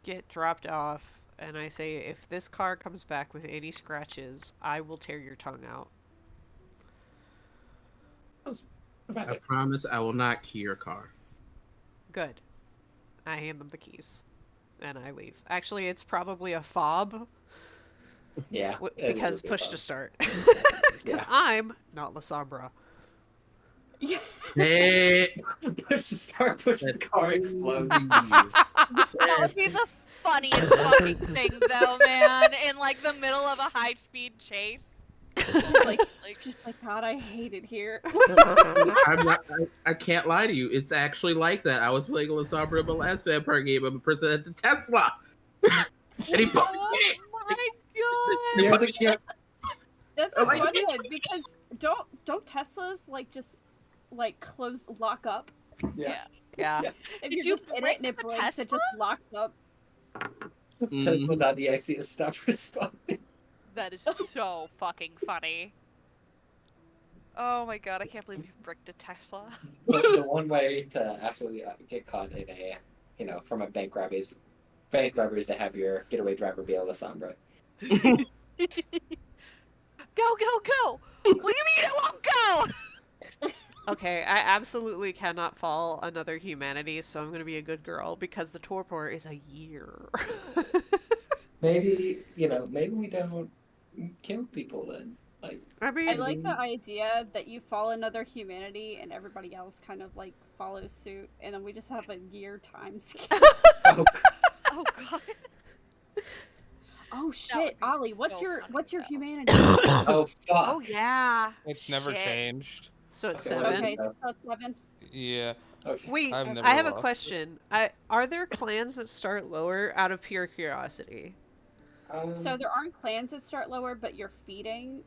D: get dropped off, and I say if this car comes back with any scratches, I will tear your tongue out.
G: I promise I will not key your car.
D: Good. I hand them the keys, and I leave. Actually, it's probably a fob
A: Yeah. it
D: because
A: would be
D: push
A: fun.
D: to start. Because
A: Yeah.
D: I'm not La Sombra.
C: Yeah.
G: Hey.
A: Push the start, push the car explodes.
B: That would be the funniest fucking thing, though, man. In like the middle of a high-speed chase.
C: Just like, God, I hate it here.
G: I can't lie to you. It's actually like that. I was playing with Sabra in the last Vampire game. I'm a person at the Tesla. And he fucking
B: Oh my
A: Yeah,
B: god!
A: yeah.
C: That's
G: Oh
C: a
G: my
C: fun one because don't Teslas close lock up?
A: Yeah.
D: Yeah.
C: If
B: Did
C: you're
B: you
C: just in it
B: break
C: and it
B: the
C: breaks, it
B: Tesla?
C: just locks up.
A: Tesla.exe has stopped responding.
B: That is so fucking funny. Oh my god, I can't believe you bricked a Tesla.
A: The one way to actually get caught in a, from a bank robbery is to have your getaway driver be a La Sombra.
B: Go, go, go! What do you mean it won't go?
D: Okay, I absolutely cannot fall another humanity, so I'm gonna be a good girl because the torpor is a year.
A: Maybe we don't kill people then.
D: I mean,
C: I like the idea that you fall another humanity and everybody else kind of like follows suit, and then we just have a year time skip.
A: Oh,
B: Oh god.
C: Oh
B: would
C: shit,
B: be
C: Ollie,
B: so
C: what's your
B: funny, though.
C: humanity?
A: oh fuck.
B: Oh yeah.
E: It's never
B: Shit.
E: changed.
D: so it's
A: Okay, what is
D: 7.
A: it?
C: Okay, so it's 7.
E: Yeah.
A: Okay.
D: Wait,
E: I've never
D: I have a
E: lost it.
D: question. Are there clans that start lower out of pure curiosity?
C: So there aren't clans that start lower, but your feeding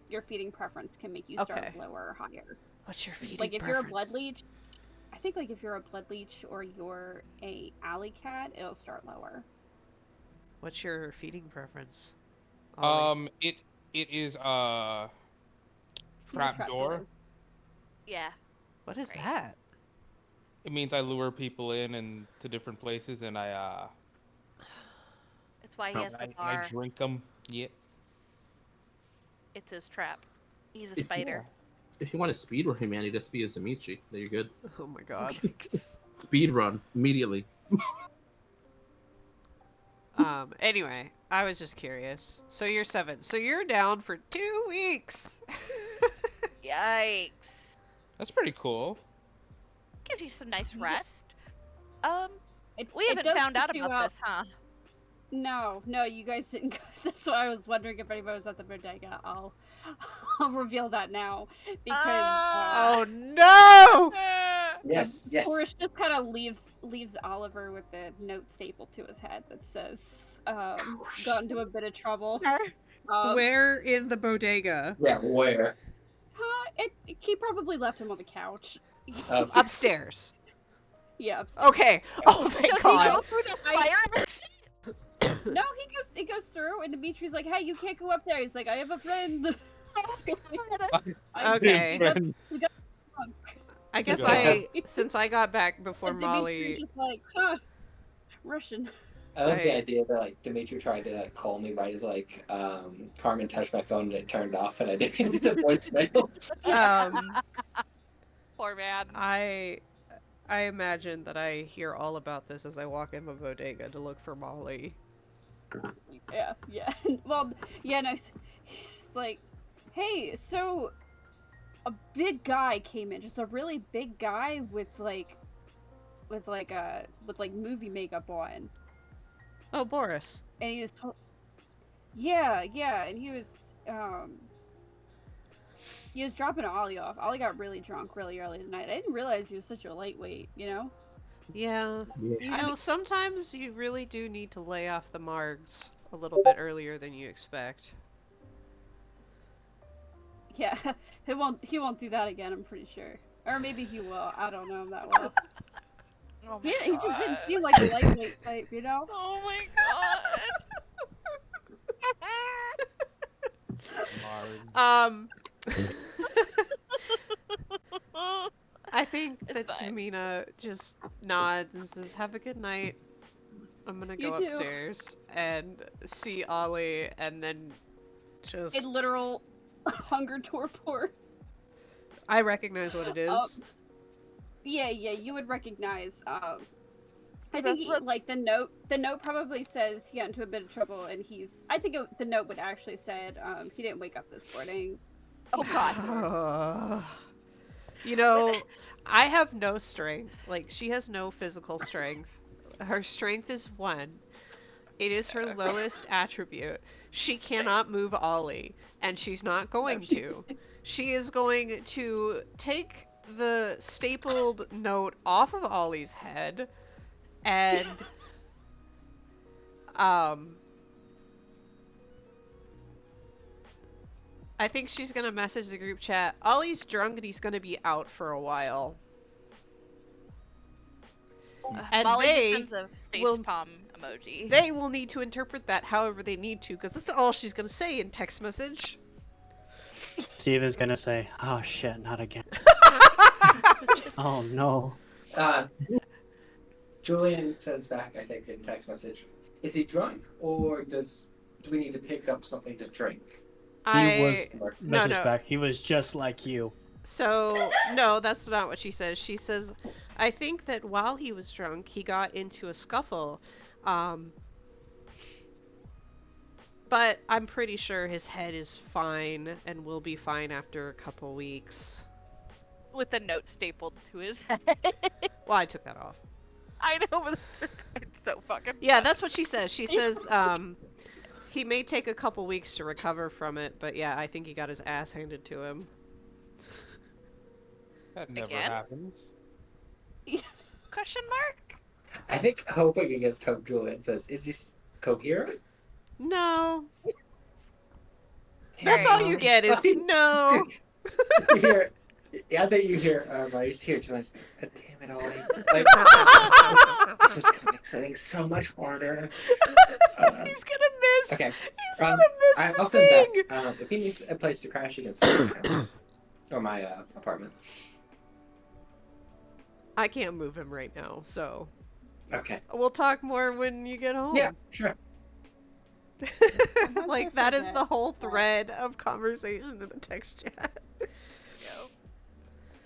C: preference can make you start
D: Okay.
C: lower or higher.
D: What's your feeding
C: Like if
D: preference?
C: you're a blood leech, I think like if you're a blood leech or you're a alley cat, it'll start lower.
D: What's your feeding preference? Ollie?
E: It is
C: He's a
E: trapdoor.
B: Yeah.
D: What is
B: right.
D: that?
E: It means I lure people in and to different places, and I
B: It's why he has the
E: I
B: bar.
E: drink them. Yeah.
B: It's his trap. He's a
G: If you
B: spider.
G: If you want to speedrun humanity, just be a Zamichi. There you're good.
D: Oh my god.
G: Speedrun immediately.
D: Anyway, I was just curious. So you're 7. So you're down for 2 weeks.
B: Yikes.
E: That's pretty cool.
B: Gives you some nice
C: Yeah.
B: rest.
C: It,
B: We
C: it
B: haven't
C: does
B: found out
C: put you
B: about this, huh?
C: No, you guys didn't go. That's why I was wondering if anybody was at the bodega. I'll reveal that now because
D: Oh no!
A: Yes.
C: Forrest just kind of leaves Oliver with a note stapled to his head that says, "Got into a bit of trouble."
D: Where in the bodega?
A: Yeah, where?
C: He probably left him on the couch.
D: Upstairs.
C: Yeah, upstairs.
D: Okay. Oh thank
B: Does he
D: god.
B: go through the fire exit?
C: No, he goes it goes through, and Dimitri's like, "Hey, you can't go up there." He's like, "I have a friend."
B: Oh my God.
D: Okay.
E: Friend.
D: I guess
A: Yeah.
D: since I got back before
C: And Dimitri's
D: Molly,
C: just like, "Huh, Russian."
A: I love the
D: I-
A: idea that like Dimitri tried to like call me right as like Carmen touched my phone and it turned off and I didn't get a voicemail.
B: Poor man.
D: I imagine that I hear all about this as I walk in the bodega to look for Molly.
C: Yeah. Well, yeah, no, he's like, "Hey, so a big guy came in, just a really big guy with movie makeup on."
D: Oh, Boris.
C: And he was yeah, and he was dropping Ollie off. Ollie got really drunk really early tonight. I didn't realize he was such a lightweight, you know?
D: Yeah.
F: Yeah.
D: You know, sometimes you really do need to lay off the margs a little bit earlier than you expect.
C: Yeah, he won't do that again, I'm pretty sure. Or maybe he will. I don't know him that well.
B: Oh my
C: He just didn't
B: God.
C: seem like a lightweight type, you know?
B: Oh my God.
D: I think
B: It's
D: that
B: fine.
D: Tamina just nods and says, "Have a good night. I'm gonna
C: You
D: go
C: too."
D: upstairs and see Ollie," and then just
C: In literal hunger torpor.
D: I recognize what it is.
C: Yeah, you would recognize. I
B: That's
C: think
B: what-
C: like the note probably says he got into a bit of trouble, and the note would actually said he didn't wake up this morning.
B: Oh God.
D: You know, I have no strength. Like, she has no physical strength. Her strength is 1. It is her lowest attribute. She cannot move Ollie, and she's not going to. She is going to take the stapled note off of Ollie's head and I think she's gonna message the group chat. Ollie's drunk and he's gonna be out for a while. And
B: Molly
D: they
B: just sends a
D: will-
B: facepalm emoji.
D: They will need to interpret that however they need to, because that's all she's gonna say in text message.
F: Steven's gonna say, "Oh shit, not again." Oh no.
A: Julian sends back, I think, in text message. Is he drunk or do we need to pick up something to drink?
F: He was
D: No,
F: message
D: no.
F: back. He was just like you.
D: So, no, that's not what she says. She says, "I think that while he was drunk, he got into a scuffle. But I'm pretty sure his head is fine and will be fine after a couple weeks."
B: With a note stapled to his head.
D: Well, I took that off.
B: I know, but it's so fucking
D: Yeah,
B: funny.
D: that's what she says. She says, he may take a couple weeks to recover from it, but yeah, I think he got his ass handed to him.
E: That never
B: Again?
E: happens.
B: Question mark?
A: I think hoping against hope, Julian says, is this coherent?
D: No.
B: Damn.
D: That's all you get is no.
A: You hear, I bet you hear, I just hear Julian say, "God damn it, Ollie." Like, this is going to make something so much harder.
D: He's gonna miss.
A: Okay.
D: He's gonna miss the
A: I'll send
D: thing.
A: back. If he needs a place to crash, he can stay at my house. Or my apartment.
D: I can't move him right now, so
A: Okay.
D: we'll talk more when you get home.
A: Yeah, sure.
D: Like, that is the whole thread of conversation in the text chat.
B: Yo.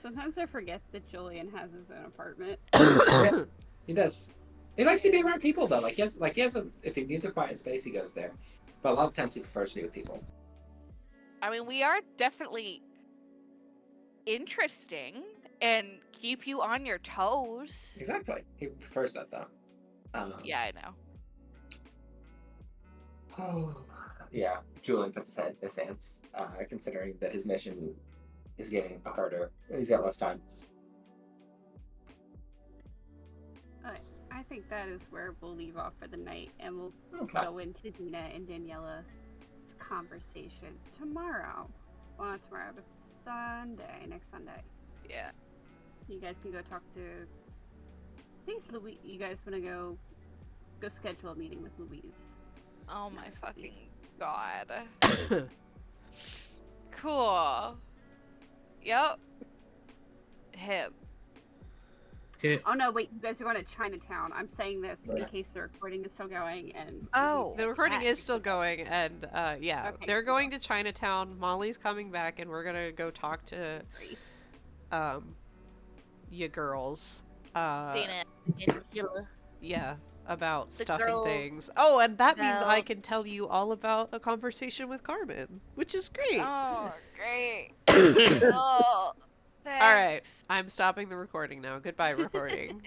C: Sometimes I forget that Julian has his own apartment.
A: Yeah, he does. He likes to be around people though. Like he has a, if he needs a quiet space, he goes there. But a lot of times he prefers to be with people.
B: I mean, we are definitely interesting and keep you on your toes.
A: Exactly. He prefers that though.
B: Yeah, I know.
A: Oh, yeah. Julian puts his head in his hands, considering that his mission is getting harder. He's got less time.
C: I think that is where we'll leave off for the night, and we'll
A: Okay.
C: go into Dina and Daniela's conversation tomorrow. Well, not tomorrow, but Sunday, next Sunday.
B: Yeah.
C: You guys can go talk to. I think it's Louise. You guys want to go schedule a meeting with Louise.
B: Oh my fucking god. Cool. Yep. Hip.
G: Okay,
C: Oh no, wait, you guys are going to Chinatown. I'm saying this in
A: Right.
C: case the recording is still going and
B: Oh.
D: The recording
B: that
D: is still
B: makes
D: going, and yeah,
C: Okay,
D: they're
C: cool.
D: going to Chinatown. Molly's coming back, and we're gonna go talk to ya girls.
B: Dana and Gilla.
D: Yeah, about
B: The
D: stuff and
B: girls
D: things. Oh, and that means I
B: about-
D: can tell you all about a conversation with Carmen, which is great.
B: Oh, great. Oh,
D: All right,
B: thanks.
D: I'm stopping the recording now. Goodbye, recording.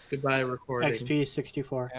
G: goodbye, recording.
F: XP 64.